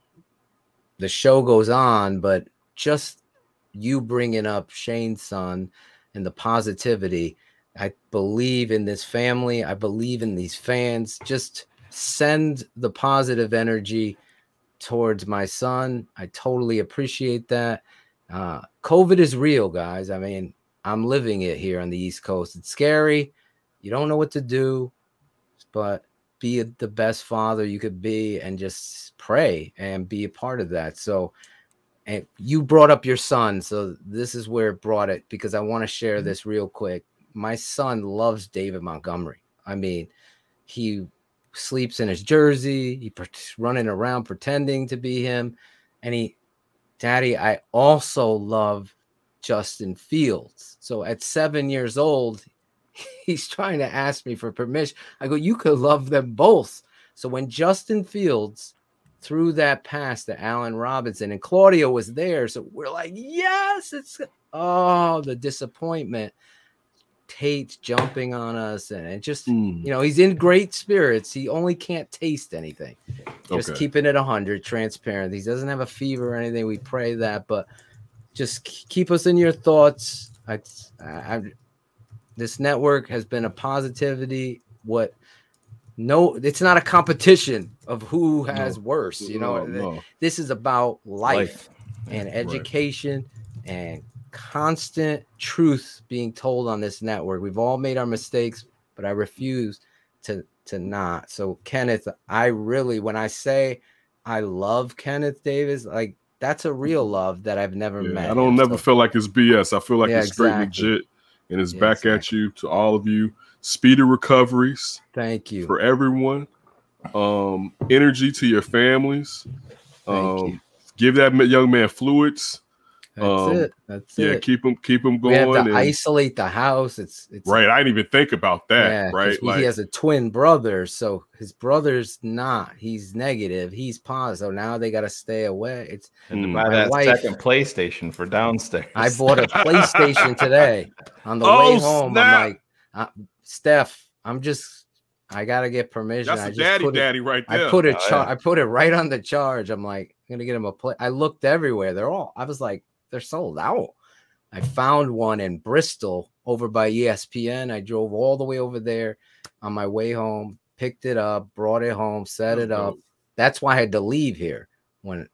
show goes on, but just you bringing up Shane's son and the positivity. I believe in this family. I believe in these fans. Just send the positive energy towards my son. I totally appreciate that. COVID is real, guys. I mean, I'm living it here on the East Coast. It's scary. You don't know what to do, but be the best father you could be and just pray and be a part of that. So, and you brought up your son. So this is where it brought it, because I want to share this real quick. My son loves David Montgomery. I mean, he sleeps in his jersey. He's running around pretending to be him. And Daddy, I also love Justin Fields. So at 7 years old, he's trying to ask me for permission. I go, you could love them both. So when Justin Fields threw that pass to Allen Robinson, and Claudio was there, so we're like, yes, the disappointment. Tate's jumping on us, and it just, he's in great spirits. He only can't taste anything. Just keeping it 100, transparent. He doesn't have a fever or anything. We pray that, but just keep us in your thoughts. This network has been a positivity. It's not a competition of who has worse. No. This is about life and education and constant truth being told on this network. We've all made our mistakes, but I refuse to not. So Kenneth, when I say I love Kenneth Davis, like, that's a real love that I've never met. I don't never feel like it's BS. I feel like it's straight legit, and it's back at you, to all of you. Speedy recoveries. Thank you. For everyone. Energy to your families. Give that young man fluids. That's it. Keep him going. We have to isolate the house. It's right. I didn't even think about that. Right. He has a twin brother, so his brother's not. He's negative. He's positive. So now they got to stay away. And to buy that second PlayStation for downstairs. I bought a PlayStation today on the way home. Snap. I'm like, Steph, I gotta get permission. That's daddy right there. I put it right on the charge. I'm like, I'm gonna get him a play. I looked everywhere. I was like, they're sold out. I found one in Bristol over by ESPN. I drove all the way over there on my way home, picked it up, brought it home, set it up. that's why I had to leave here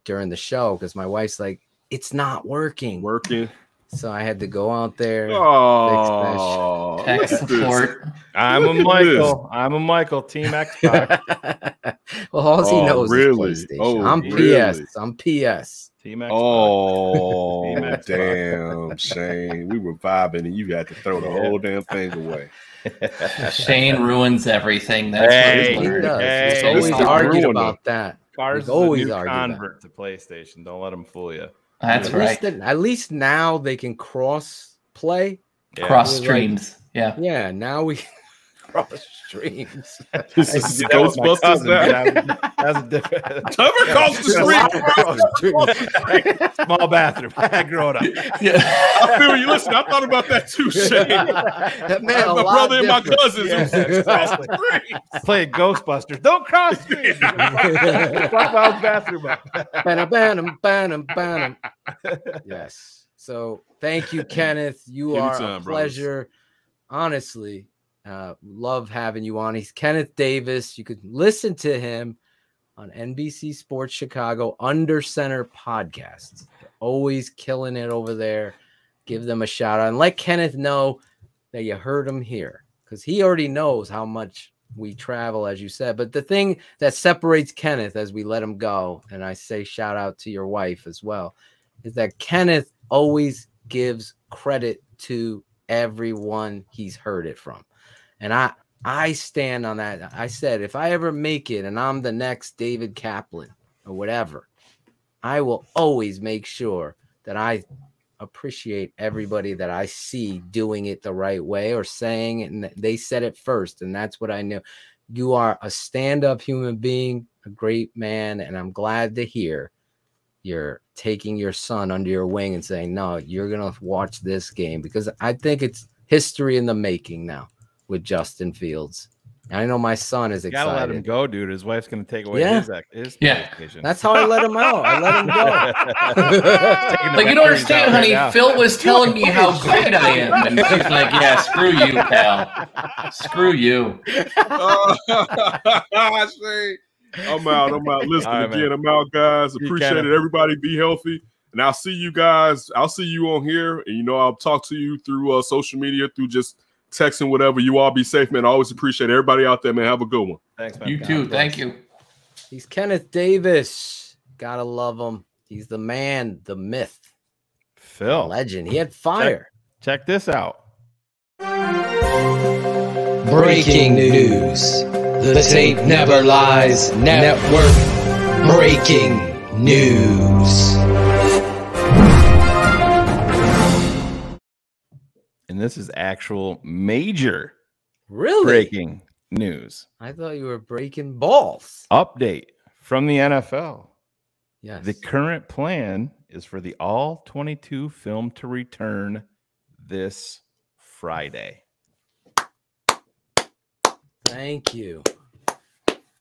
during the show, because my wife's like, it's not working. So I had to go out there. Oh, tech support. I'm a Michael. I'm a Michael. Team Xbox. Well, all he knows is PlayStation. Oh, I'm really? PS. I'm PS. Team Xbox. Oh, Team Xbox. damn, Shane. We were vibing and you had to throw the whole damn thing away. Shane ruins everything. That's what He we learned. does. He's Hey, always listen, argued ruined about that. Cars He's is always a new argued that. convert to PlayStation. Don't let them fool you. That's right. At least now they can cross play. Cross streams. Yeah, now we can cross streams. This is the Ghostbusters now. That's a different. Never cross the street. Small bathroom. I grew up. I feel you. Listen, I thought about that too, Shane. That man, my brother and my cousins. Playing Ghostbusters. Don't cross street. Fuck my bathroom up. Banum. Yes. So thank you, Kenneth. You are a pleasure. Honestly, love having you on. He's Kenneth Davis. You could listen to him on NBC Sports Chicago Under Center podcast. Always killing it over there. Give them a shout out and let Kenneth know that you heard him here, because he already knows how much we travel, as you said. But the thing that separates Kenneth, as we let him go, and I say shout out to your wife as well, is that Kenneth always gives credit to everyone he's heard it from. And I stand on that. I said, if I ever make it and I'm the next David Kaplan or whatever, I will always make sure that I appreciate everybody that I see doing it the right way or saying it, and they said it first, and that's what I knew. You are a stand-up human being, a great man, and I'm glad to hear you're taking your son under your wing and saying, no, you're going to watch this game, because I think it's history in the making now with Justin Fields. And I know my son is excited. Gotta let him go, dude. His wife's going to take away his PlayStation. That's how I let him out. I let him go. Like, you don't understand, honey. Phil was telling me how great I am. And she's like, yeah, screw you, pal. Screw you. I'm out. Listen, right, again, I'm out, guys. Appreciate it. Everybody be healthy. And I'll see you guys. I'll see you on here. And, I'll talk to you through social media, through just texting, whatever. You all be safe, man. I always appreciate everybody out there, man. Have a good one. Thanks, man. You too. Thank you. He's Kenneth Davis. Gotta love him. He's the man, the myth. Phil. Legend. He had fire. Check this out. Breaking news. The tape never lies. Network breaking news. And this is actual major breaking news. I thought you were breaking balls. Update from the NFL. Yes. The current plan is for the All-22 film to return this Friday. Thank you.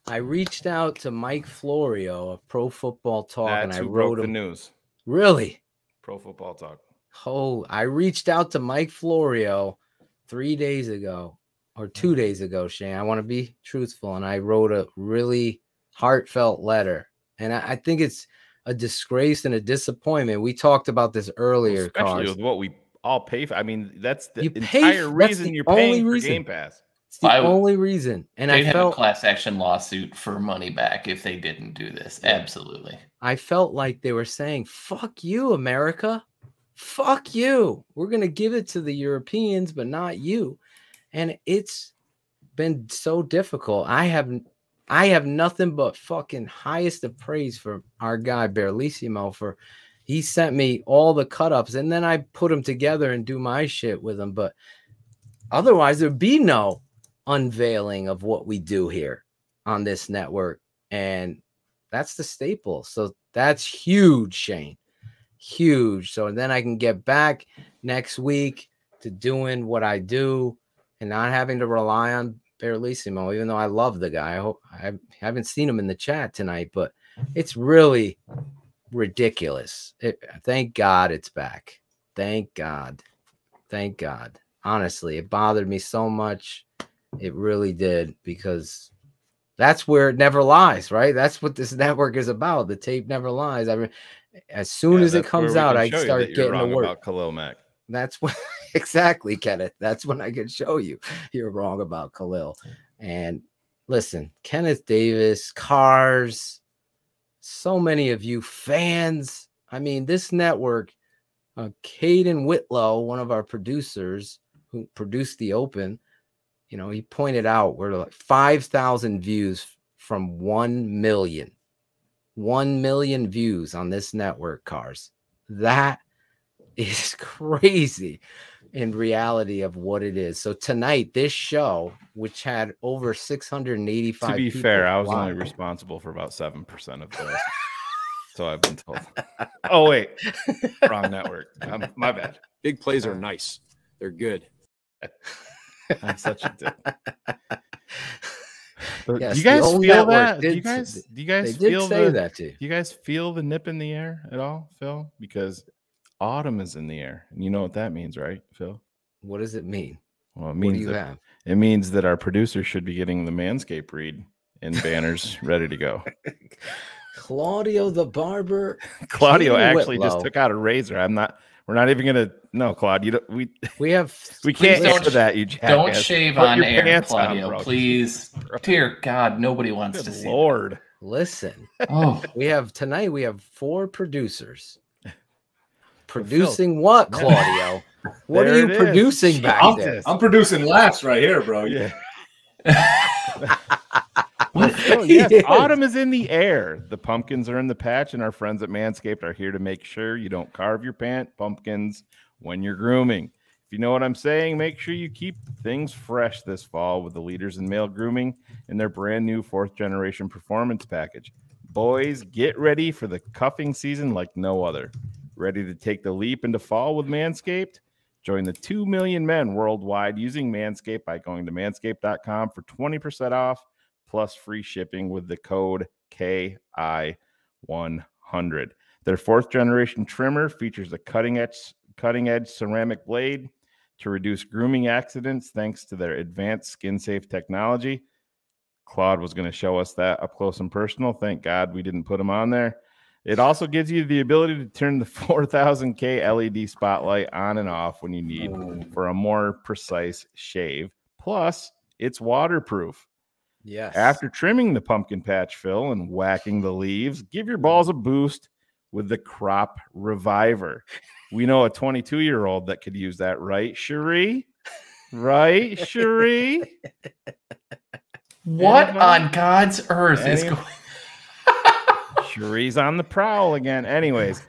I reached out to Mike Florio of Pro Football Talk, and I wrote him the news. Really? Pro Football Talk. Oh, I reached out to Mike Florio 3 days ago or 2 days ago, Shane. I want to be truthful, and I wrote a really heartfelt letter. And I think it's a disgrace and a disappointment. We talked about this earlier, especially with what we all pay for. I mean, that's the entire reason you're paying for Game Pass. It's the only reason. And I felt have a class action lawsuit for money back if they didn't do this. Absolutely. I felt like they were saying, fuck you, America. Fuck you. We're going to give it to the Europeans, but not you. And it's been so difficult. I have nothing but fucking highest of praise for our guy, Berlissimo, for he sent me all the cut-ups, and then I put them together and do my shit with them. But otherwise, there'd be no unveiling of what we do here on this network. And that's the staple. So that's huge, Shane. Huge. So then I can get back next week to doing what I do and not having to rely on Berlissimo, even though I love the guy. I haven't seen him in the chat tonight, but it's really ridiculous. Thank God it's back. Thank God. Thank God. Honestly, it bothered me so much. It really did, because That's where it never lies, right? That's what this network is about. The tape never lies. I mean, as soon as it comes out, I start getting to work. About Khalil Mack. That's what exactly, Kenneth. That's when I can show you you're wrong about Khalil. And listen, Kenneth Davis, Cars, so many of you fans. I mean, this network, Caden Whitlow, one of our producers who produced the Open, you know, he pointed out we're like 5,000 views from 1 million. 1 million views on this network, Cars. That is crazy in reality of what it is. So tonight, this show, which had over 685 To be people fair, I was live. only responsible for about 7% of those. So I've been told. Oh, wait. Wrong network. My bad. Big plays are nice. They're good. I'm such a dick. Yes, do you guys the old feel network that? Do did- you guys they did feel say that to you. Do you guys feel the nip in the air at all, Phil? Because autumn is in the air. And you know what that means, right, Phil? What does it mean? Well, it What do means you that have? it means that our producer should be getting the Manscaped read and banners ready to go. Claudio the barber. Claudio Caden actually just Whitlow. took out a razor. We're not even gonna. No, Claude, you don't. We have. We can't Please answer that. You jackass. Don't shave Put on your air, pants on, Claudio, bro. please. Dear God, nobody wants to see. Lord, listen. Oh, we have 4 producers. Producing what, Claudio? What There are you it is. producing back there? I'm producing laughs right here, bro. Yeah. Oh, yes, autumn is in the air. The pumpkins are in the patch, and our friends at Manscaped are here to make sure you don't carve your pumpkins when you're grooming. If you know what I'm saying, make sure you keep things fresh this fall with the leaders in male grooming and their brand new 4th generation performance package. Boys, get ready for the cuffing season like no other. Ready to take the leap into fall with Manscaped? Join the 2 million men worldwide using Manscaped by going to manscaped.com for 20% off plus free shipping with the code KI100. Their 4th generation trimmer features a cutting edge ceramic blade to reduce grooming accidents thanks to their advanced skin safe technology. Claude was going to show us that up close and personal. Thank God we didn't put him on there. It also gives you the ability to turn the 4000K LED spotlight on and off when you need for a more precise shave. Plus, it's waterproof. Yes. After trimming the pumpkin patch, Phil, and whacking the leaves, give your balls a boost with the Crop Reviver. We know a 22-year-old that could use that, right, Cherie? Right, Cherie? What on God's earth is going? Cherie's on the prowl again. Anyways.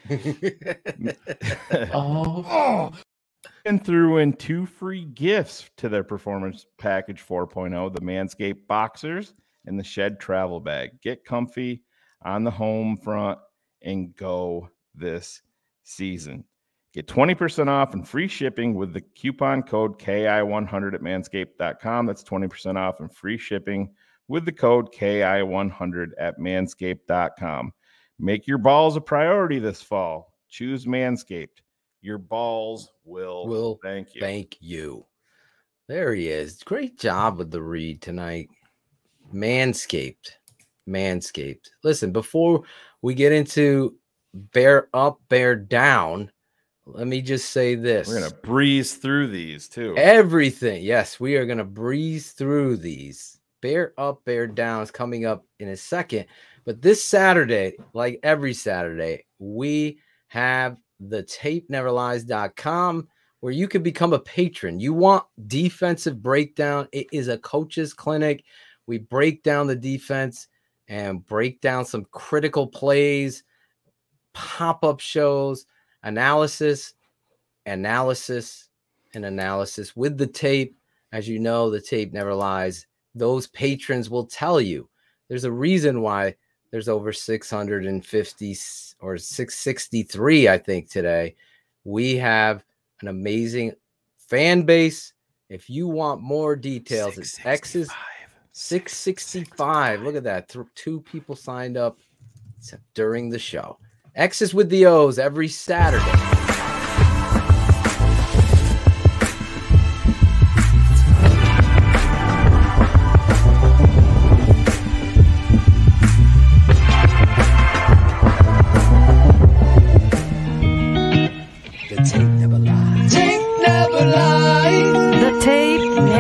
And threw in 2 free gifts to their Performance Package 4.0, the Manscaped Boxers and the Shed Travel Bag. Get comfy on the home front and go this season. Get 20% off and free shipping with the coupon code KI100 at manscaped.com. That's 20% off and free shipping with the code KI100 at manscaped.com. Make your balls a priority this fall. Choose Manscaped. Your balls will thank you. Thank you. There he is. Great job with the read tonight. Manscaped. Listen, before we get into bear up, bear down, let me just say this. We're going to breeze through these too. Everything. Yes, we are going to breeze through these. Bear up, bear down is coming up in a second. But this Saturday, like every Saturday, we have the tapeneverlies.com where you can become a patron. You want defensive breakdown. It is a coach's clinic. We break down the defense and break down some critical plays, pop-up shows, analysis with the tape. As you know, the tape never lies. Those patrons will tell you there's a reason why there's over 650 or 663, I think, today. We have an amazing fan base. If you want more details, it's X's 665. Look at that. 2 people signed up during the show. X's with the O's every Saturday.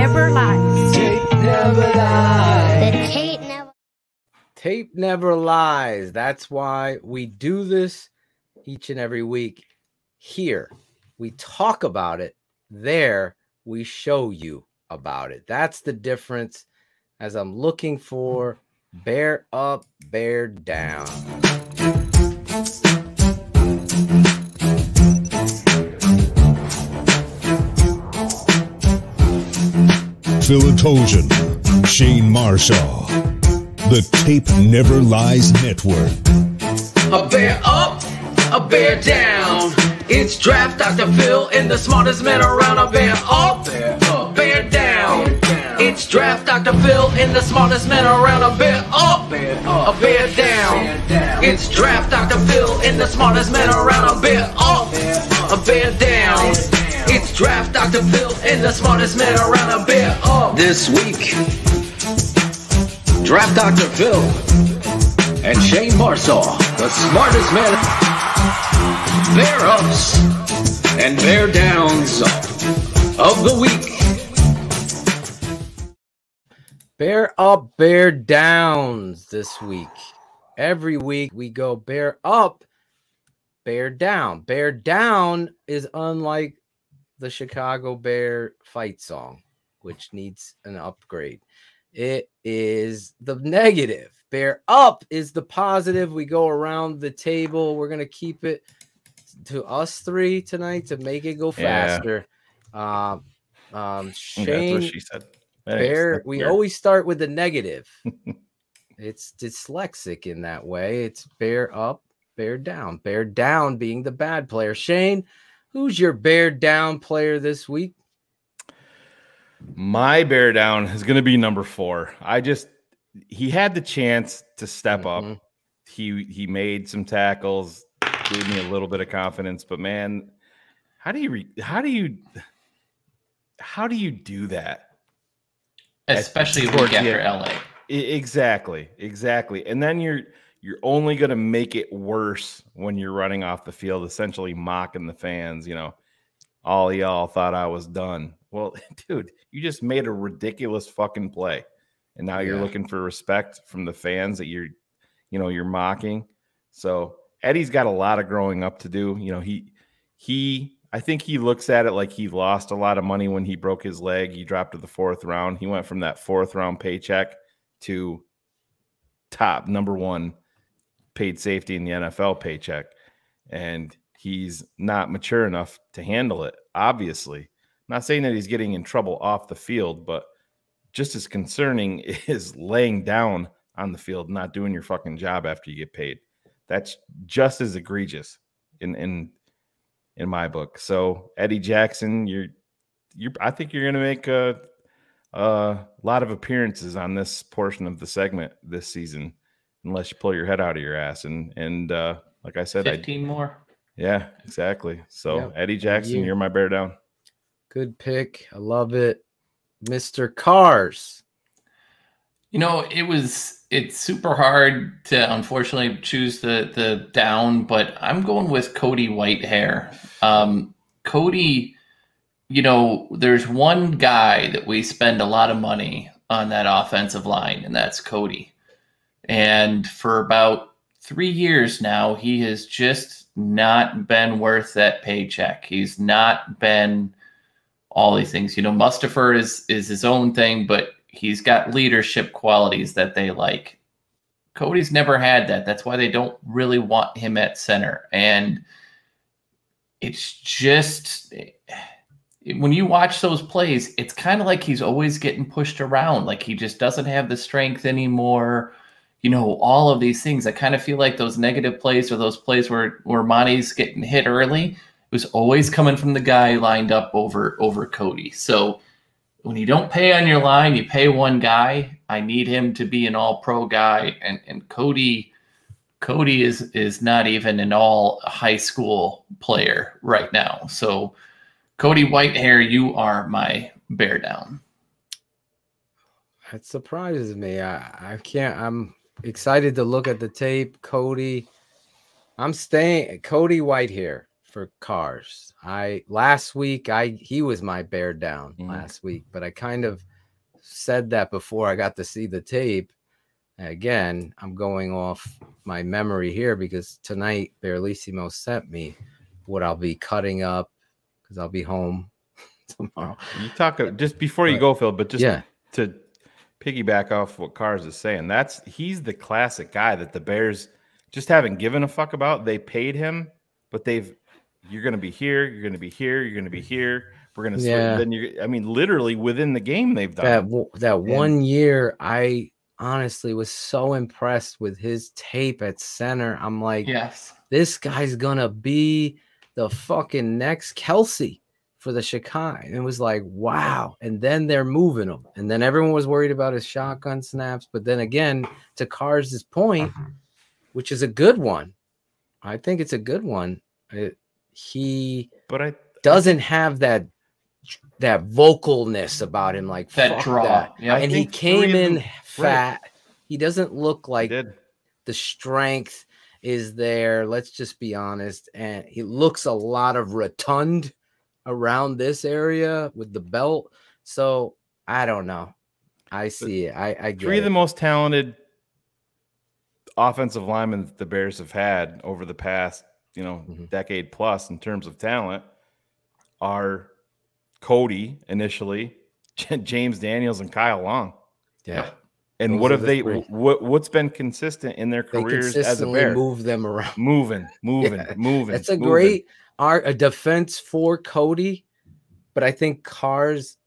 never lies. Tape never lies. The tape never. Tape never lies. That's why we do this each and every week. Here, we talk about it. There, we show you about it. That's the difference. As I'm looking for bear up, bear down. Philatogen, Shane Marshall, the Tape Never Lies Network. A bear up, a bear down. It's Draft Dr. Phil and the smartest man around. A bear up, bear down. It's Draft Dr. Phil and the smartest man around. A bear up, a bear down. It's Draft Dr. Phil and the smartest man around. A bear up, a bear down. It's Draft Dr. Phil and the smartest man around. A bear up. This week, Draft Dr. Phil and Shane Marshall, the smartest man. Bear ups and bear downs of the week. Bear up, bear downs this week. Every week we go bear up, bear down. Bear down is unlike the Chicago Bear fight song, which needs an upgrade. It is the negative. Bear up is the positive. We go around the table. We're going to keep it to us three tonight to make it go faster. Shane, that's what she said. Bear, we always start with the negative. It's dyslexic in that way. It's bear up, bear down. Bear down being the bad player. Shane, who's your bear down player this week? My bear down is going to be number 4. He had the chance to step up. He made some tackles, gave me a little bit of confidence, but man, how do you do that? Especially a week after LA. Exactly. And then you're only going to make it worse when you're running off the field, essentially mocking the fans. You know, all y'all thought I was done. Well, dude, you just made a ridiculous fucking play, and now you're looking for respect from the fans that you're mocking. So Eddie's got a lot of growing up to do. You know, I think he looks at it like he lost a lot of money when he broke his leg. He dropped to the 4th round. He went from that 4th round paycheck to top number 1 paid safety in the NFL paycheck. And he's not mature enough to handle it, obviously. I'm not saying that he's getting in trouble off the field, but just as concerning is laying down on the field, not doing your fucking job after you get paid. That's just as egregious in my book. So Eddie Jackson, I think you're going to make a lot of appearances on this portion of the segment this season, unless you pull your head out of your ass. And like I said, 15 more. Yeah, exactly. So Eddie Jackson, you're my bear down. Good pick. I love it. Mr. Cars. You know, it's super hard to unfortunately choose the down, but I'm going with Cody Whitehair. Cody, you know, there's one guy that we spend a lot of money on that offensive line, and that's Cody. And for about 3 years now, he has just not been worth that paycheck. He's not been all these things. You know, Mustipher is his own thing, but he's got leadership qualities that they like. Cody's never had that. That's why they don't really want him at center. And it's just, when you watch those plays, it's kind of like he's always getting pushed around. Like he just doesn't have the strength anymore. You know, all of these things. I kind of feel like those negative plays or those plays where Monty's getting hit early, it was always coming from the guy lined up over Cody. So when you don't pay on your line, you pay one guy. I need him to be an all-pro guy, and Cody is not even an all high school player right now. So Cody Whitehair, you are my bear down. That surprises me. I can't. I'm excited to look at the tape. Cody, I'm staying. Cody Whitehair for Cars. Last week he was my bear down last week, but I kind of said that before I got to see the tape. Again, I'm going off my memory here because tonight Bearlissimo sent me what I'll be cutting up because I'll be home tomorrow. You talk just before you go, Phil, but just to piggyback off what Cars is saying, he's the classic guy that the Bears just haven't given a fuck about. They paid him, but you're going to be here, you're going to be here, you're going to be here. We're going to then literally within the game they've done that 1 year. I honestly was so impressed with his tape at center. I'm like, yes, this guy's gonna be the fucking next Kelsey for the Chicago. And it was like, wow. And then they're moving him. And then everyone was worried about his shotgun snaps. But then again, to Cars' point, which is a good one. I think it's a good one. He doesn't have that vocalness about him, like that draw. That. Yeah, and he came in fat. He doesn't look like the strength is there. Let's just be honest. And he looks a lot of rotund around this area with the belt. So I don't know. I see it. I get three of the most talented offensive linemen the Bears have had over the past, decade plus in terms of talent are Cody initially, James Daniels, and Kyle Long. Yeah. And what have they? What's been consistent in their careers as a Bear? Move them around, moving. It's a great a defense for Cody, but I think Cars,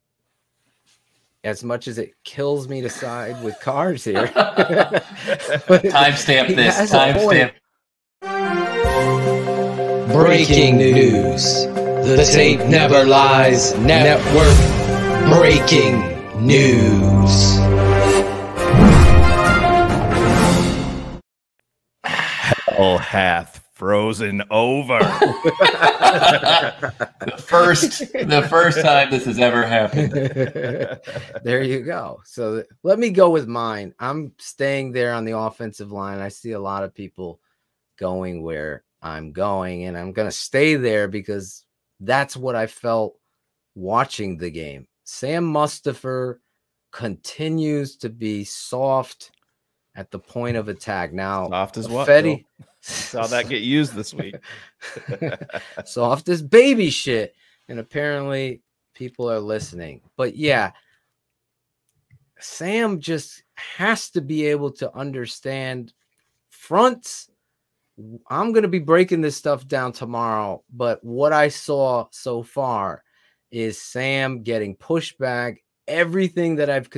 as much as it kills me to side with Cars here, timestamp this. Timestamp. Breaking news. The Tape Never Lies Network. Breaking news. Hell hath frozen over. the first time this has ever happened. There you go. So let me go with mine. I'm staying there on the offensive line. I see a lot of people going where I'm going, and I'm going to stay there because that's what I felt watching the game. Sam Mustipher continues to be soft at the point of attack. Now, soft as what? Fetty saw that get used this week. Soft as baby shit, and apparently people are listening. But yeah, Sam just has to be able to understand fronts. I'm going to be breaking this stuff down tomorrow, but what I saw so far is Sam getting pushed back. Everything that I've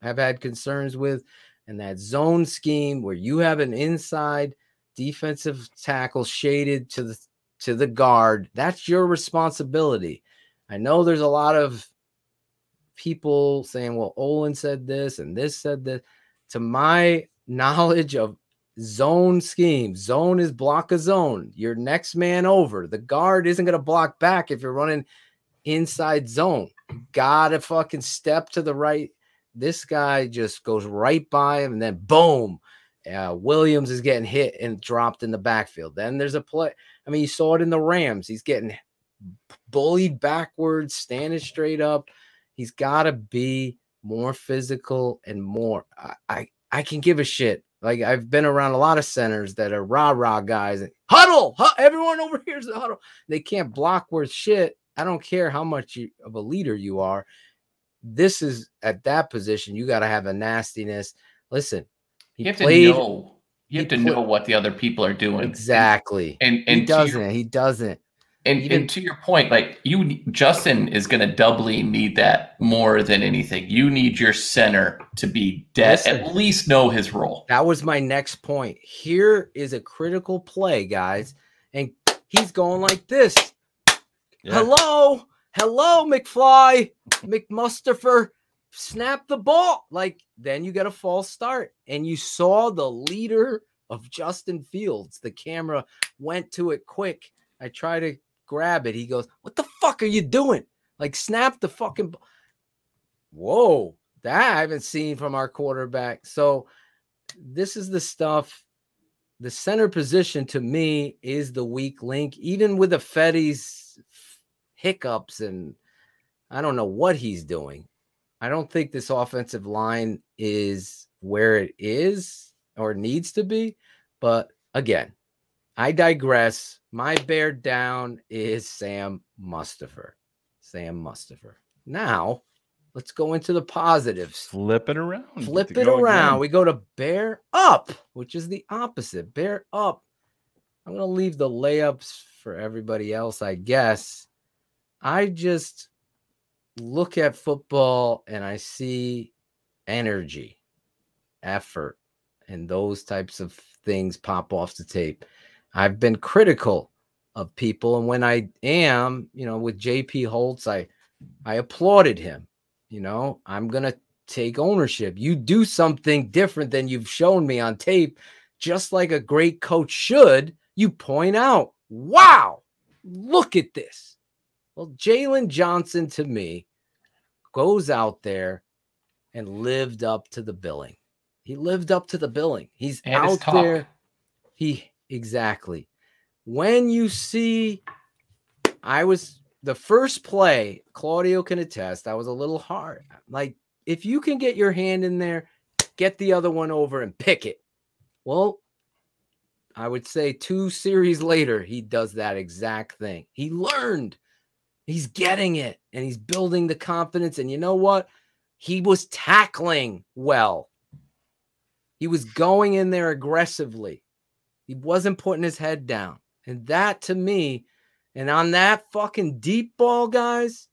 had concerns with, and that zone scheme where you have an inside defensive tackle shaded to the guard, that's your responsibility. I know there's a lot of people saying, well, Olin said this and this said that. To my knowledge of zone scheme, zone is block a zone. Your next man over. The guard isn't going to block back if you're running inside zone. You gotta fucking step to the right. This guy just goes right by him, and then boom, Williams is getting hit and dropped in the backfield. Then there's a play. I mean, you saw it in the Rams. He's getting bullied backwards, standing straight up. He's got to be more physical and more. I can give a shit. Like, I've been around a lot of centers that are rah-rah guys. And, huddle! Everyone over here is the huddle. They can't block worth shit. I don't care how much of a leader you are. This is at that position. You got to have a nastiness. Listen, you have to know what the other people are doing. Exactly. And he doesn't. And to your point, like Justin is going to doubly need that more than anything. You need your center to be dead, at least know his role. That was my next point. Here is a critical play, guys. And he's going like this. Yeah. Hello, McFly, McMustipher, snap the ball. Like, then you get a false start. And you saw the leader of Justin Fields. The camera went to it quick. I try to grab it. He goes, what the fuck are you doing? Like, snap the fucking ball. Whoa, that I haven't seen from our quarterback. So this is the stuff the center position to me is the weak link, even with Fetty's hiccups and I don't know what he's doing. I don't think this offensive line is where it is or needs to be. But again, I digress. My bear down is Sam Mustipher. Sam Mustipher. Now, let's go into the positives. Flip it around. Flip it around. Again. We go to bear up, which is the opposite. Bear up. I'm going to leave the layups for everybody else, I guess. I just look at football and I see energy, effort, and those types of things pop off the tape. I've been critical of people, and when I am, with JP Holtz, I applauded him. I'm going to take ownership. You do something different than you've shown me on tape, just like a great coach should. You point out, wow, look at this. Well, Jalen Johnson, to me, goes out there and lived up to the billing. He lived up to the billing. He's out there. Exactly. When you see, the first play, Claudio can attest, I was a little hard. Like, if you can get your hand in there, get the other one over and pick it. Well, I would say 2 series later, he does that exact thing. He learned. He's getting it, and he's building the confidence. And you know what? He was tackling well. He was going in there aggressively. He wasn't putting his head down. And that, to me, and on that fucking deep ball, guys,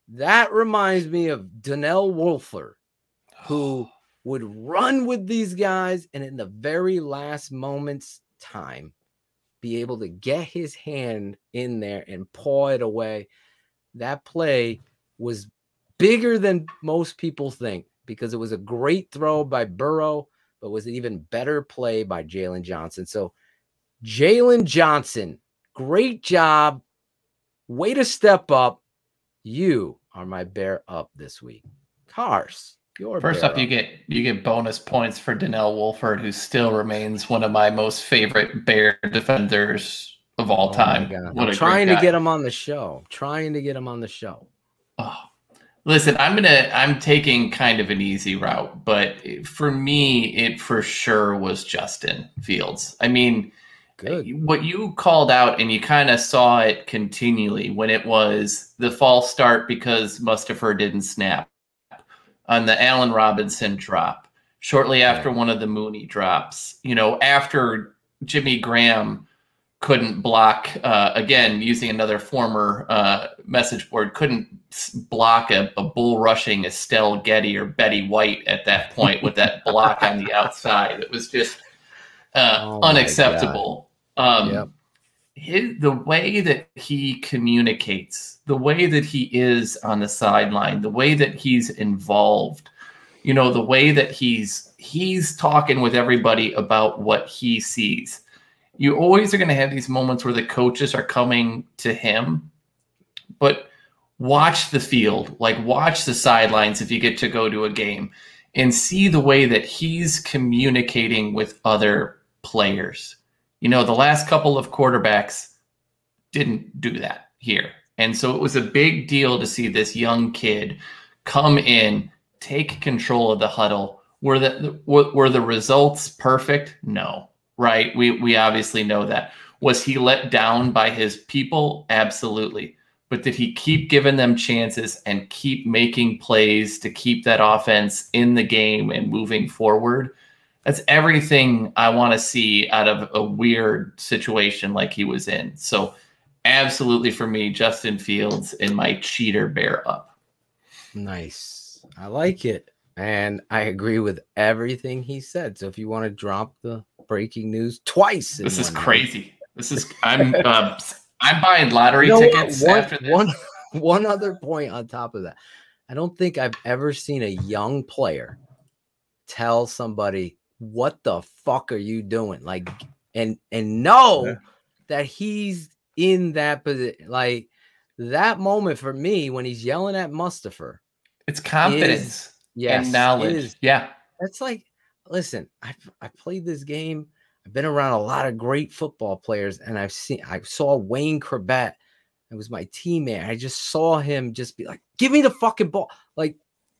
that reminds me of Donnell Wolford, who would run with these guys and in the very last moment's time be able to get his hand in there and paw it away. That play was bigger than most people think because it was a great throw by Burrow, but was an even better play by Jalen Johnson. So Jalen Johnson, great job. Way to step up. You are my bear up this week. Cars, your first up, you get bonus points for Donnell Wolford, who still remains one of my most favorite Bear defenders of all time. I'm trying to get him on the show. Oh, listen, I'm taking kind of an easy route, but for me, it for sure was Justin Fields. I mean, what you called out, and you kind of saw it continually when it was the false start because Mustipher didn't snap on the Allen Robinson drop, shortly after one of the Mooney drops, after Jimmy Graham couldn't block, again, using another former message board, couldn't block a bull rushing Estelle Getty or Betty White at that point with that block on the outside. It was just unacceptable. The way that he communicates, the way that he is on the sideline, the way that he's involved, the way that he's talking with everybody about what he sees. You always are going to have these moments where the coaches are coming to him, but watch the field, watch the sidelines if you get to go to a game and see the way that he's communicating with other players. The last couple of quarterbacks didn't do that here. And so it was a big deal to see this young kid come in, take control of the huddle. Were the results perfect? No. Right? We obviously know that. Was he let down by his people? Absolutely. But did he keep giving them chances and keep making plays to keep that offense in the game and moving forward? That's everything I want to see out of a weird situation like he was in. So absolutely, for me, Justin Fields in my cheater bear up. Nice. I like it. And I agree with everything he said. So if you want to drop the breaking news twice. This is crazy. I'm buying lottery tickets after this. One other point on top of that. I don't think I've ever seen a young player tell somebody, what the fuck are you doing? And know that he's in that position. That moment for me when he's yelling at Mustipher. It's confidence and knowledge. That's listen, I played this game. I've been around a lot of great football players, and I saw Wayne Corbett. It was my teammate. I just saw him just be like, give me the fucking ball. Like,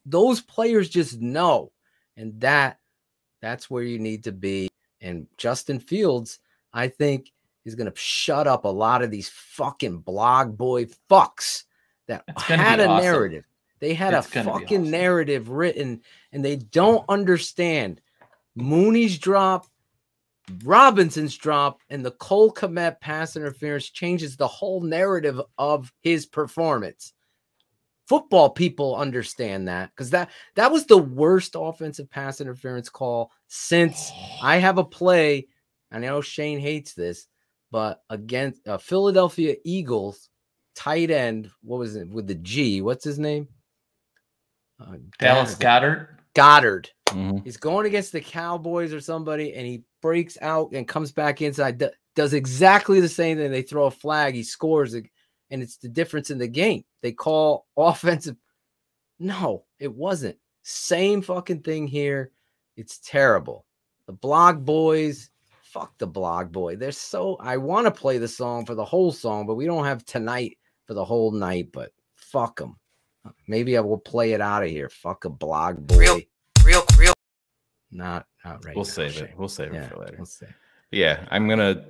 those players just know. And that's where you need to be. And Justin Fields, I think, is going to shut up a lot of these fucking blog boy fucks that had a narrative. They had a fucking narrative written, and they don't understand Mooney's drop, Robinson's drop, and the Cole Kmet pass interference changes the whole narrative of his performance. Football people understand that, because that was the worst offensive pass interference call since I have a play. I know Shane hates this, but against Philadelphia Eagles tight end, what was it with the G? What's his name? Dallas Goedert. Goddard. He's going against the Cowboys or somebody, and he breaks out and comes back inside, does exactly the same thing. They throw a flag, he scores, and it's the difference in the game. They call offensive. No, it wasn't. Same fucking thing here. It's terrible. The blog boys, fuck the blog boy. They're so, I want to play the song for the whole song, but we don't have tonight for the whole night, but fuck them. Maybe I will play it out of here. Fuck a blog boy. Real. Not right. We'll save it. We'll save it for later. We'll see. Yeah, I'm gonna.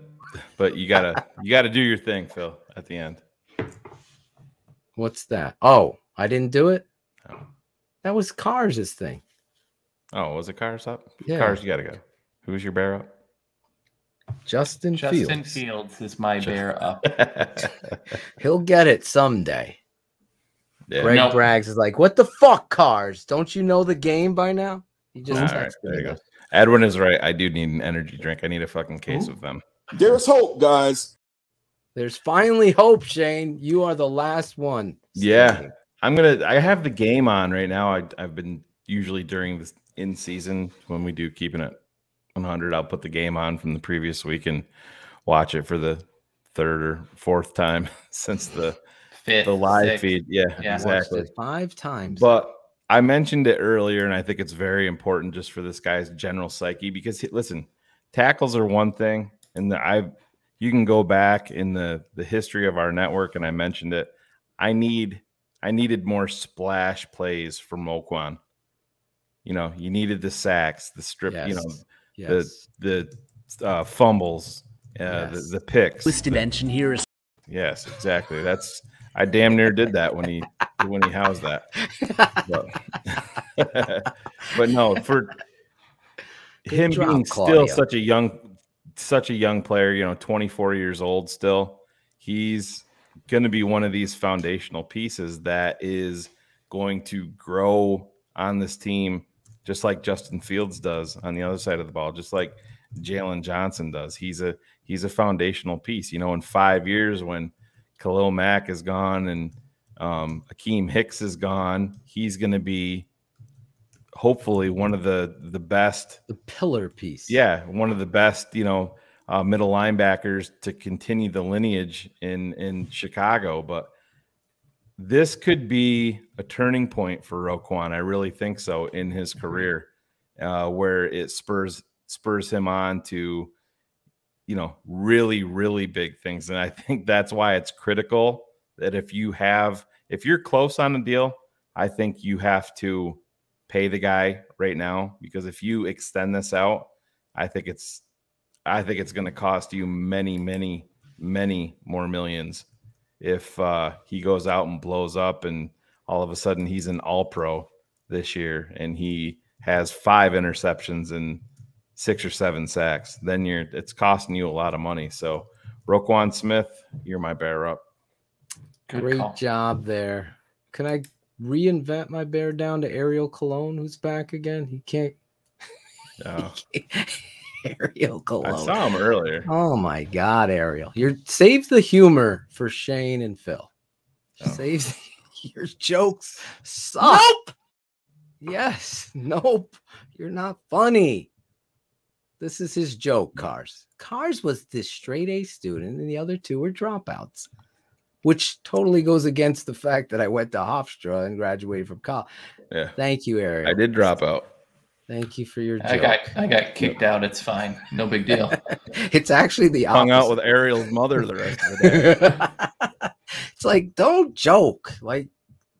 But you gotta do your thing, Phil. At the end. What's that? Oh, I didn't do it. Oh. That was Cars' thing. Oh, was it Cars up? Yeah. Cars, you gotta go. Who's your bear up? Justin Fields is my bear up. He'll get it someday. Yeah. Greg Braggs is like, what the fuck, Cars? Don't you know the game by now? He just right, there you go. Edwin is right. I do need an energy drink. I need a fucking case of them. There's hope, guys. There's finally hope, Shane. You are the last one. Yeah. I have the game on right now. I've been usually during this in season when we do Keeping It 100, I'll put the game on from the previous week and watch it for the third or fourth time since the live feed. Yeah, exactly. 5 times. But I mentioned it earlier, and I think it's very important just for this guy's general psyche, because listen, tackles are one thing, and you can go back in the history of our network, and I mentioned it. I needed more splash plays from Moquan. You know, you needed the sacks, the strip, the fumbles, the picks. This dimension here is. Yes, exactly. I damn near did that when he housed that. But no, for him being still such a young player, 24 years old still, he's going to be one of these foundational pieces that is going to grow on this team, just like Justin Fields does on the other side of the ball, just like Jalen Johnson does. He's a foundational piece. In 5 years when Khalil Mack is gone and Akeem Hicks is gone, he's going to be hopefully one of the best, the pillar piece. Yeah, one of the best, middle linebackers to continue the lineage in Chicago. But this could be a turning point for Roquan. I really think so in his career, where it spurs him on to, really, really big things. And I think that's why it's critical that if you're close on a deal, I think you have to pay the guy right now, because if you extend this out, I think it's going to cost you many, many, many more millions if he goes out and blows up and all of a sudden he's an all-pro this year and he has 5 interceptions and 6 or 7 sacks. Then it's costing you a lot of money. So Roquan Smith, you're my bear up. Great job there. Can I reinvent my bear down to Ariel Cologne, who's back again? He can't. No. Ariel Cologne. I saw him earlier. Oh my God, Ariel! Save the humor for Shane and Phil. Save your jokes. Suck. Nope. Yes. Nope. You're not funny. This is his joke. Cars was this straight A student, and the other 2 were dropouts, which totally goes against the fact that I went to Hofstra and graduated from college. Yeah. Thank you, Ariel. I did drop out. Thank you for your joke. I got kicked out. It's fine. No big deal. It's actually the opposite. Hung out with Ariel's mother the rest of the day. It's like, don't joke. Like,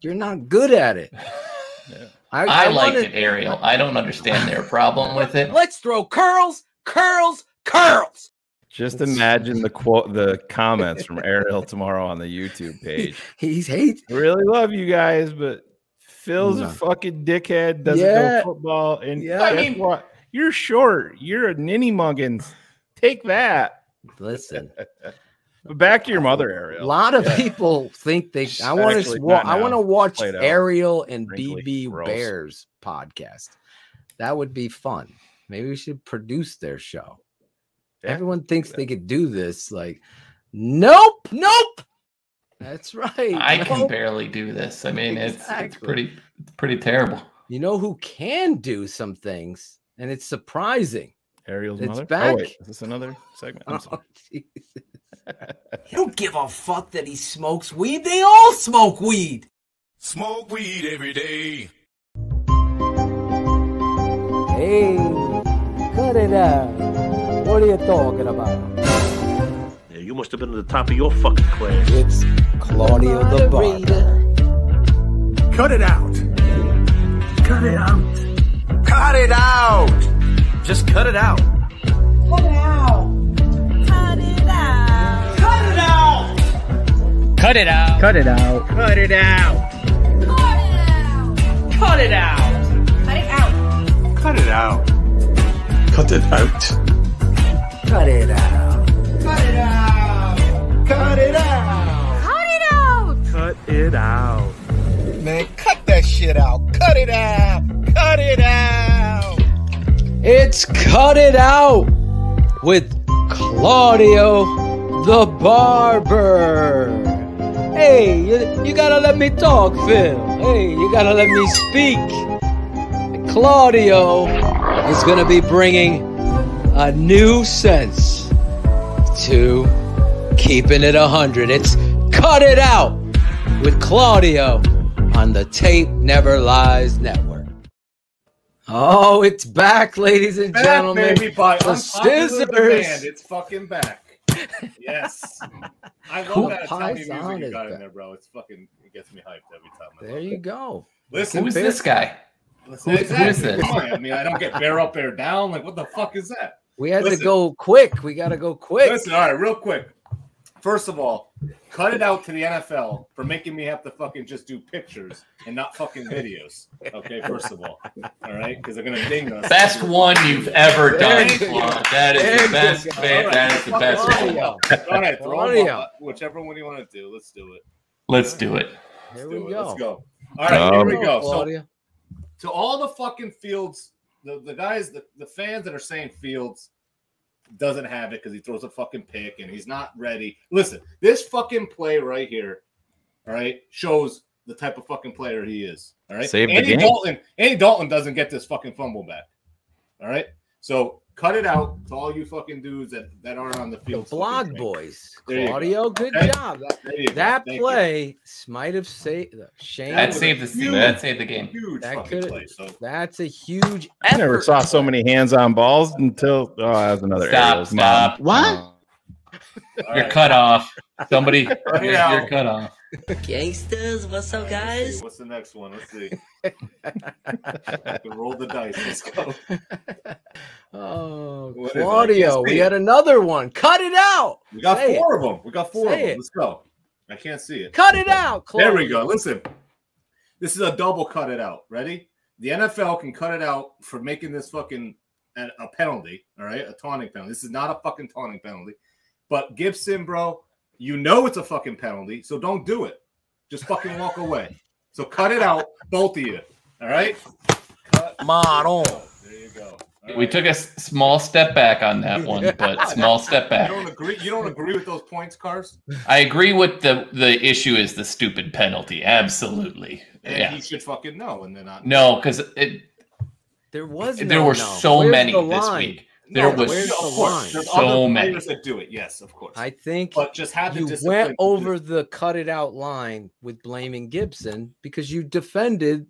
you're not good at it. Yeah. I like it, Ariel. I don't understand their problem with it. Let's throw curls, curls, curls. Just imagine the comments from Ariel tomorrow on the YouTube page. He's hates. I really love you guys, but Phil's a fucking dickhead. Doesn't know football, and guess what? You're short. You're a ninny muggins. Take that. Listen. But back to your mother, Ariel. A lot of people think they. I want to watch Ariel and BB Bears podcast. That would be fun. Maybe we should produce their show. Yeah. Everyone thinks they could do this. Like, nope. That's right. I can barely do this. I mean, it's pretty terrible. You know who can do some things, and it's surprising. Ariel's it's mother. Back. Oh, wait. Is this another segment? I'm sorry. You don't give a fuck that he smokes weed. They all smoke weed. Smoke weed every day. Hey, cut it out. What are you talking about? Yeah, you must have been at the top of your fucking class. It's Claudio the Barber. Cut it out. Cut it out. Cut it out. Just cut it out. Cut it out. Cut it out. Cut it out. Cut it out. Cut it out. Cut it out. Cut it out. Cut it out. Cut it out. Cut it out. Cut it out. Cut it out. Cut it out. Cut it out. Man, cut that shit out. Cut it out. Cut it out. It's Cut It Out with Claudio the Barber. Hey, you gotta let me talk, Phil. Hey, you gotta let me speak. Claudio is gonna be bringing a new sense to keeping it 100. It's Cut It Out with Claudio on the Tape Never Lies Network. Oh, it's back, ladies and gentlemen. Baby, by the unpopular scissors. demand, it's fucking back. Yes. I love that Italian music you got in there, bro. It's fucking, it gets me hyped every time. There you go. Listen, Who's this guy? Who is this? I mean, I don't get bear up, bear down. Like, what the fuck is that? We had to go quick. We got to go quick. Listen, all right, real quick. First of all, cut it out to the NFL for making me have to fucking just do pictures and not fucking videos. Okay, first of all right, because they're gonna ding us. Best one you've ever done, Claude. That is the best. That is the best one. All right, throw them, whichever one you want to do. Let's do it. Let's do it. Here we go. Let's go. All right, here we go. So, to all the fucking Fields, the guys, the fans that are saying Fields doesn't have it because he throws a fucking pick and he's not ready. Listen, this fucking play right here, all right, shows the type of fucking player he is. All right. Andy Dalton doesn't get this fucking fumble back. All right. So cut it out to all you fucking dudes that aren't on the field. The blog boys. Claudio, good job. That play might have saved Shane. That saved the game. Huge that fucking play. That's a huge I never saw so many hands-on balls until that was another Stop. What? You're cut off. Somebody, you're cut off. Gangsters, what's up, guys? What's the next one? Let's see. Roll the dice. Let's go. Oh, Claudio, we had another one. Cut it out. We got four of them. We got four of them. Let's go. I can't see it. Cut it out, Claudio. There we go. Listen, this is a double cut it out. Ready? The NFL can cut it out for making this fucking a penalty. All right, a taunting penalty. This is not a fucking taunting penalty. But Gibson, bro, you know it's a fucking penalty, so don't do it. Just fucking walk away. So cut it out, both of you. All right? Model. There you go. We took a small step back on that one, but small step back. You don't agree with those points, Cars? I agree with the issue is the stupid penalty. Absolutely. And he should fucking know, and then not. No, because there were so many this week. There was so many players that do it. Yes, of course. I think, but just have you went over the cut it out line with blaming Gibson because you defended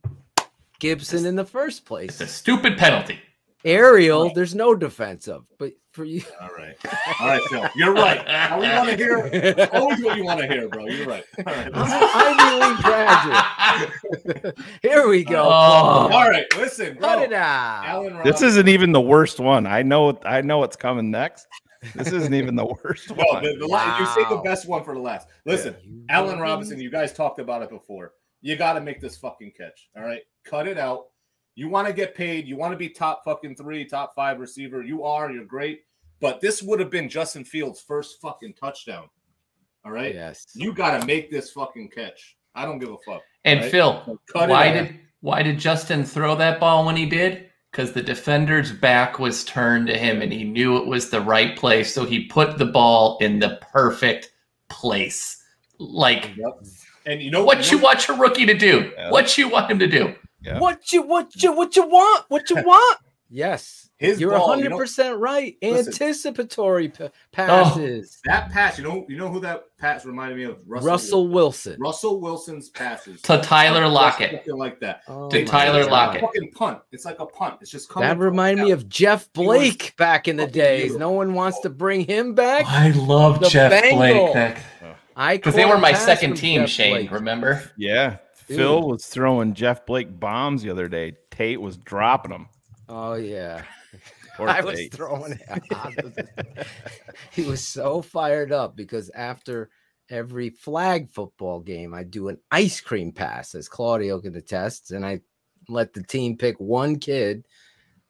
Gibson in the first place. It's a stupid penalty. Ariel, there's no defense of, but for you. All right, Phil. You're right. Now we want to hear always what you want to hear, bro. You're right. All right, I'm an Ivy League graduate. Here we go. All right, listen, bro. Cut it out. Allen This Robinson. isn't even the worst one. I know what's coming next. This isn't even the worst Well, one. you say the best one for the last. Listen, Allen Robinson, you guys talked about it before. You got to make this fucking catch. All right, cut it out. You want to get paid. You want to be top fucking 3, top 5 receiver. You're great. But this would have been Justin Fields' first fucking touchdown. All right? Yes. You got to make this fucking catch. I don't give a fuck. And right? Phil, So cut it out. why did Justin throw that ball when he did? Because the defender's back was turned to him and he knew it was the right place. So he put the ball in the perfect place. Like, and you know what you want your rookie to do? What you want him to do? Yeah. What you want? What you want? Yes. His You're ball, 100% right. listen. Anticipatory passes. That pass, you know who that pass reminded me of? Russell Wilson. Russell Wilson's passes To Tyler Lockett. Something like that. To Tyler Lockett. Fucking punt. It's like a punt. It's just coming. That reminded me of Jeff Blake back in the days. No one wants to bring him back. I love The Jeff Bengal. Blake. I Because they were my caught a pass second from team, Jeff Shane, Blake. remember? Yeah. Dude. Phil was throwing Jeff Blake bombs the other day. Tate was dropping them. Oh yeah. Poor I was Tate. throwing it out of it. He was so fired up because after every flag football game, I do an ice cream pass, as Claudio can attest, and I let the team pick one kid,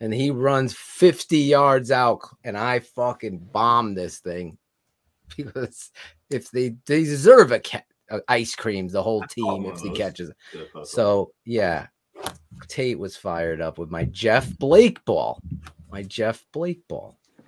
and he runs 50 yards out, and I fucking bomb this thing because if they deserve a ice cream, the whole team, if he catches it. So yeah, Tate was fired up with my Jeff Blake ball.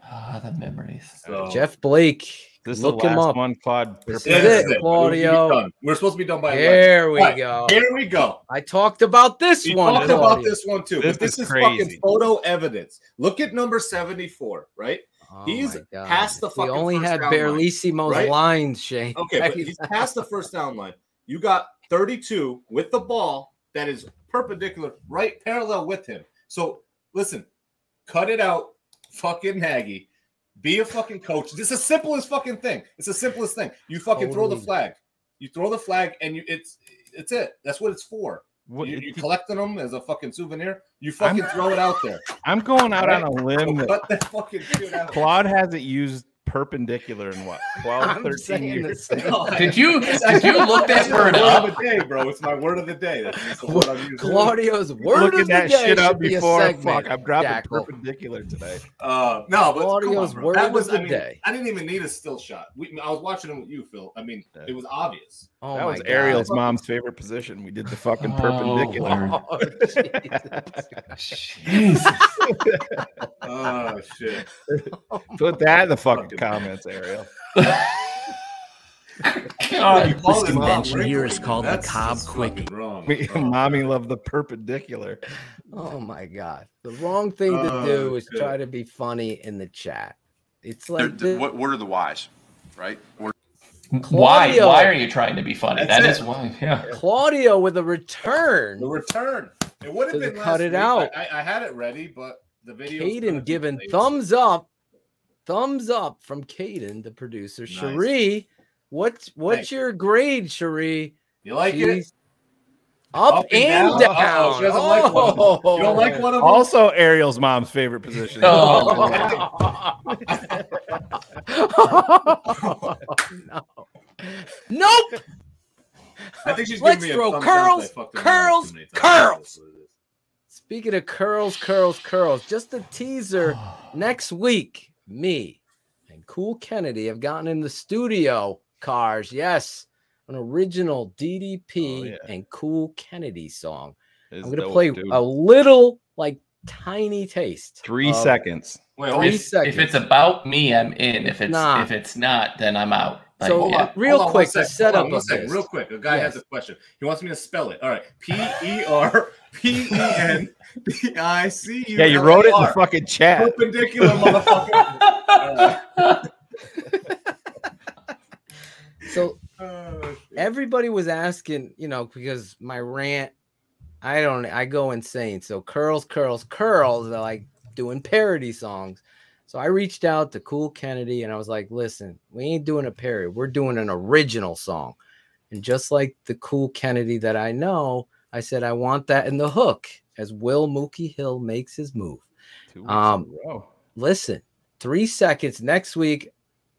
Ah, the memories. Jeff Blake. This is Look the him last up. one, Claude. This is it, Claudio. We're supposed to be done by Here 11. we Right, go. Here we go. I talked about this We one. talked about Claudio. this one too. This But this is is fucking crazy. photo evidence. Look at number 74, right? Oh He's my God. past the fucking We only first had down line, Barlissimo's right? lines, Shane. Okay, but he's past the first down line. You got 32 with the ball that is perpendicular, right parallel with him. So listen, cut it out, fucking Nagy. Be a fucking coach. This is the simplest fucking thing. It's the simplest thing. You fucking throw the Totally. flag. You throw the flag, and it's it. That's what it's for. You collecting them as a fucking souvenir. You fucking throw it out there. I'm going out on a Right? limb. So That cut that fucking shit out. Claude hasn't used perpendicular in what, 12, I'm 13 saying years? the same. Did you look That's that my word word up? of the day, bro. It's my word of the day. That's the word I'm using. Claudio's word Looking of the that day shit up should be a before. segment, Fuck, I'm dropping Jackal. perpendicular today. No, but Claudio's come on, bro. word That of was, the I mean, day. I didn't even need a still shot. I was watching him with you, Phil. I mean, it was obvious. Oh That my was God. Ariel's mom's favorite position. We did the fucking perpendicular. Oh, Jesus. Oh shit! Put that in the fucking comments, Ariel. God, This convention here is called the Cobb Quickie. Mommy loved the perpendicular. Oh my God. The wrong thing to do is try to be funny in the chat. It's like this. What are the whys, right? Claudio. Why are you trying to be funny? That's That is it. why. Yeah. Claudio with a return. The return. It would have To been cut last it week. out. I had it ready, but the video. Caden giving thumbs up from Caden, the producer. Nice. Cherie, what's Thank your grade, Cherie? You like She's it? Up and down. Uh-oh, she doesn't like one of them. You don't like one of them? Also, Ariel's mom's favorite position. No. Nope. I think she's Let's giving me a throw thumbs curls, up. I fucked her curls, too many times. curls. Speaking of curls, just a teaser. Next week, me and Cool Kennedy have gotten in the studio cars. Yes, an original DDP and Cool Kennedy song. I'm going to play a little, like, tiny taste. 3 seconds. Wait, If it's about me, I'm in. If it's not, then I'm out. Like, So, yeah. real Hold on, quick, one the sec. setup Hold on, of this. real quick. A guy Yes. has a question. He wants me to spell it. All right. PERPENDICU. Yeah, you wrote it in the fucking chat. Perpendicular, motherfucker. So everybody was asking, because my rant, I go insane. So curls, they're like doing parody songs. So I reached out to Cool Kennedy and I was like, listen, we ain't doing a parody. We're doing an original song. And just like the Cool Kennedy that I know, I said, I want that in the hook as Will Mookie Hill makes his move. Listen, 3 seconds next week.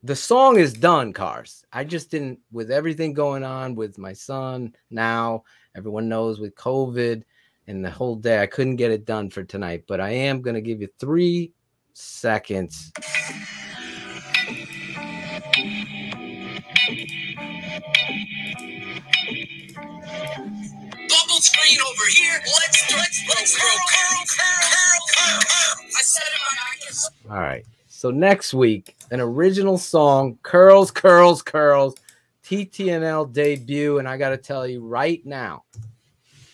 The song is done, Cars. I just didn't, with everything going on with my son now, everyone knows with COVID and the whole day, I couldn't get it done for tonight, but I am going to give you 3 seconds. Bubble screen over here. Let's curl. I said it in my eyes. All right. So next week, an original song, Curls, TTNL debut. And I got to tell you right now,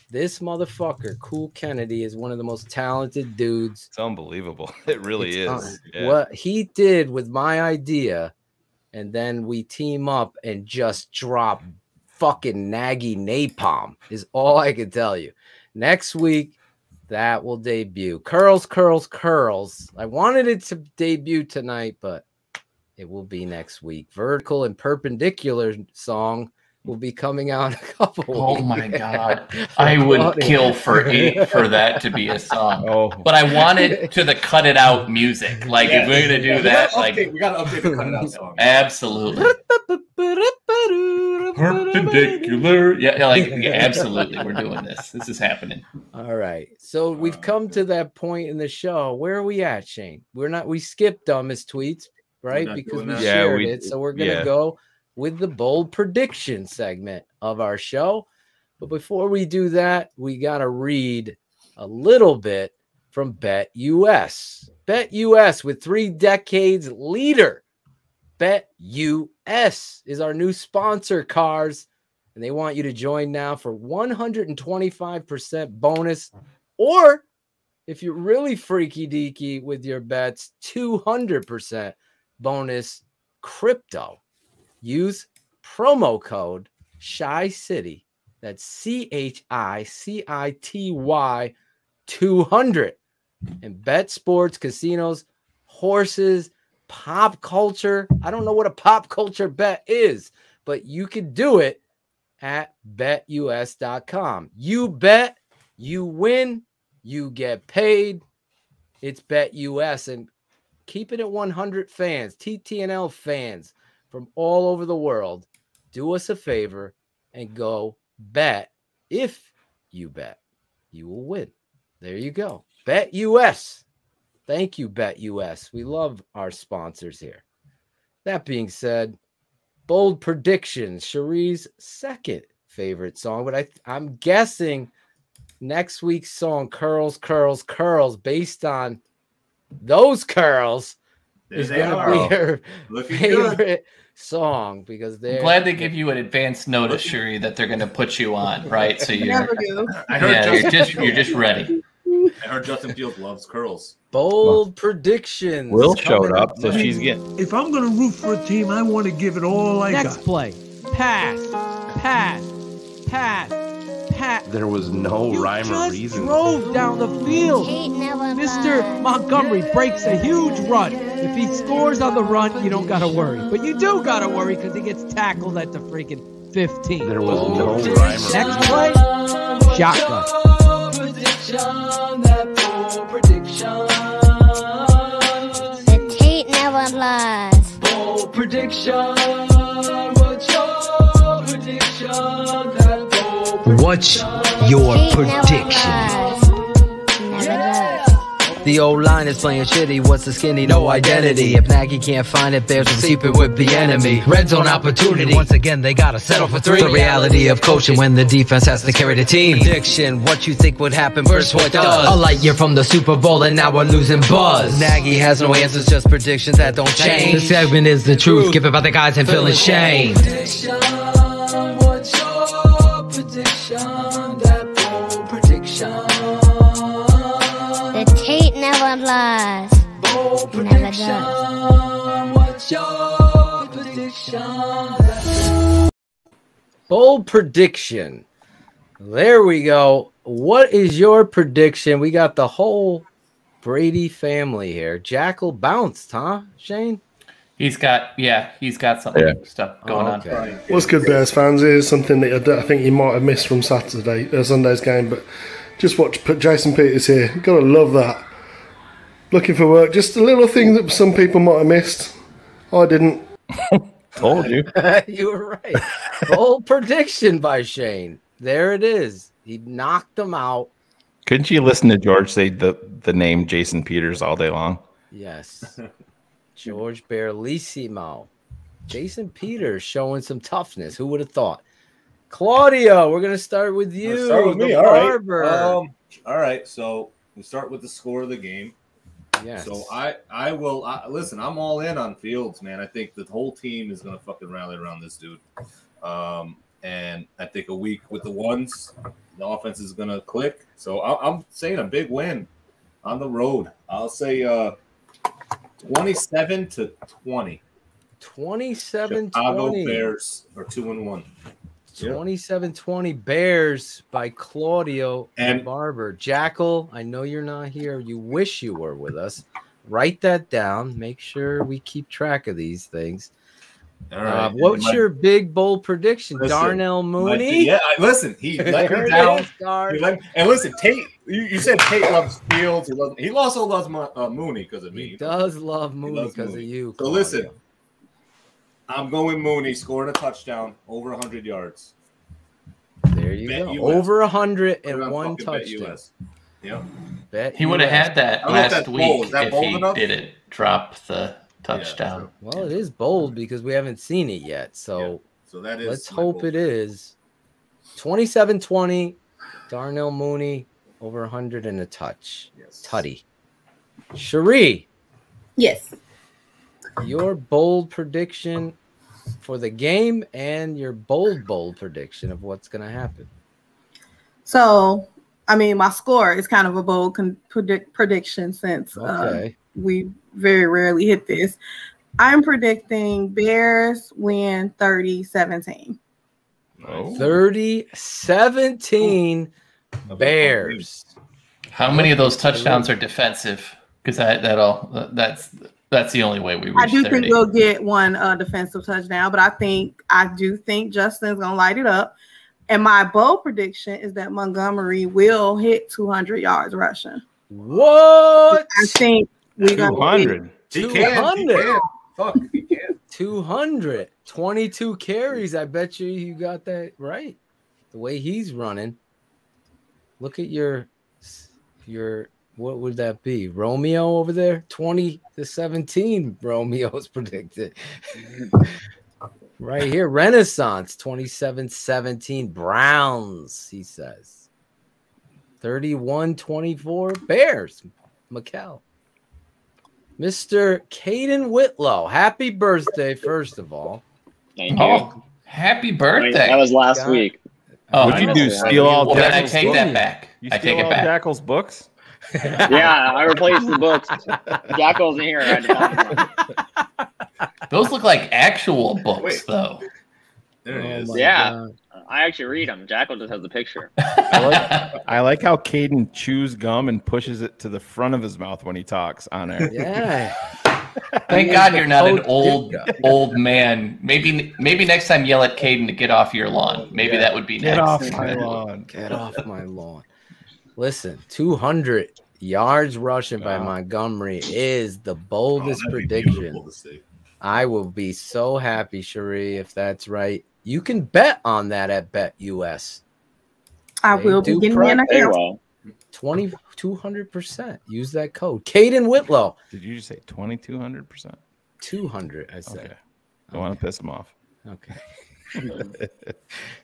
this motherfucker, Cool Kennedy, is one of the most talented dudes. It's unbelievable. It really is. Yeah. What he did with my idea, and then we team up and just drop fucking Nagy napalm is all I can tell you. Next week, that will debut. Curls. I wanted it to debut tonight, but it will be next week. Vertical and Perpendicular song will be coming out in a couple Oh weeks. my God. I would kill for that to be a song. But I wanted to the cut it out music. Like if we're gonna do that, we gotta update the cut it out song. Absolutely. Perpendicular. Yeah, absolutely. We're doing this. This is happening. All right. So we've come to that point in the show. Where are we at, Shane? We skipped Dumbest Tweets, right? Because we shared it. So we're gonna go with the bold prediction segment of our show. But before we do that, we got to read a little bit from BetUS. BetUS with 3 decades leader. BetUS is our new sponsor, Cars. And they want you to join now for 125% bonus. Or if you're really freaky deaky with your bets, 200% bonus crypto. Use promo code Shy City. That's CHICITY 200. And bet sports, casinos, horses, pop culture. I don't know what a pop culture bet is, but you could do it at betus.com. You bet, you win, you get paid. It's BetUS. And keep it at 100 fans, TTNL fans from all over the world, do us a favor and go bet. If you bet, you will win. There you go. BetUS. Thank you, BetUS. We love our sponsors here. That being said, bold predictions. Cherie's second favorite song, but I'm guessing next week's song, Curls, based on those curls, is going to be her favorite song because they're glad they give you an advance notice, Cherie, that they're going to put you on, right? So you're you're just ready. I heard Justin Fields loves curls. Bold predictions. Will showed up, so she's getting. If I'm going to root for a team, I want to give it all I got. Next play. Pass. There was no rhyme or reason. Drove down the field. Mr. Montgomery breaks a huge run. If he scores on the run, you don't got to worry. But you do got to worry because he gets tackled at the freaking 15. There was no rhyme or Next play, shotgun. The tape never lies. Bold prediction. What's your prediction? What's your prediction? The old line is playing shitty. What's the skinny? No identity. If Nagy can't find it, there's a secret with the enemy. Red zone opportunity. Once again, they gotta settle for 3. The reality of coaching when the defense has to carry the team. Prediction. What you think would happen versus what does. A light year from the Super Bowl and now we're losing buzz. Nagy has no answers, just predictions that don't change. The segment is the truth. Give it by the guys and feeling shame. What's your prediction? That bold prediction. The tape never lies. Bold Never prediction. does. What's your prediction? Bold prediction. There we go. What is your prediction? We got the whole Brady family here. Jackal bounced, huh, Shane? He's got some stuff going on. What's good, Bears fans? Here's something that I think you might have missed from Sunday's game, but just put Jason Peters here. Gotta love that. Looking for work. Just a little thing that some people might have missed. I didn't. Told you. You were right. Bold prediction by Shane. There it is. He knocked them out. Couldn't you listen to George say the name Jason Peters all day long? Yes. George Barlissimo. Jason Peters showing some toughness. Who would have thought? Claudio, we're going to start with you. Start with me. the All barber. right. All right. So we start with the score of the game. Yes. So I will listen. I'm all in on Fields, man. I think the whole team is going to fucking rally around this dude. And I think a week with the ones, the offense is going to click. So I'm saying a big win on the road. I'll say 27-20. 27-20. Chicago Bears are 2-1. 27-20 Bears by Claudio and Barber. Jackal, I know you're not here. You wish you were with us. Write that down. Make sure we keep track of these things. All right. What's your big bold prediction? Darnell Mooney? Listen, he let me down. And listen, Tate, you said Tate loves Fields. He also loves Mooney because of me. He does love Mooney because of you. So listen, I'm going Mooney scoring a touchdown over 100 yards. There you go. Over 100 and one touchdown. Yeah. Bet he would have had that last week if he didn't drop the touchdown. Well, it is bold because we haven't seen it yet. So that is. Let's hope it is. 27-20. Darnell Mooney over 100 and a touch. Yes. Tutty. Cherie. Yes. Your bold prediction for the game and your bold prediction of what's going to happen. So, I mean, my score is kind of a bold prediction since we very rarely hit this. I'm predicting Bears win 30-17. 30-17 Bears. How many of those touchdowns are defensive? Because that's the only way we reach 30. I do think we'll get one defensive touchdown, but I do think Justin's gonna light it up. And my bold prediction is that Montgomery will hit 200 yards rushing. What? I think we're gonna 200. He can. Fuck, he can. 200. 22 carries. I bet you got that right. The way he's running. Look at your what would that be? Romeo over there? 20-17 Romeo's predicted. Right here. Renaissance 27-17 Browns, he says. 31-24 Bears. Mikkel. Mr. Caden Whitlow. Happy birthday, first of all. Thank you. Happy birthday. That was last week. Oh, what'd you do? Steal all Well, then I Jackal's take books? that back. You I steal take it all back. Jackal's books? Yeah, I replaced the books. Jackal wasn't here. I had to find them. Those look like actual books, though. There it is. Yeah, I actually read them. Jackal just has the picture. I like how Caden chews gum and pushes it to the front of his mouth when he talks on air. Yeah. Thank God you're not an old man. Maybe next time yell at Caden to get off your lawn. Maybe that would be next. Get off my lawn. Get off my lawn. Listen, 200 yards rushing by Montgomery is the boldest prediction. I will be so happy, Cherie, if that's right. You can bet on that at BetUS. I will be getting in a account. 200%. Use that code. Caden Whitlow. Did you just say 2,200%? 200, I said. Okay. I want to piss him off. Okay.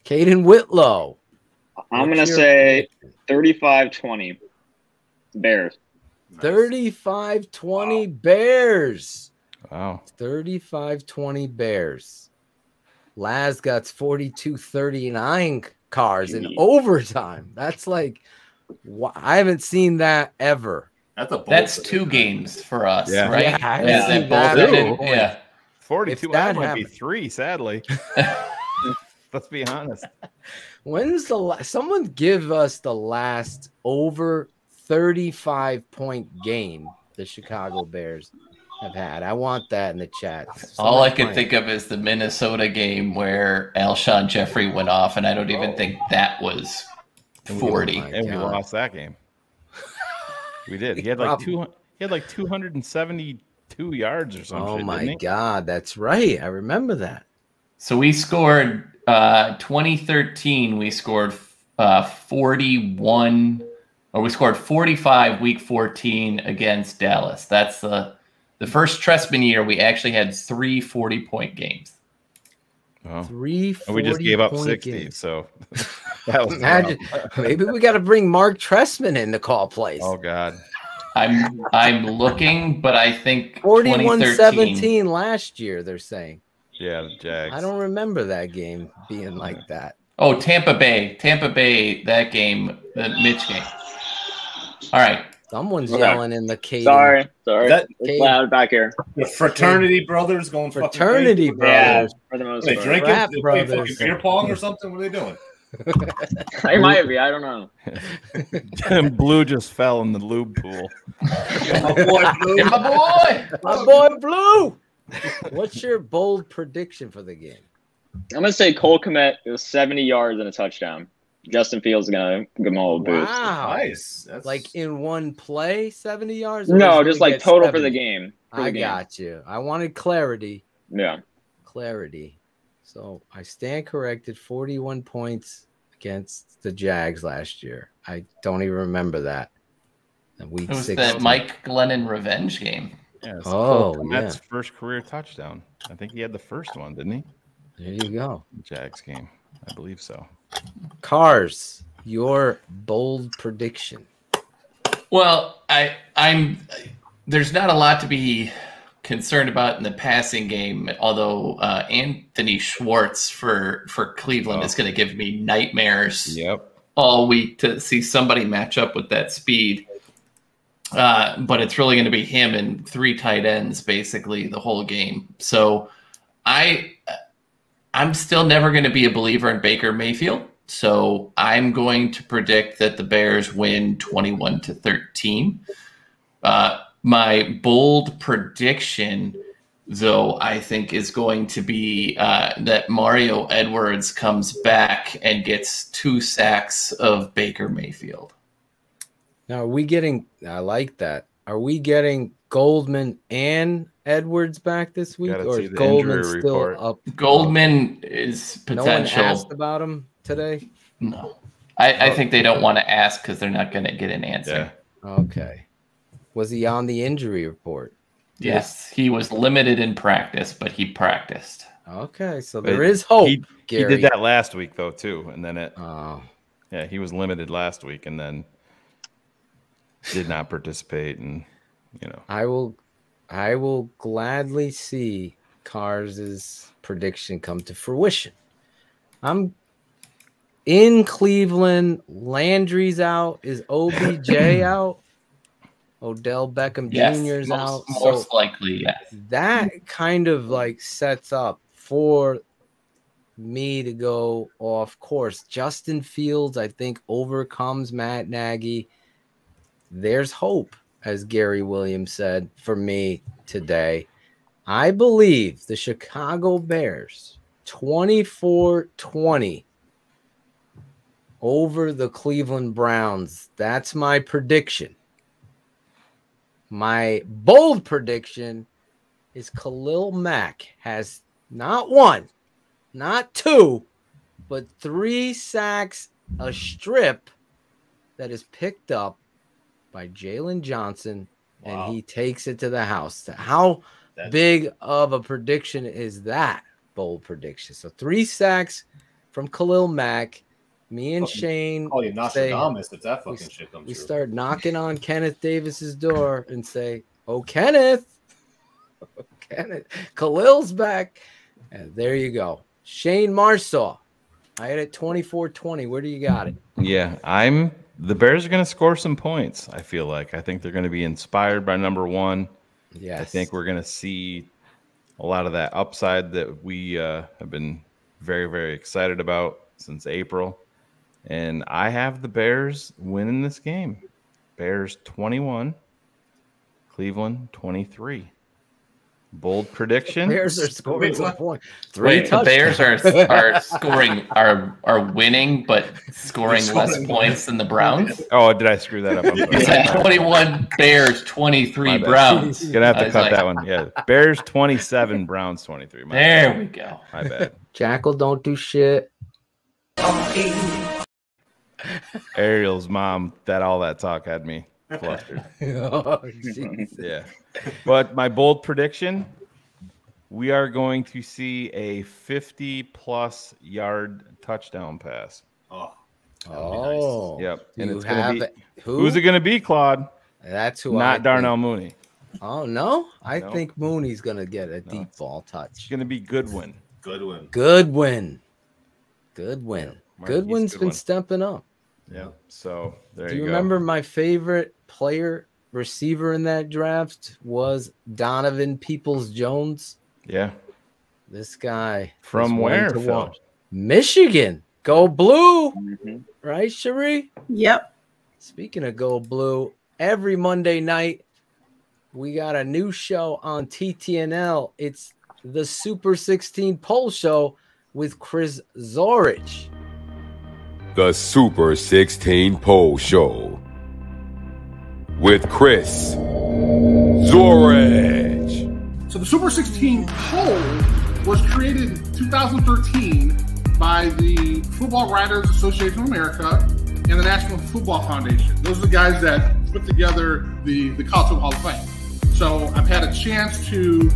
Caden Whitlow. I'm going to say 35-20 Bears. 35-20 Bears. Wow. 35-20 Bears. Laz got 42-39 cars in overtime. That's like, I haven't seen that ever. That's two games for us, Yeah. right? Yeah, I haven't seen that both ever. yeah. 42. That That might be happened. 3, sadly. Let's be honest. When's someone give us the last over 35-point game the Chicago Bears have had? I want that in the chat. All I can think of is the Minnesota game where Alshon Jeffrey went off, and I don't even think that was 40. And we lost that game. We did. He had like 272 yards or something. Oh my God, that's right. I remember that. So we scored 2013. We scored 41, or we scored 45 week 14 against Dallas. That's the first Trestman year. We actually had 3 40-point games. Oh. 3 and we just gave up 60. games. So that was maybe we got to bring Mark Trestman in to call plays. Oh God. I'm looking, but I think 41-17 last year, they're saying. Yeah, the Jags. I don't remember that game being like that. Oh, Tampa Bay, that game, the Mitch game. All right. Someone's yelling in the cave. Sorry. It's loud back here. The fraternity brothers going fraternity brothers. Yeah, for the most They part. drinking? Frat They play brothers. fucking beer pong or something? What are they doing? It might be. I don't know. And Blue just fell in the lube pool. My boy, Blue. Yeah, my boy. My boy Blue. What's your bold prediction for the game? I'm gonna say Cole Kmet is 70 yards and a touchdown. Justin Fields is gonna give him all a boost. Wow. Nice. That's... Like in one play, 70 yards? Or No, is it just gonna like get total 70? for the game. I got you. I wanted clarity. Yeah. Clarity. So I stand corrected. 41 points against the Jags last year. I don't even remember that. Week It was 16. that Mike Glennon revenge game. Yeah, That's first career touchdown. I think he had the first one, didn't he? There you go. Jags game. I believe so. Cars, your bold prediction. Well, I'm there's not a lot to be concerned about in the passing game, although Anthony Schwartz for Cleveland is going to give me nightmares all week to see somebody match up with that speed. But it's really going to be him and 3 tight ends basically the whole game. So I'm still never going to be a believer in Baker Mayfield. So I'm going to predict that the Bears win 21-13. My bold prediction, though, I think is going to be that Mario Edwards comes back and gets 2 sacks of Baker Mayfield. Now, are we getting, I like that. Are we getting Goldman and Edwards back this week? Or is Goldman still up? Goldman is potential. No one asked about him today? No. I think they don't want to ask because they're not going to get an answer. Yeah. Okay. Was he on the injury report? Yes, he was limited in practice, but he practiced. Okay, so there is hope. He did that last week though too, and then yeah, he was limited last week, and then did not participate, and I will gladly see Cars's prediction come to fruition. I'm in Cleveland. Landry's out. Is OBJ out? Odell Beckham Jr. is out. Most likely, yes. That kind of like sets up for me to go off course. Justin Fields, I think, overcomes Matt Nagy. There's hope, as Gary Williams said, for me today. I believe the Chicago Bears 24-20 over the Cleveland Browns. That's my prediction. My bold prediction is Khalil Mack has not 1, not 2, but 3 sacks a strip that is picked up by Jalen Johnson, and he takes it to the house. How big of a prediction is that? Bold prediction. So 3 sacks from Khalil Mack. Me and Shane. Oh, you Nostradamus if that fucking shit comes We through. start knocking on Kenneth Davis's door and say, "Oh, Kenneth, Kenneth, Khalil's back." And there you go. Shane Marsaw. I had it 24-20. Where do you got it? Yeah, the Bears are going to score some points, I feel like. I think they're going to be inspired by number 1. Yes. I think we're going to see a lot of that upside that we have been very, very excited about since April. And I have the Bears winning this game. Bears 21, Cleveland 23. Bold prediction. Bears are scoring some points. Wait, the Bears are scoring are winning, but scoring less points than the Browns. Oh, did I screw that up? It's at 21 Bears, 23 Browns. Gonna have to cut that one. Yeah, Bears 27, Browns 23. There we go. My bad. Jackal don't do shit. Ariel's mom, all that talk had me flustered. Yeah. But my bold prediction, we are going to see a 50-plus yard touchdown pass. Oh. Yep. And it's who's it going to be, Claude? That's who. Not Darnell Mooney. Oh no, I think Mooney's going to get a deep ball touch. It's going to be Goodwin. Goodwin's been stepping up. Yeah. So there you go. Do you remember my favorite receiver in that draft was Donovan Peoples-Jones? Yeah. This guy. From where, Phil? Michigan. Go Blue. Right, Cherie? Yep. Speaking of Go Blue, every Monday night, we got a new show on TTNL. It's the Super 16 Poll Show with Chris Zorich. The Super 16 Poll Show with Chris Zorich. So the Super 16 poll was created in 2013 by the Football Writers Association of America and the National Football Foundation. Those are the guys that put together the College Football Hall of Fame. So I've had a chance to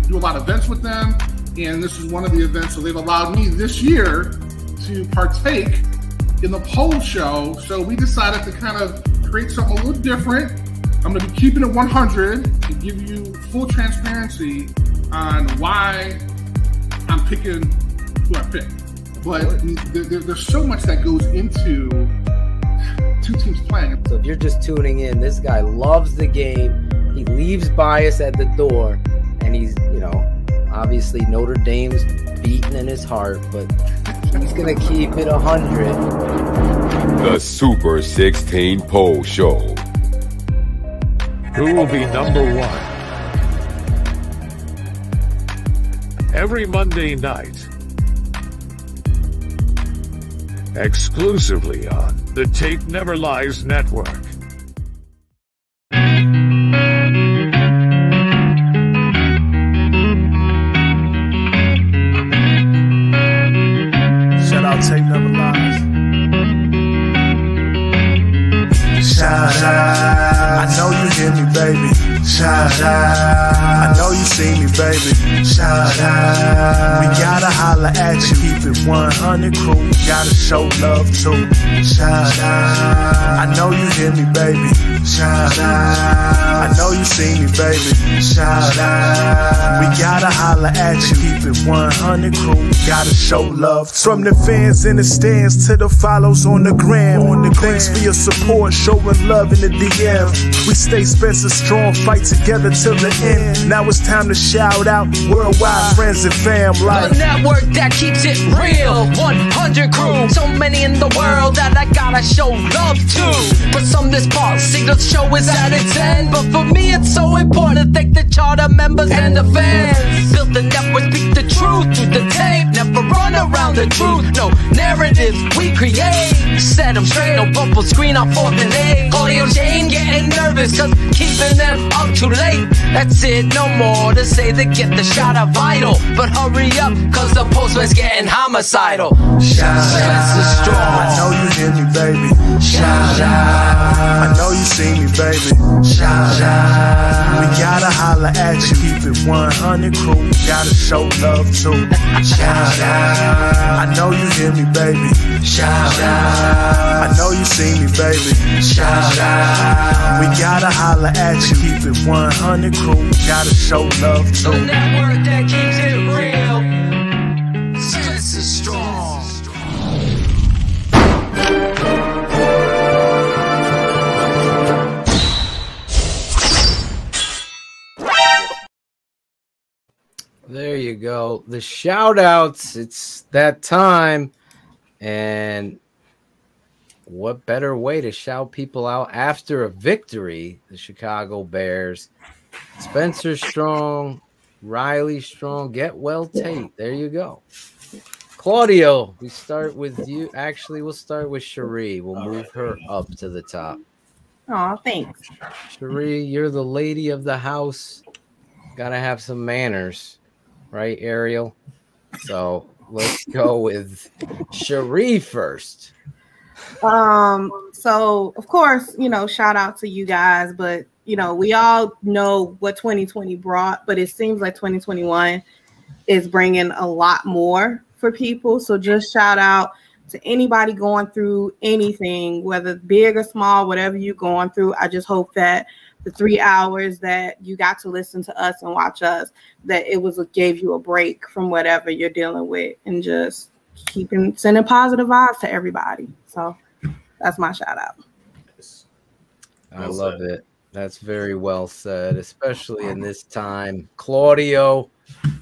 do a lot of events with them, and this is one of the events. So they've allowed me this year to partake in the poll show. So we decided to kind of create something a little different. I'm going to be keeping it 100 and give you full transparency on why I'm picking who I picked. But there's so much that goes into two teams playing. So if you're just tuning in, this guy loves the game. He leaves bias at the door, and he's, obviously Notre Dame's beaten in his heart, but he's going to keep it 100. The Super 16 Poll Show. Who will be number one? Every Monday night, exclusively on the Tape Never Lies Network. Shout out Tape Never Lies. Shout out. I know you hear me, baby. Shout out. I know you see me, baby. Shout out. We gotta holler at you. Keep it 100 crew. Gotta show love too. Shout out. I know you hear me, baby. Shout out. I know you see me, baby. Shout out. We gotta holler at you. Keep it 100 crew. Gotta show love too. From the fans in the stands to the follows on the gram. Thanks for your support, showing love in the DM. We stay Spencer strong, fight together till the end. Now it's time to shout out worldwide friends and fam. The network that keeps it real, 100 crew. So many in the world that I gotta show love to. For some this Paul Signal show is at its end, but for me it's so important to thank the charter members and the fans. Built the network, speak the truth through the tape. Never run around the truth, no narratives we create. Set them straight, no bubble screen on 4th and 8. Audio Jane getting nervous cause keeping them up too late. That's it, no more to say they get the shot of vital. But hurry up cause the postman's getting homicidal. Shout out. I know you hear me, baby. Shout out. I know you see me, baby. Shout out. We gotta holler at you. Keep it 100 crew. Gotta show love too. Shout out. I know you hear me, baby. Shout out. I know you see me, baby. Shout out. We gotta holler at you. Keep it 100 crew. Gotta show love too. The network that keeps it real. This is strong. There you go. The shout outs. It's that time. And what better way to shout people out after a victory? The Chicago Bears. Spencer Strong, Riley Strong, get well Tate. There you go. Claudio, we start with you. Actually, we'll start with Cherie. We'll move her up to the top. Oh, thanks. Cherie, you're the lady of the house. Gotta have some manners, right, Ariel? So let's go with Cherie first. So of course, shout out to you guys, but we all know what 2020 brought, but it seems like 2021 is bringing a lot more for people. So just shout out to anybody going through anything, whether big or small, whatever you're going through. I just hope that the 3 hours that you got to listen to us and watch us, that it gave you a break from whatever you're dealing with, and just sending positive vibes to everybody. So that's my shout out. I love it. That's very well said, especially in this time. Claudio,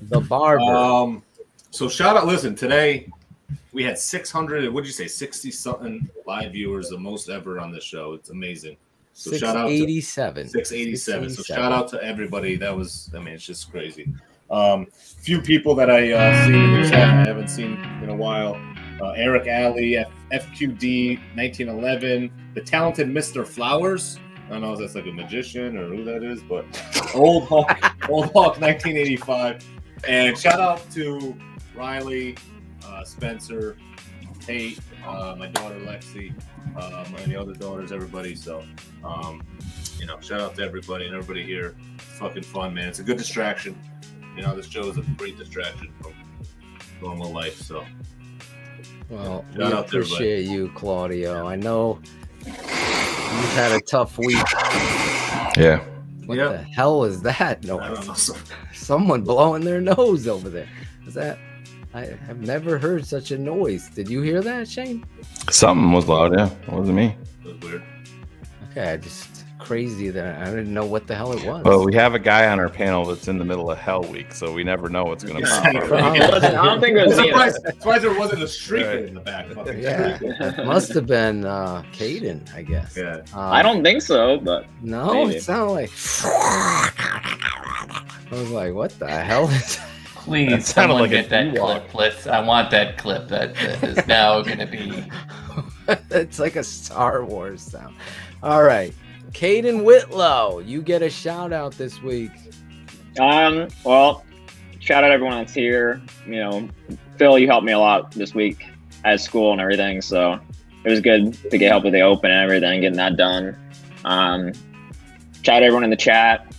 the barber. So shout out. Listen, today we had 600. What did you say? 60 something live viewers, the most ever on this show. It's amazing. So shout out to 687. So shout out to everybody. That was, it's just crazy. Few people that I seen in the chat I haven't seen in a while. Eric Alley, FQD 1911, the talented Mr. Flowers. I don't know if that's like a magician or who that is, but Old Hawk 1985. And shout out to Riley, Spencer, Tate, my daughter Lexi, my other daughters, everybody. So, shout out to everybody and everybody here. It's fucking fun, man. It's a good distraction. This show is a great distraction from normal life. So, well, we appreciate you, Claudio. I know you've had a tough week. Yeah. What the hell is that? No, I don't know. Someone blowing their nose over there. Is that? I have never heard such a noise. Did you hear that, Shane? Something was loud. Yeah, it wasn't me. It was weird. Okay, just crazy that I didn't know what the hell it was. Well, we have a guy on our panel that's in the middle of Hell Week, so we never know what's going to pop up. I don't think it was me. Surprised there wasn't a streaker in the back. Yeah, it must have been Caden, I guess. Yeah. I don't think so, but no, maybe. It sounded like. I was like, what the hell is that? Please, someone like get that clip. I want that clip. That is now going to be. It's like a Star Wars sound. All right, Caden Whitlow, you get a shout out this week. Well, shout out everyone that's here. Phil, you helped me a lot this week at school and everything, so it was good to get help with the open and everything, getting that done. Shout out everyone in the chat.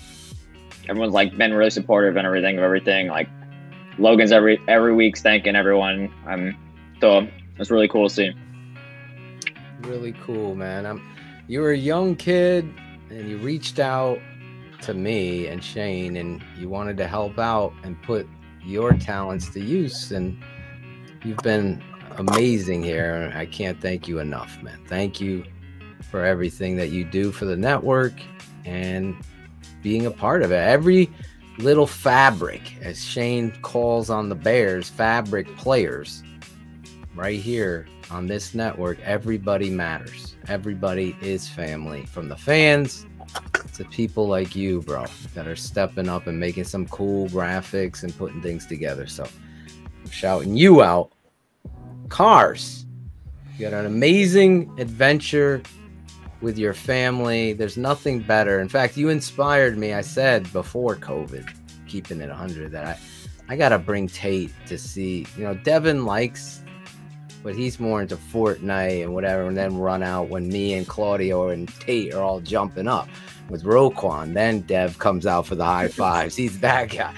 Everyone's been really supportive and everything. Like Logan's every week's thanking everyone. So it's really cool to see. Really cool, man. You were a young kid and you reached out to me and Shane, and you wanted to help out and put your talents to use, and you've been amazing here. I can't thank you enough, man. Thank you for everything that you do for the network and being a part of it. Every little fabric, as Shane calls on the Bears, fabric players right here on this network, everybody matters. Everybody is family, from the fans to people like you, bro, that are stepping up and making some cool graphics and putting things together. So I'm shouting you out. Cars, you got an amazing adventure with your family. There's nothing better. In fact, you inspired me. I said before COVID, keeping it 100, that I got to bring Tate to see, Devin likes, but he's more into Fortnite and whatever, and then run out when me and Claudio and Tate are all jumping up with Roquan. Then Dev comes out for the high fives. He's that guy.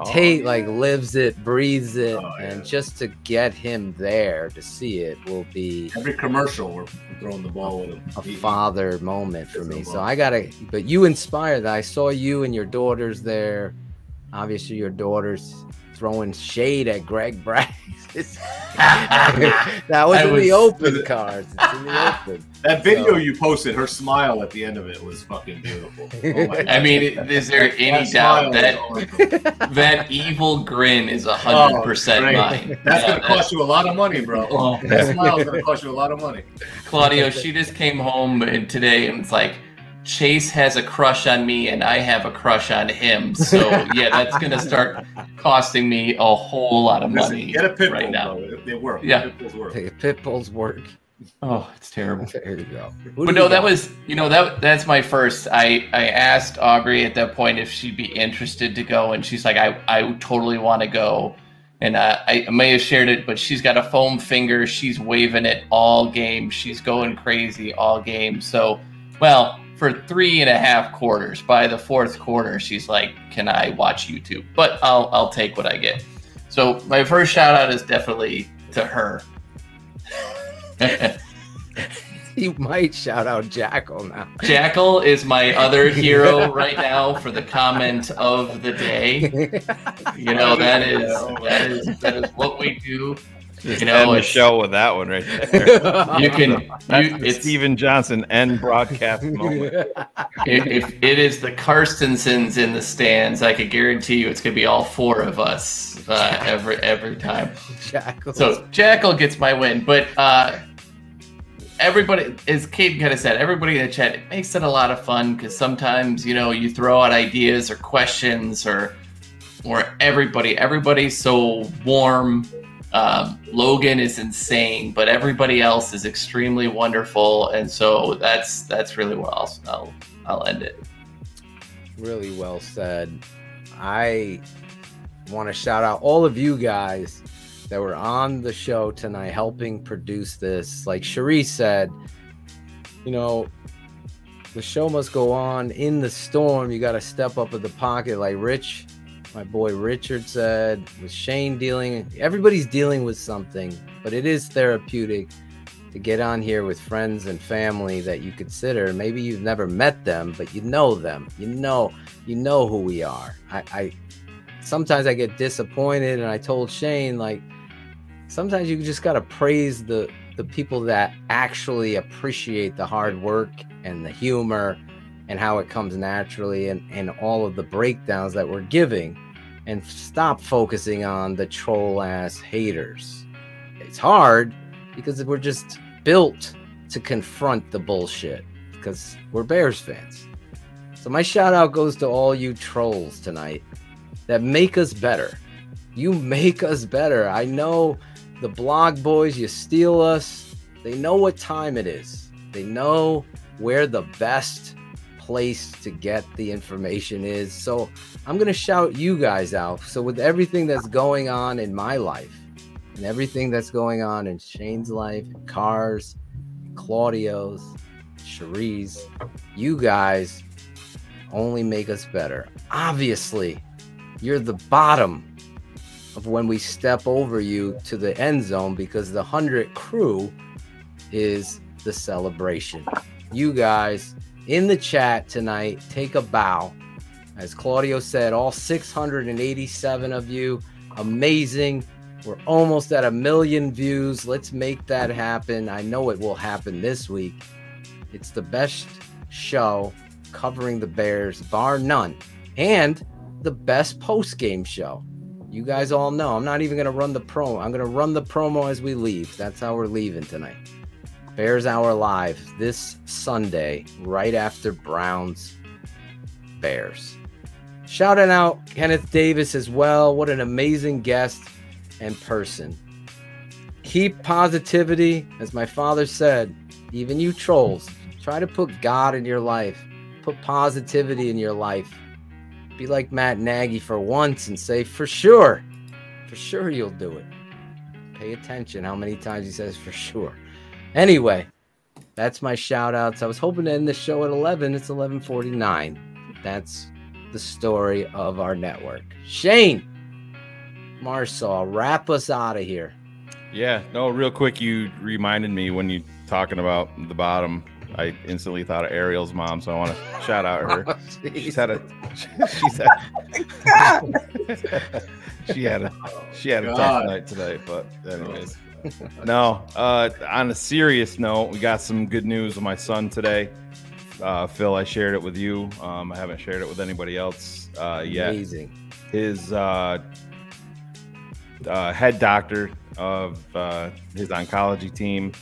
Tate lives it, breathes it, and just to get him there to see it will be every commercial we're throwing the ball with him. A father moment for me. So I gotta. But you inspired that. I saw you and your daughters there. Obviously, your daughters throwing shade at Greg Braggs. That was in the open cards. It's in the open. That video you posted, her smile at the end of it was fucking beautiful. Oh my I mean, is there any doubt that that evil grin is 100% mine? That's going to cost you a lot of money, bro. That smile is going to cost you a lot of money. Claudio, she just came home today and it's like, Chase has a crush on me and I have a crush on him. So yeah, that's gonna start costing me a whole lot of money. Get a pit right bull, now. Bro. They work. Yeah, pit bulls work. Pit bulls work. Oh, it's terrible. There you go. But no, that was that's my first. I asked Aubrey at that point if she'd be interested to go, and she's like, I totally want to go. And I may have shared it, but she's got a foam finger. She's waving it all game. She's going crazy all game. So, well, for 3.5 quarters, by the 4th quarter, she's like, "Can I watch YouTube?" But I'll take what I get. So my first shout out is definitely to her. You might shout out Jackal now. Jackal is my other hero right now for the comment of the day. You know, that is what we do. Just you know, end the show with that one right there. You can. It's Steven Johnson end broadcast moment. If it is the Carstensons in the stands, I could guarantee you it's going to be all 4 of us every time. Jackal. So Jackal gets my win, but everybody, as Kate kind of said, everybody in the chat, it makes it a lot of fun because sometimes you throw out ideas or questions or everybody's so warm. Logan is insane, but everybody else is extremely wonderful, and so that's really where I'll end it. Really well said. I want to shout out all of you guys that were on the show tonight helping produce this. Like Cherie said, the show must go on in the storm. You got to step up in the pocket, like Rich. My boy Richard said, with Shane everybody's dealing with something, but it is therapeutic to get on here with friends and family that you consider. Maybe you've never met them, but you know them. You know who we are. I sometimes I get disappointed, and I told Shane, like, sometimes you just got to praise the people that actually appreciate the hard work and the humor and how it comes naturally and all of the breakdowns that we're giving, and stop focusing on the troll ass haters. It's hard because we're just built to confront the bullshit because we're Bears fans. So my shout out goes to all you trolls tonight that make us better. You make us better. I know the blog boys, you steal us. They know what time it is. They know where the best place to get the information is. So I'm going to shout you guys out. So with everything that's going on in my life and everything that's going on in Shane's life, and Cars, Claudio's, Cherie's, you guys only make us better. Obviously, you're the bottom of when we step over you to the end zone because the 100 crew is the celebration. You guys in the chat tonight, take a bow. As Claudio said, all 687 of you, amazing. We're almost at 1 million views. Let's make that happen. I know it will happen this week. It's the best show covering the Bears, bar none, and the best post-game show. You guys all know. I'm not even going to run the promo. I'm going to run the promo as we leave. That's how we're leaving tonight. Bears Hour Live this Sunday, right after Browns Bears. Shouting out Kenneth Davis as well. What an amazing guest and person. Keep positivity, as my father said. Even you trolls, try to put God in your life. Put positivity in your life. Be like Matt Nagy for once and say, for sure you'll do it. Pay attention how many times he says for sure. Anyway, that's my shout outs. I was hoping to end the show at 11. It's 11:49. That's the story of our network. Shane Marsaw, wrap us out of here. Yeah, no, real quick, you reminded me when you talking about the bottom. I instantly thought of Ariel's mom, so I want to shout out her. She's had She had a tough night today, but anyways. No, on a serious note, we got some good news with my son today. Phil, I shared it with you. I haven't shared it with anybody else yet. Amazing. His head doctor of his oncology team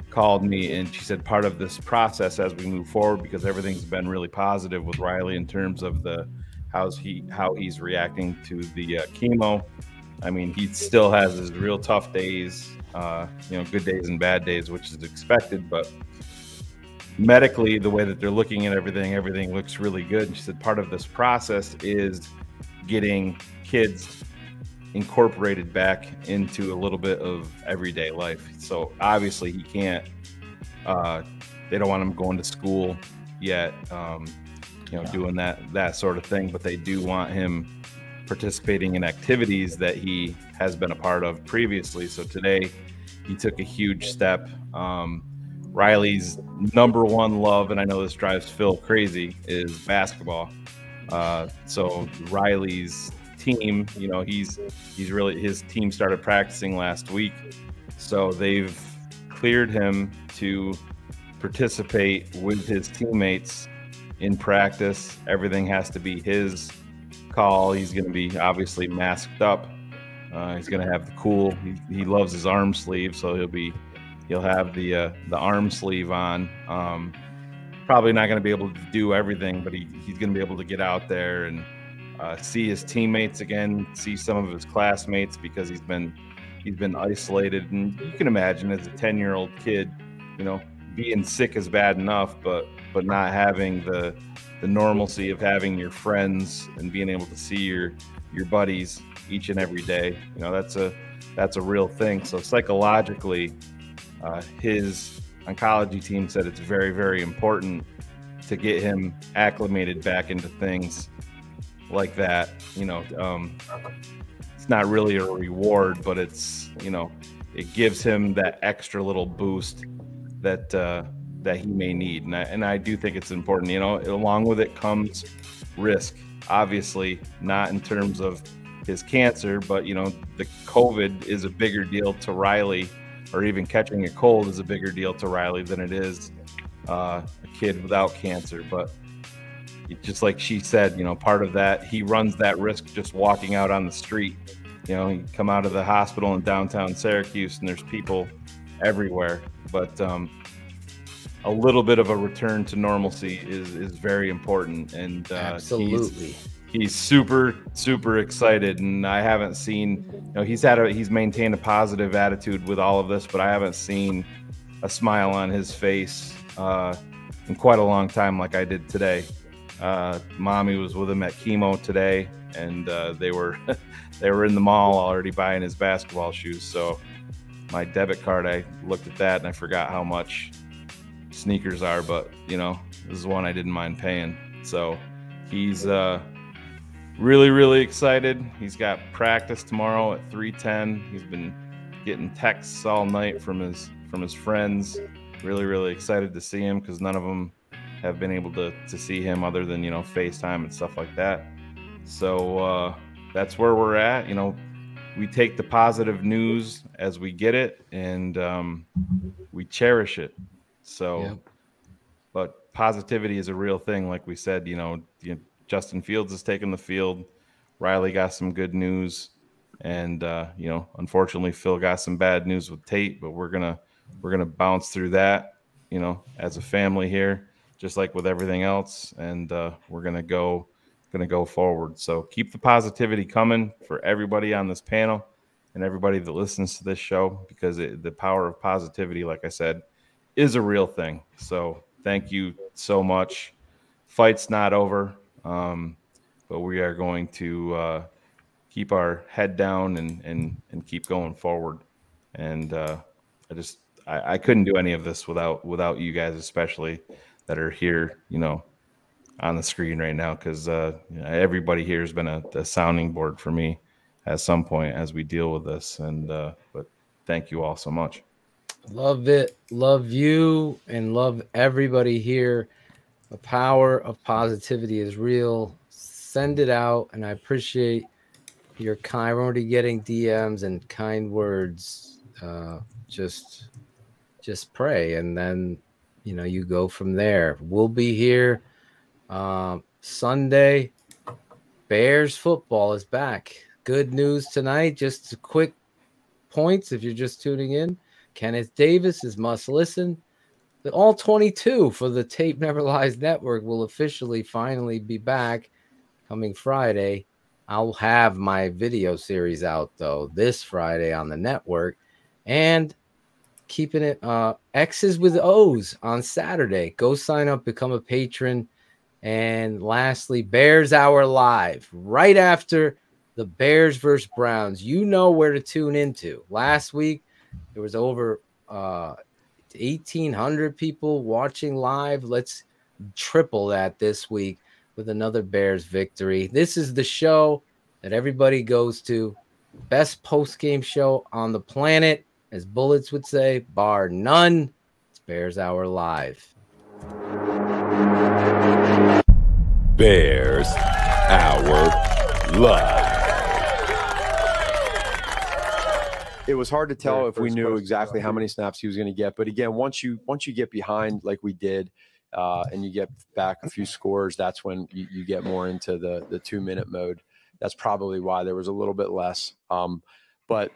called me, and she said part of this process as we move forward, because everything's been really positive with Riley in terms of how he's reacting to the chemo. I mean, he still has his real tough days, good days and bad days, which is expected, but medically, the way that they're looking at everything looks really good. And she said part of this process is getting kids incorporated back into a little bit of everyday life. So obviously he can't, they don't want him going to school yet, doing that sort of thing, but they do want him participating in activities that he has been a part of previously. So today he took a huge step. Riley's number one love, and I know this drives Phil crazy, is basketball. So Riley's team, he's really, his team started practicing last week. So they've cleared him to participate with his teammates in practice. Everything has to be his call. He's going to be obviously masked up. He's going to have the cool. He loves his arm sleeve, so he'll have the arm sleeve on. Probably not going to be able to do everything, but he's going to be able to get out there and see his teammates again, see some of his classmates, because he's been isolated. And you can imagine, as a 10-year-old kid, being sick is bad enough, but not having the normalcy of having your friends and being able to see your buddies each and every day, that's a real thing. So psychologically, his oncology team said it's very, very important to get him acclimated back into things like that. It's not really a reward, but it's, it gives him that extra little boost that he may need. And I do think it's important. Along with it comes risk, obviously not in terms of his cancer, but the COVID is a bigger deal to Riley, or even catching a cold is a bigger deal to Riley than it is a kid without cancer. But just like she said, part of that, he runs that risk just walking out on the street. You come out of the hospital in downtown Syracuse and there's people everywhere. But a little bit of a return to normalcy is very important. And absolutely. He's super, super excited, and I haven't seen, he's maintained a positive attitude with all of this, but I haven't seen a smile on his face in quite a long time like I did today. Mommy was with him at chemo today, and they were in the mall already buying his basketball shoes. So my debit card, I looked at that and I forgot how much sneakers are, but this is one I didn't mind paying. So he's really, really excited. He's got practice tomorrow at 3:10. He's been getting texts all night from his friends. Really, really excited to see him, because none of them have been able to see him other than FaceTime and stuff like that. So that's where we're at. We take the positive news as we get it, and we cherish it. So, yeah. But positivity is a real thing, like we said. Justin Fields has taken the field. Riley got some good news, and unfortunately, Phil got some bad news with Tate. But we're gonna bounce through that, as a family here, just like with everything else, and we're gonna go forward. So keep the positivity coming for everybody on this panel and everybody that listens to this show, because the power of positivity, like I said, is a real thing. So thank you so much. Fight's not over. But we are going to keep our head down and keep going forward. And I couldn't do any of this without you guys, especially that are here, on the screen right now, because everybody here has been a sounding board for me at some point as we deal with this. And but thank you all so much. Love it. Love you, and love everybody here. The power of positivity is real. Send it out, and I appreciate You're kind. We're already getting DMs and kind words. Just pray, and then you go from there. We'll be here Sunday. Bears football is back. Good news tonight. Just quick points if you're just tuning in. Kenneth Davis is must listen. The All 22 for the Tape Never Lies Network will officially finally be back coming Friday. I'll have my video series out, though, this Friday on the network. And keeping it X's with O's on Saturday. Go sign up, become a patron. And lastly, Bears Hour Live right after the Bears versus Browns. You know where to tune into. Last week, there was over 1,800 people watching live. Let's triple that this week with another Bears victory. This is the show that everybody goes to. Best post-game show on the planet, as Bullets would say, bar none. It's Bears Hour Live. Bears Hour Live. It was hard to tell if we knew exactly how many snaps he was going to get. But again, once you get behind like we did, and you get back a few scores, that's when you get more into the 2-minute mode. That's probably why there was a little bit less. But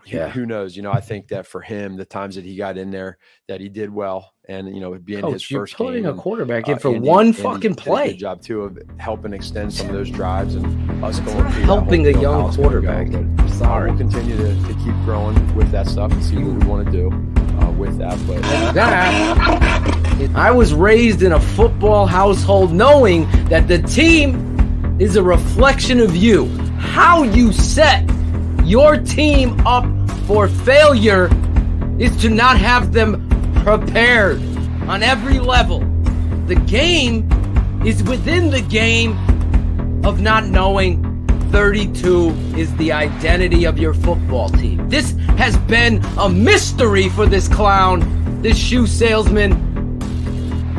yeah, who knows? I think that for him, the times that he got in there, that he did well, and being Coach, his first game, you're putting a quarterback in for one fucking play. Did a good job too of helping extend some of those drives and us going through helping a young quarterback. Sorry, we'll continue to keep growing with that stuff and see what we want to do with that. But I was raised in a football household knowing that the team is a reflection of you. How you set your team up for failure is to not have them prepared on every level. The game is within the game of not knowing 32 is the identity of your football team. This has been a mystery for this clown, this shoe salesman,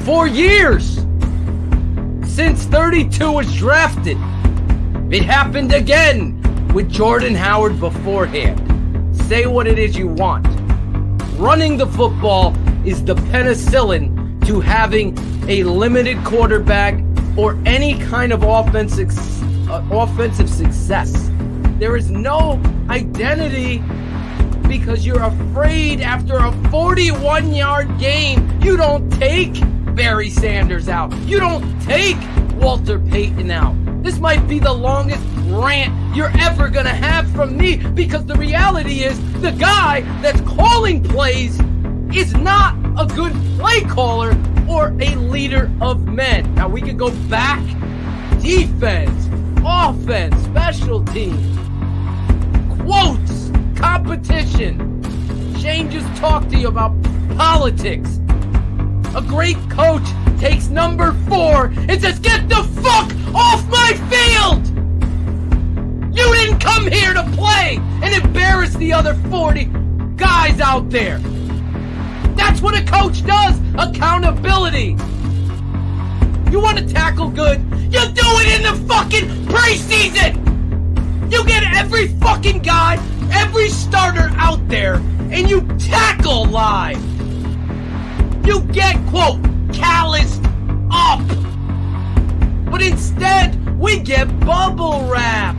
for years. Since 32 was drafted. It happened again with Jordan Howard beforehand. Say what it is you want. Running the football is the penicillin to having a limited quarterback or any kind of offensive success. There is no identity because you're afraid after a 41-yard game. You don't take Barry Sanders out. You don't take Walter Payton out. This might be the longest rant you're ever going to have from me, because the reality is the guy that's calling plays is not a good play caller or a leader of men. Now we can go back, defense, offense, special teams, quotes, competition. Shane just talked to you about politics. A great coach takes number 4 and says, "Get the fuck off my field! You didn't come here to play and embarrass the other 40 guys out there." That's what a coach does. Accountability. You want to tackle good? You do it in the fucking preseason! You get every fucking guy, every starter out there, and you tackle live. You get, quote, calloused up. But instead, we get bubble wrap.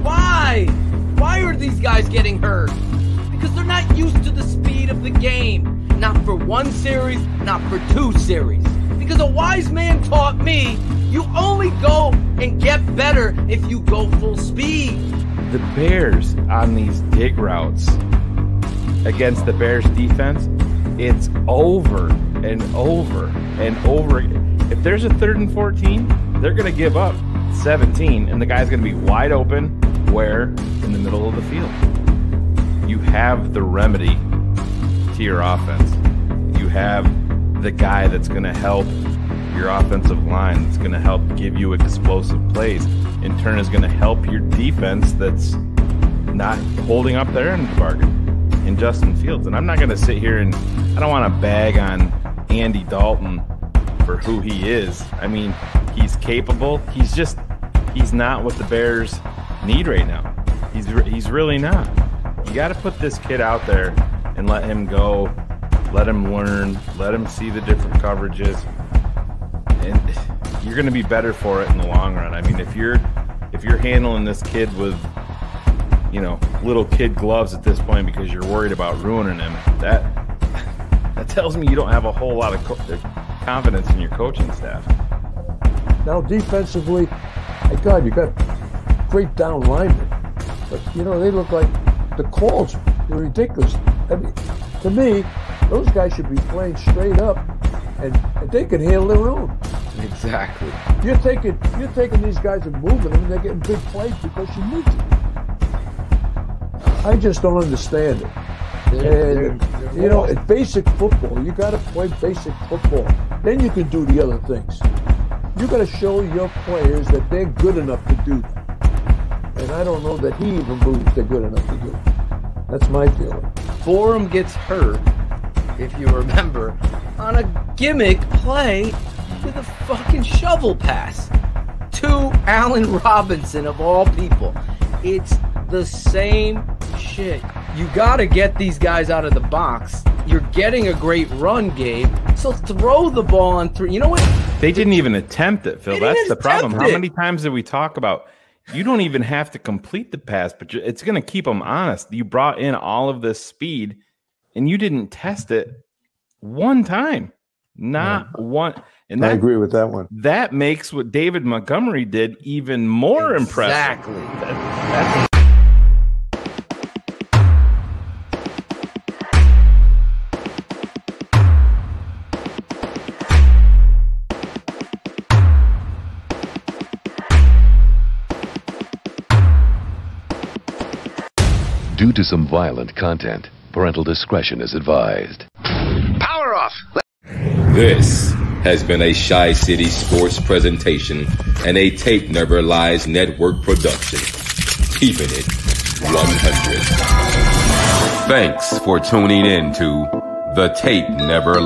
Why? Why are these guys getting hurt? Because they're not used to the speed of the game. Not for one series, not for 2 series. Because a wise man taught me, you only go and get better if you go full speed. The Bears on these dig routes against the Bears defense, it's over and over and over. If there's a 3rd and 14, they're going to give up 17, and the guy's going to be wide open, where? In the middle of the field. You have the remedy to your offense. You have the guy that's going to help your offensive line, that's going to help give you explosive plays. In turn, is going to help your defense that's not holding up their end of the bargain in Justin Fields. And I'm not going to sit here and I don't want to bag on Andy Dalton for who he is. I mean, he's capable. He's not what the Bears need right now. He's really not. You got to put this kid out there and let him go, let him learn, let him see the different coverages, and you're going to be better for it in the long run. I mean, if you're handling this kid with, you know, little kid gloves at this point because you're worried about ruining him, that tells me you don't have a whole lot of confidence in your coaching staff. Now defensively, my God, you got great down linemen, but you know they look like the calls were ridiculous. I mean, to me, those guys should be playing straight up, and they can handle their own. Exactly. You're taking these guys and moving them, and they're getting big plays because you need to. I just don't understand it. And you know, it's basic football. You got to play basic football. Then you can do the other things. You got to show your players that they're good enough to do that. And I don't know that he even believes they're good enough to do it. That's my feeling. Borum gets hurt, if you remember, on a gimmick play with a fucking shovel pass to Allen Robinson, of all people. It's the same shit. You got to get these guys out of the box. You're getting a great run game, so throw the ball on three. You know what? They didn't even attempt it, Phil. That's the problem. How many times did we talk about you don't even have to complete the pass, but it's going to keep them honest. You brought in all of this speed, and you didn't test it one time. Not one. And I agree with that one. That makes what David Montgomery did even more impressive. Exactly. That's Due to some violent content, parental discretion is advised. Power off! This has been a Shy City Sports presentation and a Tape Never Lies Network production. Keeping it 100. Thanks for tuning in to The Tape Never Lies.